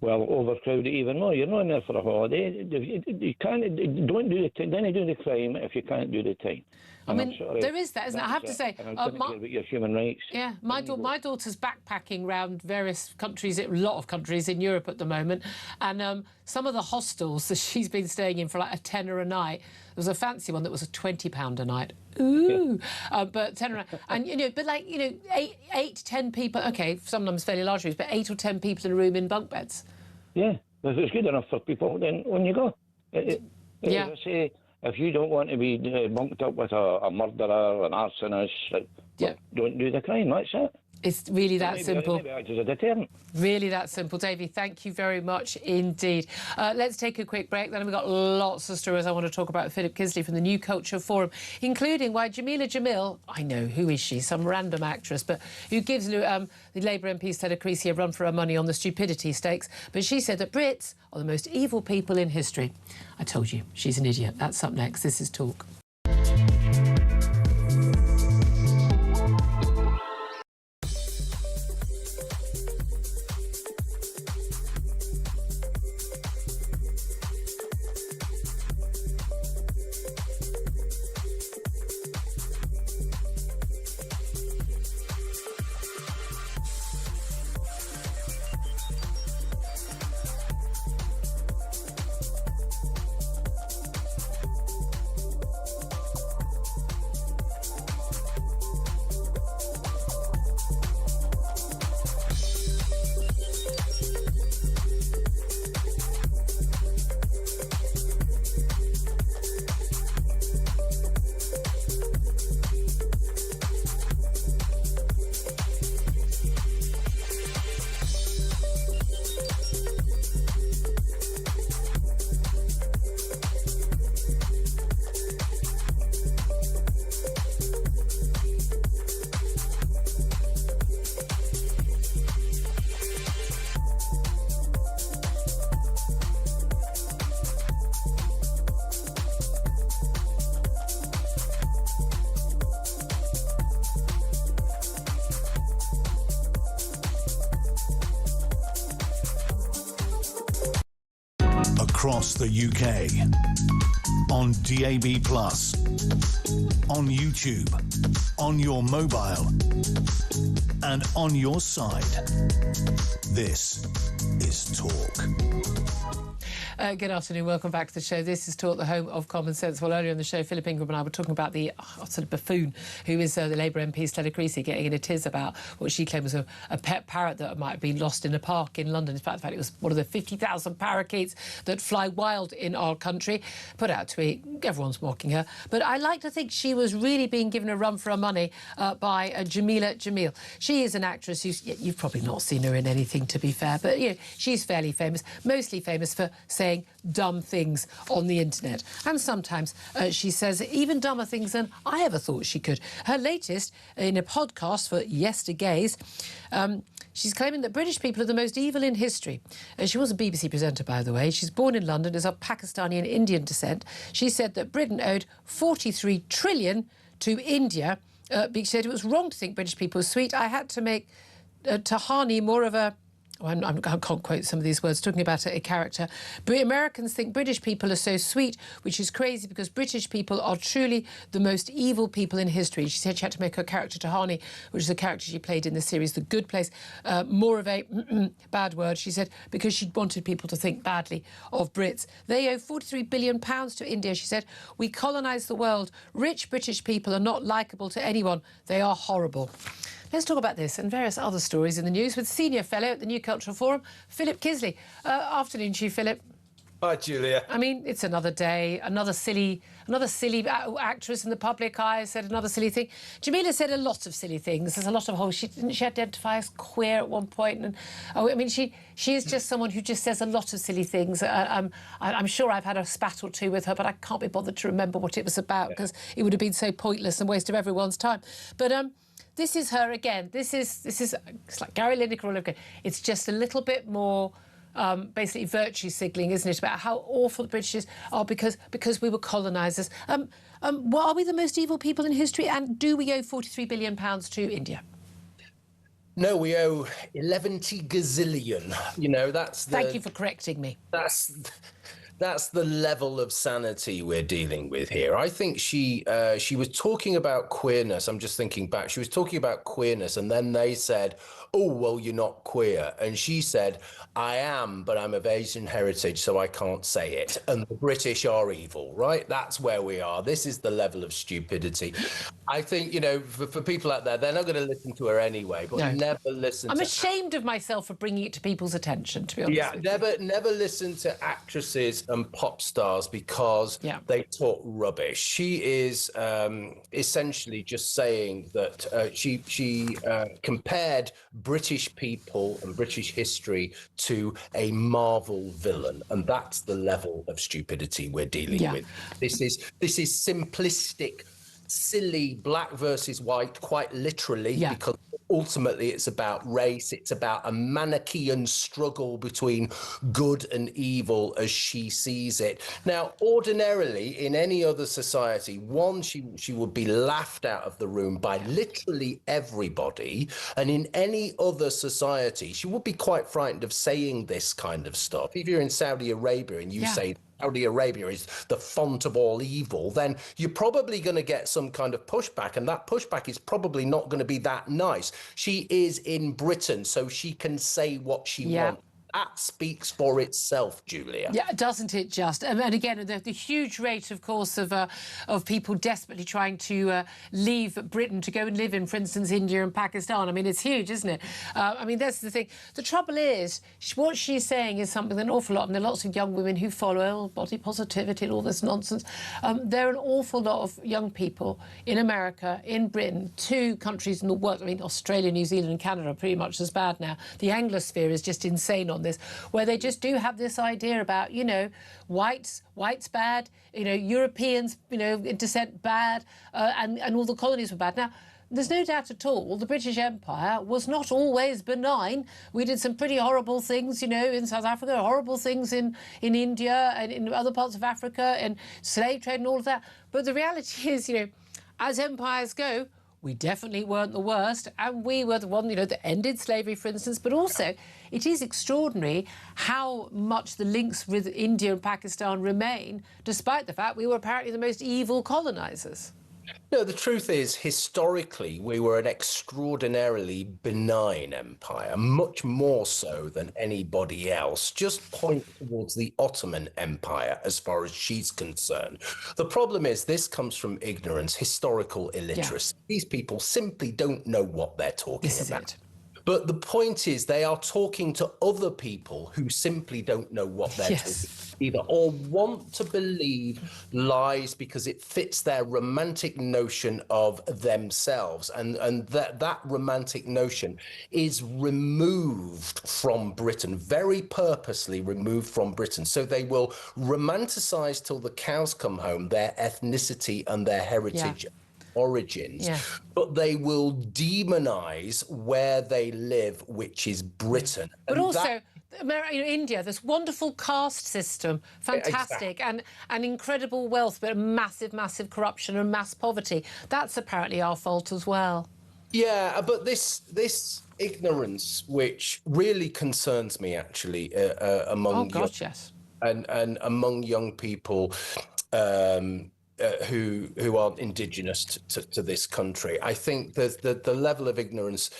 Well, overcrowded even more. You're not in there for a holiday. You can't, don't do the crime if you can't do the time. I mean, there is that, isn't it? I have to say, and I don't care about your human rights. Yeah, my daughter's backpacking around various countries, a lot of countries in Europe at the moment, and some of the hostels that she's been staying in for like a tenner a night. There was a fancy one that was a £20 a night. Ooh, but tenner, and but like 8 to 10 people. Okay, sometimes fairly large rooms, but 8 or 10 people in a room in bunk beds. Yeah, if it's good enough for people, then when you go, as I say, if you don't want to be bunked up with a murderer, an arsonist, don't do the crime. That's it. It's really that simple. Maybe act as a deterrent. Really that simple. Davey, thank you very much indeed. Let's take a quick break. Then we've got lots of stories I want to talk about with Philip Kisley from the New Culture Forum, including why Jamila Jamil, I know, who is she? Some random actress, but who gives the Labour MP Stella Creasy a run for her money on the stupidity stakes. But she said that Brits are the most evil people in history. I told you, she's an idiot. That's up next. This is Talk. Across the UK, on DAB+, on YouTube, on your mobile, and on your side. This is Talk. Good afternoon, welcome back to the show. This is Talk, the home of common sense. Well, earlier in the show, Philip Ingram and I were talking about the sort of buffoon who is the Labour MP Stella Creasy, getting in a tiz about what she claimed was a pet parrot that might have been lost in a park in London. In fact, it was one of the 50,000 parakeets that fly wild in our country. Put out a tweet, everyone's mocking her. But I like to think she was really being given a run for her money by Jamila Jamil. She is an actress you've probably not seen her in anything, to be fair, but she's fairly famous, mostly famous for saying dumb things on the internet. And sometimes she says even dumber things than I ever thought she could. Her latest, in a podcast for Yestergays, she's claiming that British people are the most evil in history. She was a BBC presenter, by the way. She's born in London, is of Pakistani and Indian descent. She said that Britain owed 43 trillion to India. She said it was wrong to think British people were sweet. I had to make Tahani more of a... I can't quote some of these words, talking about a character. But Americans think British people are so sweet, which is crazy because British people are truly the most evil people in history. She said she had to make her character Tahani, which is a character she played in the series The Good Place, more of a bad word, she said, because she wanted people to think badly of Brits. They owe £43 billion to India, she said. We colonised the world. Rich British people are not likeable to anyone. They are horrible. Let's talk about this and various other stories in the news with Senior Fellow at the New Cultural Forum, Philip Kisley. Afternoon to you, Philip. Hi, Julia. I mean, it's another day, another silly actress in the public eye said another silly thing. Jamila said a lot of silly things. There's a lot of she identify as queer at one point, and she is just someone who just says a lot of silly things. I'm sure I've had a spat or two with her, but I can't be bothered to remember what it was about because it would have been so pointless and waste of everyone's time. But this is her again. This is it's like Gary Lineker all over again. It's just a little bit more basically virtue signalling, isn't it, about how awful the British are because we were colonisers. Are we the most evil people in history? And do we owe £43 billion to India? No, we owe 11 gazillion. That's the... Thank you for correcting me. That's the level of sanity we're dealing with here. I think she was talking about queerness. I'm just thinking back. She was talking about queerness, and then they said, "Oh, well, you're not queer." And she said, "I am, but I'm of Asian heritage, so I can't say it. And the British are evil," right? That's where we are. This is the level of stupidity. I think, for people out there, they're not going to listen to her anyway, but never listen I'm to... ashamed of myself for bringing it to people's attention, to be honest with you. Never listen to actresses and pop stars because they talk rubbish. She is essentially just saying that she compared British people and British history to a Marvel villain, and that's the level of stupidity we're dealing with. This is simplistic, silly, black versus white, quite literally, because ultimately it's about race. It's about a Manichaean struggle between good and evil as she sees it. Now, ordinarily, in any other society, she would be laughed out of the room by literally everybody. And in any other society, she would be quite frightened of saying this kind of stuff. If you're in Saudi Arabia and you say Saudi Arabia is the font of all evil, then you're probably going to get some kind of pushback, and that pushback is probably not going to be that nice. She is in Britain, so she can say what she wants. That speaks for itself, Julia. Yeah, doesn't it just? And again, the huge rate, of course, of people desperately trying to leave Britain to go and live in, for instance, India and Pakistan. I mean, it's huge, isn't it? I mean, that's the thing. The trouble is, what she's saying is something that an awful lot, and there are lots of young women who follow body positivity and all this nonsense. There are an awful lot of young people in America, in Britain, 2 countries in the world. I mean, Australia, New Zealand and Canada are pretty much as bad now. The Anglosphere is just insane on this, where they just do have this idea about, whites bad, Europeans, descent bad, and all the colonies were bad. Now, there's no doubt at all the British Empire was not always benign. We did some pretty horrible things, in South Africa, horrible things in India and in other parts of Africa, and slave trade and all of that. But the reality is, as empires go, we definitely weren't the worst, and we were the one, that ended slavery, for instance. But also, it is extraordinary how much the links with India and Pakistan remain, despite the fact we were apparently the most evil colonisers. No, the truth is, historically, we were an extraordinarily benign empire, much more so than anybody else. Just point towards the Ottoman Empire as far as she's concerned. The problem is this comes from ignorance, historical illiteracy. These people simply don't know what they're talking about. But the point is, they are talking to other people who simply don't know what they're talking either, or want to believe lies because it fits their romantic notion of themselves. And that romantic notion is removed from Britain, very purposely removed from Britain. So they will romanticize till the cows come home their ethnicity and their heritage origins, but they will demonize where they live, which is Britain. But also, India, this wonderful caste system, fantastic, and incredible wealth, but massive, massive corruption and mass poverty. That's apparently our fault as well. Yeah, but this ignorance, which really concerns me, actually, among and among young people. Who aren't indigenous to this country. I think that the level of ignorance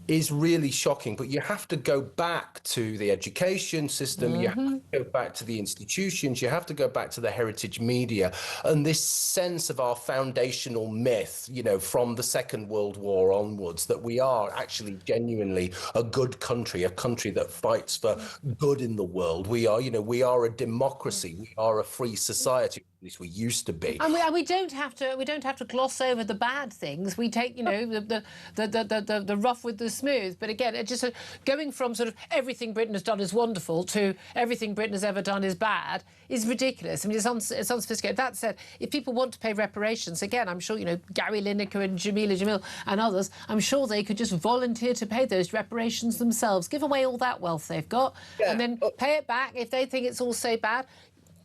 is really shocking, but you have to go back to the education system, you have to go back to the institutions, you have to go back to the heritage media, and this sense of our foundational myth, from the Second World War onwards, that we are actually genuinely a good country, a country that fights for good in the world. We are a democracy, we are a free society. At least we used to be. And we don't have to gloss over the bad things. We take the rough with the smooth. But again, it just going from sort of everything Britain has done is wonderful to everything Britain has ever done is bad is ridiculous. I mean, it's unsophisticated. That said, if people want to pay reparations, again, I'm sure Gary Lineker and Jamila Jamil and others, I'm sure they could just volunteer to pay those reparations themselves, give away all that wealth they've got, and then pay it back if they think it's all so bad.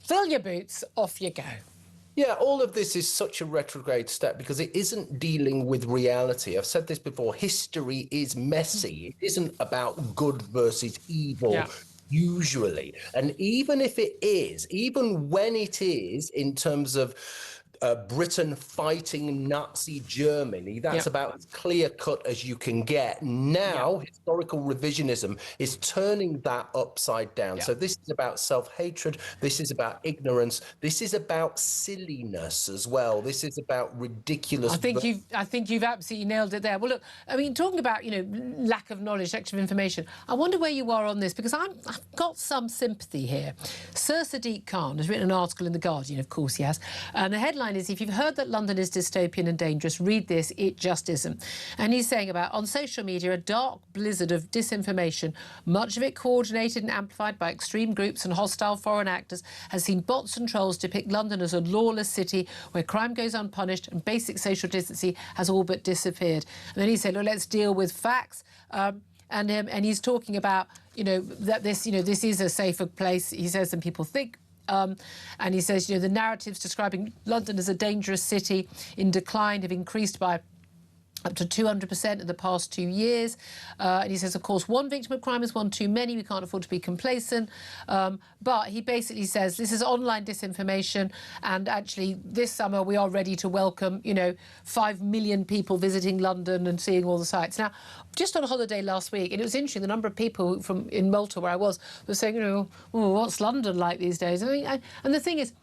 Fill your boots, off you go. Yeah, all of this is such a retrograde step because it isn't dealing with reality. I've said this before, history is messy. It isn't about good versus evil, usually. And even if it is, even when it is, in terms of Britain fighting Nazi Germany, that's about as clear cut as you can get. Now, historical revisionism is turning that upside down. So this is about self-hatred. This is about ignorance. This is about silliness as well. This is about ridiculous. I think you've absolutely nailed it there. Well, look, I mean, talking about, lack of knowledge, lack of information, I wonder where you are on this, because I've got some sympathy here. Sir Sadiq Khan has written an article in The Guardian, of course he has, and the headline is, if you've heard that London is dystopian and dangerous, read this, it just isn't. And he's saying about, on social media, a dark blizzard of disinformation, much of it coordinated and amplified by extreme groups and hostile foreign actors, has seen bots and trolls depict London as a lawless city where crime goes unpunished and basic social decency has all but disappeared. And then he said, look, let's deal with facts. And he's talking about, that this is a safer place, he says, than people think. And he says, the narratives describing London as a dangerous city in decline have increased by up to 200% in the past 2 years. And he says, of course, one victim of crime is one too many. We can't afford to be complacent. But he basically says this is online disinformation. And actually, this summer, we are ready to welcome, 5 million people visiting London and seeing all the sights. Now, just on a holiday last week, and it was interesting, the number of people in Malta, where I was saying, what's London like these days? And the thing is,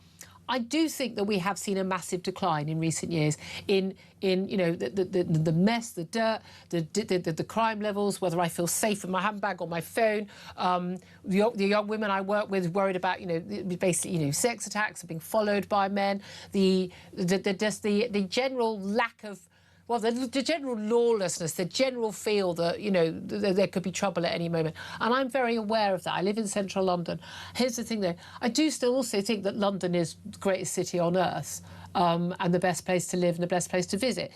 I do think that we have seen a massive decline in recent years in the mess, the dirt, the crime levels, whether I feel safe with my handbag or my phone. The young women I work with worried about, basically, sex attacks, being followed by men, the general lack of, well, the general lawlessness, the general feel that, there could be trouble at any moment. And I'm very aware of that. I live in central London. Here's the thing, though. I do still also think that London is the greatest city on earth. And the best place to live and the best place to visit.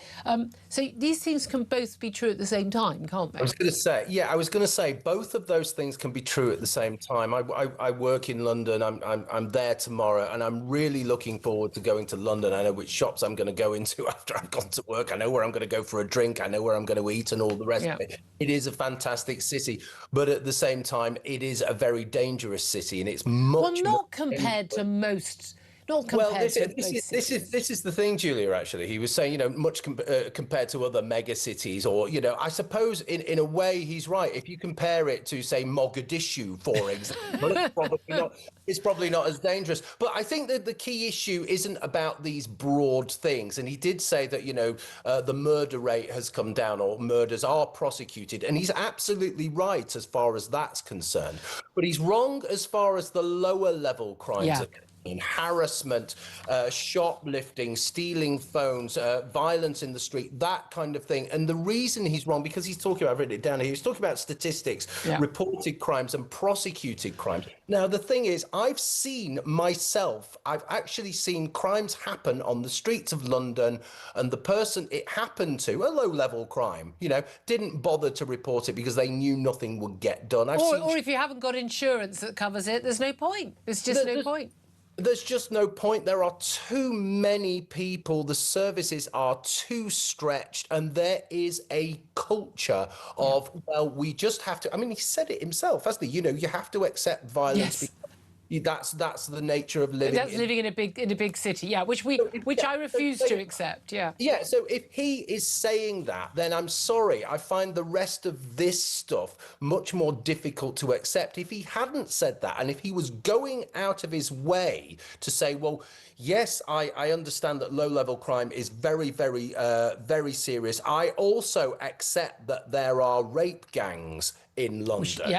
So these things can both be true at the same time, can't they? I was going to say both of those things can be true at the same time. I work in London. I'm there tomorrow, and I'm really looking forward to going to London. I know which shops I'm going to go into after I've gone to work. I know where I'm going to go for a drink. I know where I'm going to eat and all the rest of it. It is a fantastic city, but at the same time, it is a very dangerous city, and it's much not compared to most. This is the thing, Julia, actually. He was saying, much compared to other mega cities, or, I suppose in a way he's right. If you compare it to, say, Mogadishu, for example, it's probably not as dangerous. But I think that the key issue isn't about these broad things. And he did say that, the murder rate has come down, or murders are prosecuted. And he's absolutely right as far as that's concerned. But he's wrong as far as the lower level crimes are concerned. Harassment, shoplifting, stealing phones, violence in the street, that kind of thing. And the reason he's wrong, because he's talking about, I've written it down here, he's talking about statistics, reported crimes and prosecuted crimes. Now, the thing is, I've actually seen crimes happen on the streets of London, and the person it happened to, a low-level crime, didn't bother to report it because they knew nothing would get done. Or if you haven't got insurance that covers it, there's no point. There's just no point. There's just no point. There are too many people. The services are too stretched, and there is a culture of, well, we just have to. I mean, he said it himself, hasn't he? You have to accept violence. Yes. That's the nature of living. That's living in a big city, which I refuse to accept. So if he is saying that, then I'm sorry, I find the rest of this stuff much more difficult to accept. If he hadn't said that, and if he was going out of his way to say, well, yes, I understand that low-level crime is very, very, very serious. I also accept that there are rape gangs in London.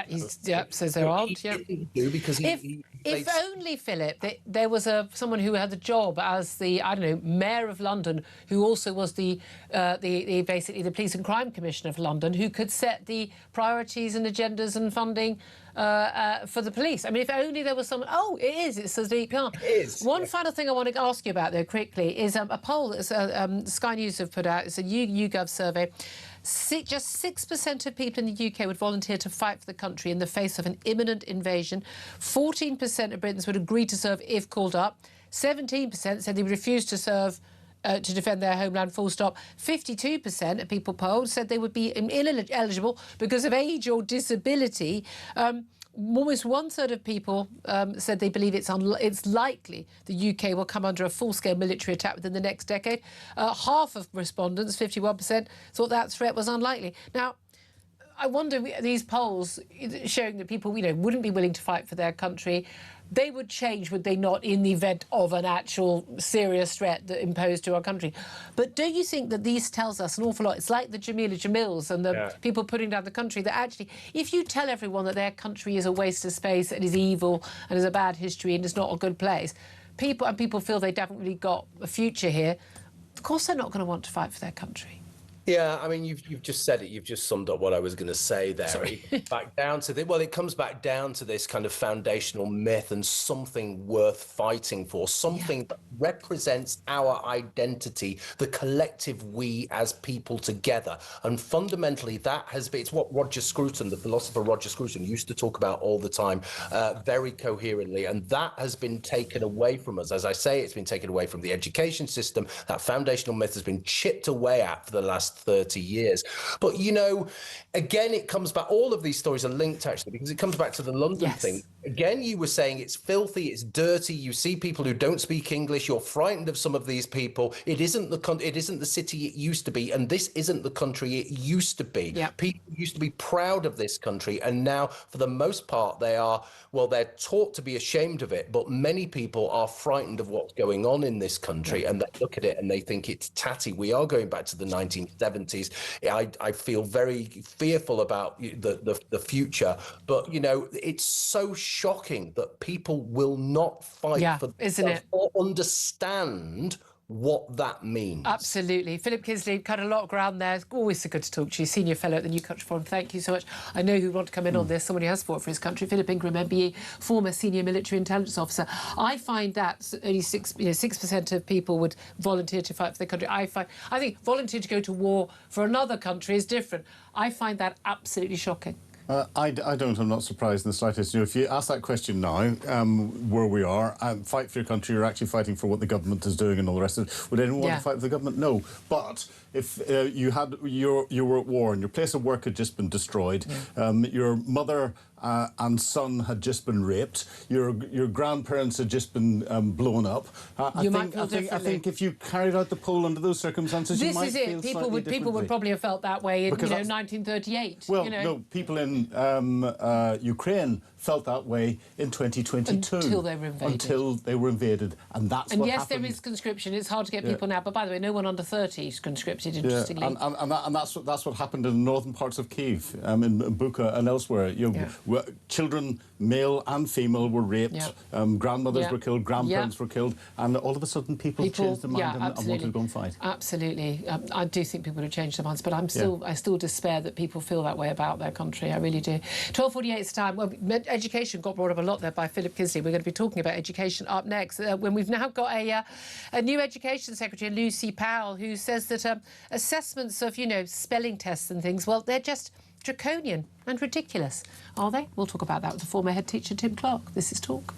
Says there are. Because if only, Philip, there was someone who had the job as the mayor of London, who also was the police and crime commissioner of London, who could set the priorities and agendas and funding for the police. I mean, if only there was someone. Oh, it is. It's Sadiq Khan. It is. One final thing I want to ask you about, though, quickly, is a poll that Sky News have put out. It's a YouGov survey. Just 6% of people in the UK would volunteer to fight for the country in the face of an imminent invasion. 14% of Britons would agree to serve if called up. 17% said they would refuse to serve to defend their homeland, full stop. 52% of people polled said they would be ineligible because of age or disability. almost 1/3 of people said they believe it's likely the UK will come under a full-scale military attack within the next decade. Half of respondents, 51%, thought that threat was unlikely. Now, I wonder, these polls showing that people, wouldn't be willing to fight for their country, they would change, would they not, in the event of an actual serious threat that imposed to our country? But don't you think that this tells us an awful lot? It's like the Jamila Jamils and the people putting down the country, that actually, if you tell everyone that their country is a waste of space and is evil and has a bad history and is not a good place, people feel they haven't really got a future here, of course they're not going to want to fight for their country. Yeah, I mean, you've just said it. You've just summed up what I was going to say there. It comes back down to this kind of foundational myth and something worth fighting for, something that represents our identity, the collective we as people together. And fundamentally, it's what Roger Scruton, the philosopher Roger Scruton, used to talk about all the time, very coherently. And that has been taken away from us. As I say, it's been taken away from the education system. That foundational myth has been chipped away at for the last 30 years. But, again, it comes back. All of these stories are linked, actually, because it comes back to the London thing. Again, you were saying it's filthy, it's dirty. You see people who don't speak English. You're frightened of some of these people. It isn't the city it used to be, and this isn't the country it used to be. Yep. People used to be proud of this country, and now, for the most part, they're taught to be ashamed of it. But many people are frightened of what's going on in this country, and they look at it and they think it's tatty. We are going back to the 1970s. I feel very fearful about the future, but it's so shocking that people will not fight for themselves or understand what that means. Absolutely. Philip Kisley, cut a lot of ground there. It's always so good to talk to you, Senior Fellow at the New Country Forum. Thank you so much. I know who want to come in on this. Somebody has fought for his country. Philip Ingram, MBE, former Senior Military Intelligence Officer. I find that only 6% of people would volunteer to fight for their country. I think volunteer to go to war for another country is different. I find that absolutely shocking. I don't. I'm not surprised in the slightest. If you ask that question now, where we are, fight for your country, you're actually fighting for what the government is doing and all the rest of it. Would anyone want to fight for the government? No. But if you were at war and your place of work had just been destroyed, your mother and son had just been raped, your grandparents had just been blown up. I think if you carried out the poll under those circumstances, you might feel slightly differently. People would probably have felt that way in 1938. Well, no, people in Ukraine felt that way in 2022 until they were invaded. And that's and what yes, happened. There is conscription. It's hard to get people now, but by the way, no one under 30 is conscripted. Interestingly, and that's what happened in the northern parts of Kyiv, in Bucha and elsewhere. Children, male and female, were raped. Grandmothers were killed. Grandparents were killed, and all of a sudden people changed their mind and wanted to go and fight. Absolutely, I do think people have changed their minds, but I still despair that people feel that way about their country. I really do. 12:48 is time. Well, education got brought up a lot there by Philip Kisley. We're going to be talking about education up next, when we've now got a new Education Secretary, Lucy Powell, who says that assessments of, spelling tests and things, well, they're just draconian and ridiculous. Are they? We'll talk about that with the former head teacher, Tim Clark. This is Talk.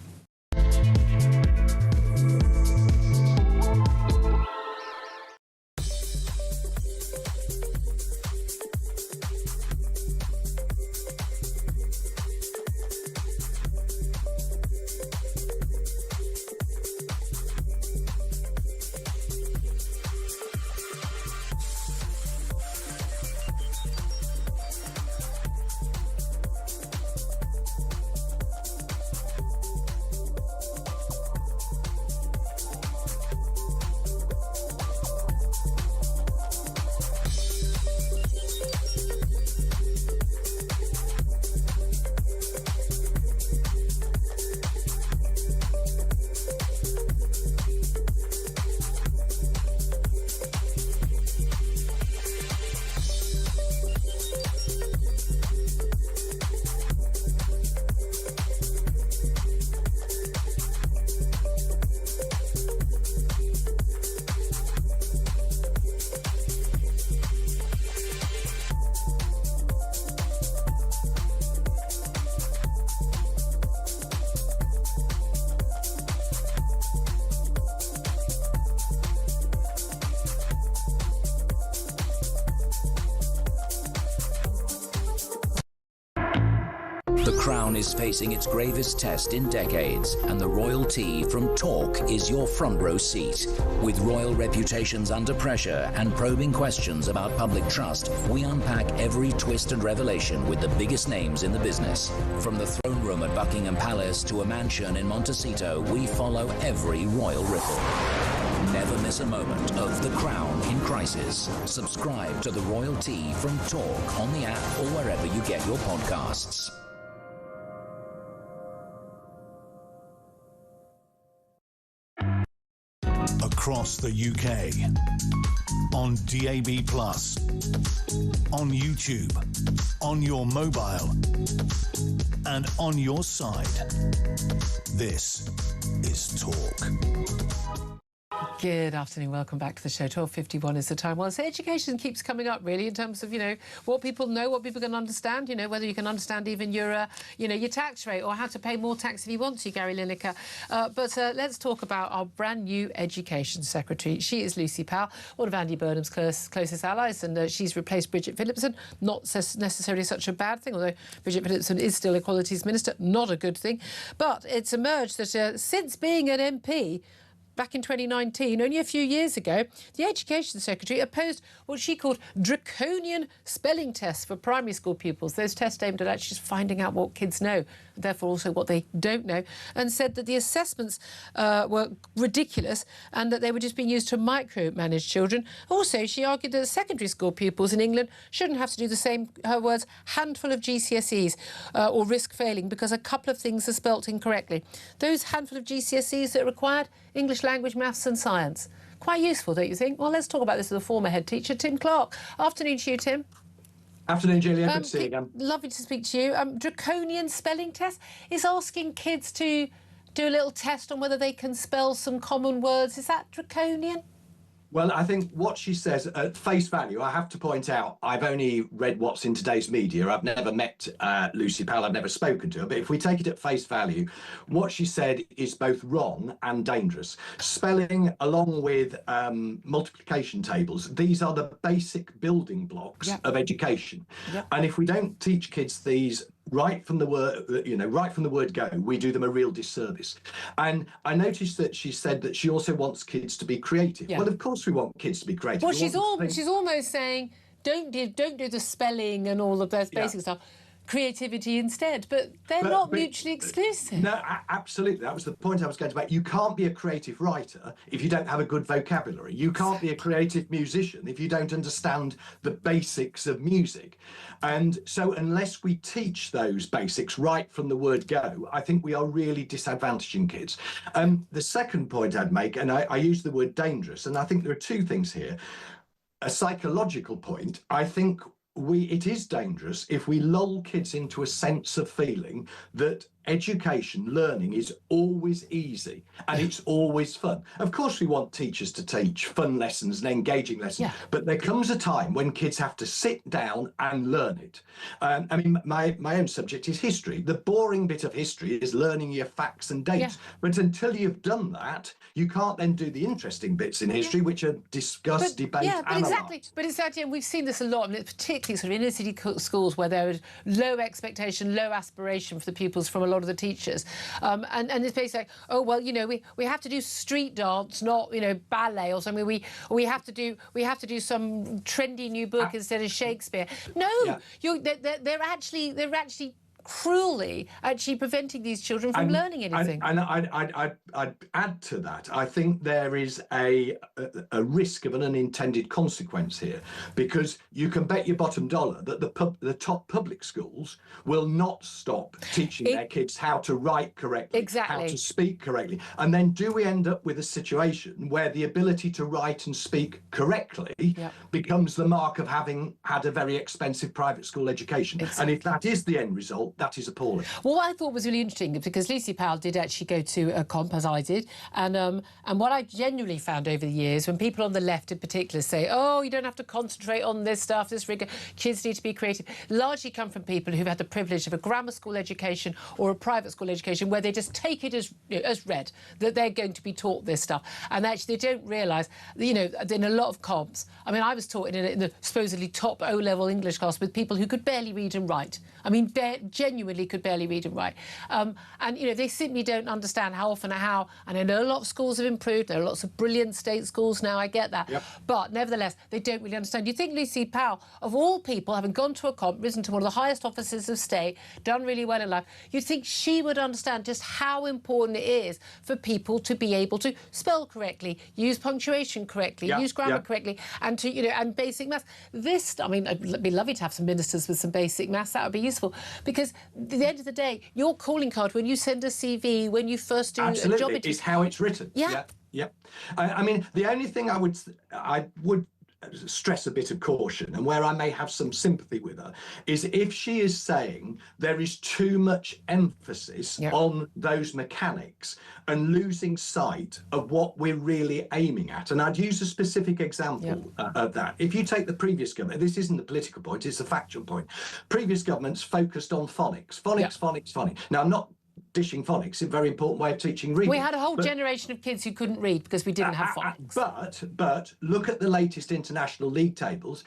Crown is facing its gravest test in decades, and the royalty from Talk is your front row seat. With royal reputations under pressure and probing questions about public trust, we unpack every twist and revelation with the biggest names in the business. From the throne room at Buckingham Palace to a mansion in Montecito, we follow every royal ripple. Never miss a moment of The Crown in crisis. Subscribe to The Royalty from Talk on the app or wherever you get your podcasts. Across the UK, on DAB+, on YouTube, on your mobile, and on your side. This is Talk. Good afternoon, welcome back to the show. 12:51 is the time. Well, so education keeps coming up, really, in terms of, what people know, what people can understand, whether you can understand even your tax rate or how to pay more tax if you want to, Gary Lineker. But let's talk about our brand new Education Secretary. She is Lucy Powell, one of Andy Burnham's closest allies, and she's replaced Bridget Phillipson. Not necessarily such a bad thing, although Bridget Phillipson is still Equalities Minister. Not a good thing. But it's emerged that since being an MP, back in 2019, only a few years ago, the Education Secretary opposed what she called draconian spelling tests for primary school pupils. Those tests aimed at actually just finding out what kids know, and therefore also what they don't know, and said that the assessments were ridiculous and that they were just being used to micromanage children. Also, she argued that secondary school pupils in England shouldn't have to do the same, her words, handful of GCSEs or risk failing because a couple of things are spelt incorrectly. Those handful of GCSEs that are required, English language, maths and science. Quite useful, don't you think? Well, let's talk about this with a former head teacher, Tim Clark. Afternoon to you, Tim. Afternoon, Julia. Good to see you again. Lovely to speak to you. Draconian spelling test is asking kids to do a little test on whether they can spell some common words. Is that draconian? Well, I think what she says at face value, I have to point out, I've only read what's in today's media. I've never met Lucy Powell. I've never spoken to her. But if we take it at face value, what she said is both wrong and dangerous. Spelling, along with multiplication tables, these are the basic building blocks of education. And if we don't teach kids these right from the word go, we do them a real disservice. And I noticed that she said that she also wants kids to be creative. Well, of course we want kids to be creative. Well, she's almost saying don't do the spelling and all of those basic stuff. Creativity instead, but they're not mutually exclusive. No, absolutely. That was the point I was going to make. You can't be a creative writer if you don't have a good vocabulary. You can't be a creative musician if you don't understand the basics of music. And so unless we teach those basics right from the word go, I think we are really disadvantaging kids. The second point I'd make, and I use the word dangerous, and I think there are two things here. A psychological point, I think it is dangerous if we lull kids into a sense of feeling that education, learning is always easy and it's always fun. Of course, we want teachers to teach fun lessons and engaging lessons, but there comes a time when kids have to sit down and learn it. I mean, my own subject is history. The boring bit of history is learning your facts and dates. But until you've done that, you can't then do the interesting bits in history, which are discussed, debated, analysed. Exactly. But exactly, and we've seen this a lot, and particularly sort of inner city schools where there is low expectation, low aspiration for the pupils from a lot of the teachers, and it's basically like, oh well, we have to do street dance, not ballet or something. We have to do some trendy new book instead of Shakespeare. No, they're actually cruelly preventing these children from learning anything. And I'd add to that, I think there is a risk of an unintended consequence here, because you can bet your bottom dollar that the top public schools will not stop teaching their kids how to write correctly, how to speak correctly. And then do we end up with a situation where the ability to write and speak correctly becomes the mark of having had a very expensive private school education? And if that is the end result, that is appalling. Well, what I thought was really interesting, because Lucy Powell did actually go to a comp, as I did, and what I genuinely found over the years, when people on the left in particular say, oh, you don't have to concentrate on this stuff, this rigor, kids need to be creative, largely come from people who've had the privilege of a grammar school education or a private school education where they just take it as read, that they're going to be taught this stuff. And actually they don't realise, in a lot of comps, I mean, I was taught in the supposedly top O-level English class with people who could barely read and write. I mean, genuinely could barely read and write. And, you know, they simply don't understand how often and how. And I know a lot of schools have improved. There are lots of brilliant state schools now, I get that. Yep. But nevertheless, they don't really understand. You think Lucy Powell, of all people, having gone to a comp, risen to one of the highest offices of state, done really well in life, you'd think she would understand just how important it is for people to be able to spell correctly, use punctuation correctly, use grammar correctly, and to, you know, and basic maths. This, I mean, it'd be lovely to have some ministers with some basic maths. That would be useful, because at the end of the day, your calling card when you send a CV, when you first do a job interview, is how it's written. Yeah. I mean, the only thing I would stress a bit of caution, and where I may have some sympathy with her, is if she is saying there is too much emphasis on those mechanics and losing sight of what we're really aiming at. And I'd use a specific example of that. If you take the previous government, this isn't a political point, it's a factual point. Previous governments focused on phonics. Phonics. Now, I'm not dishing phonics, it's a very important way of teaching reading. We had a whole generation of kids who couldn't read because we didn't have phonics. But look at the latest international league tables.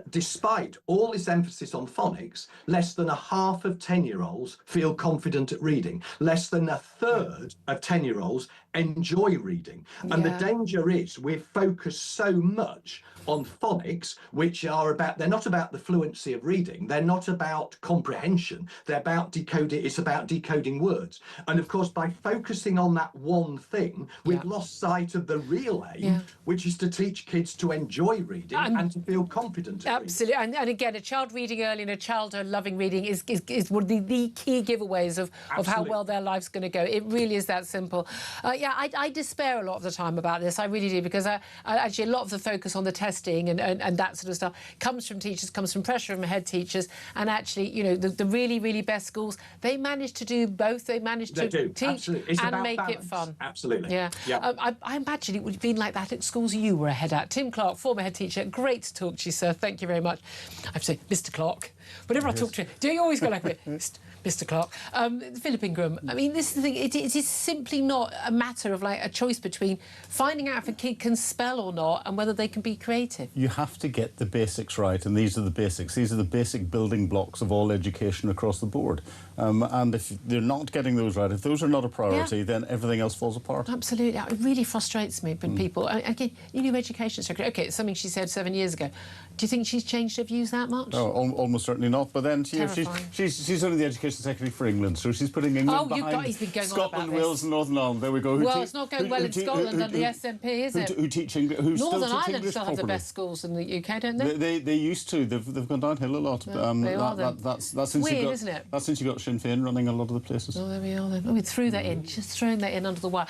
Despite all this emphasis on phonics, less than a half of 10-year-olds feel confident at reading. Less than a third of 10-year-olds enjoy reading. And the danger is we're focused so much on phonics, which are they're not about the fluency of reading, they're not about comprehension, they're about decoding, it's about decoding words. And of course, by focusing on that one thing, we've lost sight of the real aim, which is to teach kids to enjoy reading and to feel confident at absolutely reading. And again, a child reading early and a child loving reading is one of the key giveaways of how well their life's going to go. It really is that simple. I despair a lot of the time about this, I really do, because actually a lot of the focus on the testing and that sort of stuff comes from teachers, comes from pressure from head teachers, and actually, you know, the really, really best schools, they manage to do both. They manage to teach and make it fun. Absolutely. Yeah. I imagine it would have been like that at schools you were ahead at. Tim Clark, former head teacher, great to talk to you, sir. Thank you very much. I have to say, Mr. Clark. Whenever I talk to you, do you always go like Mr. Clark? Philip Ingram, I mean, this is the thing, it is simply not a matter of like a choice between finding out if a kid can spell or not and whether they can be creative. You have to get the basics right, and these are the basics. These are the basic building blocks of all education across the board. And if they're not getting those right, if those are not a priority, then everything else falls apart. Absolutely. It really frustrates me when people... Again, you knew Education Secretary. OK, it's something she said 7 years ago. Do you think she's changed her views that much? No, almost certainly not. But then she's only the Education Secretary for England, so she's putting England behind he's been going Scotland, Wales and Northern Ireland. There we go. Well, it's not going well in Scotland under the SNP, is it? Who teach English? Northern Ireland still have the best schools in the UK, don't they? They used to. They've gone downhill a lot. That's weird, isn't it? That's since you got Sinn Féin running a lot of the places. Oh, there we are then. Oh, we threw that in, just throwing that in under the wire.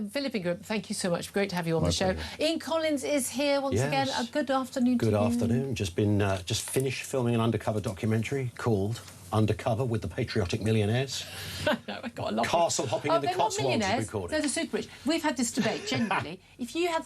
Philip Ingram, thank you so much. Great to have you on the show. Ian Collins is here once again. A good afternoon to you. Good afternoon. Just finished filming an undercover documentary called Undercover with the Patriotic Millionaires. I got a lot. Castle hopping in the Cotswolds, as we call it. They're the super rich. We've had this debate, genuinely. If you had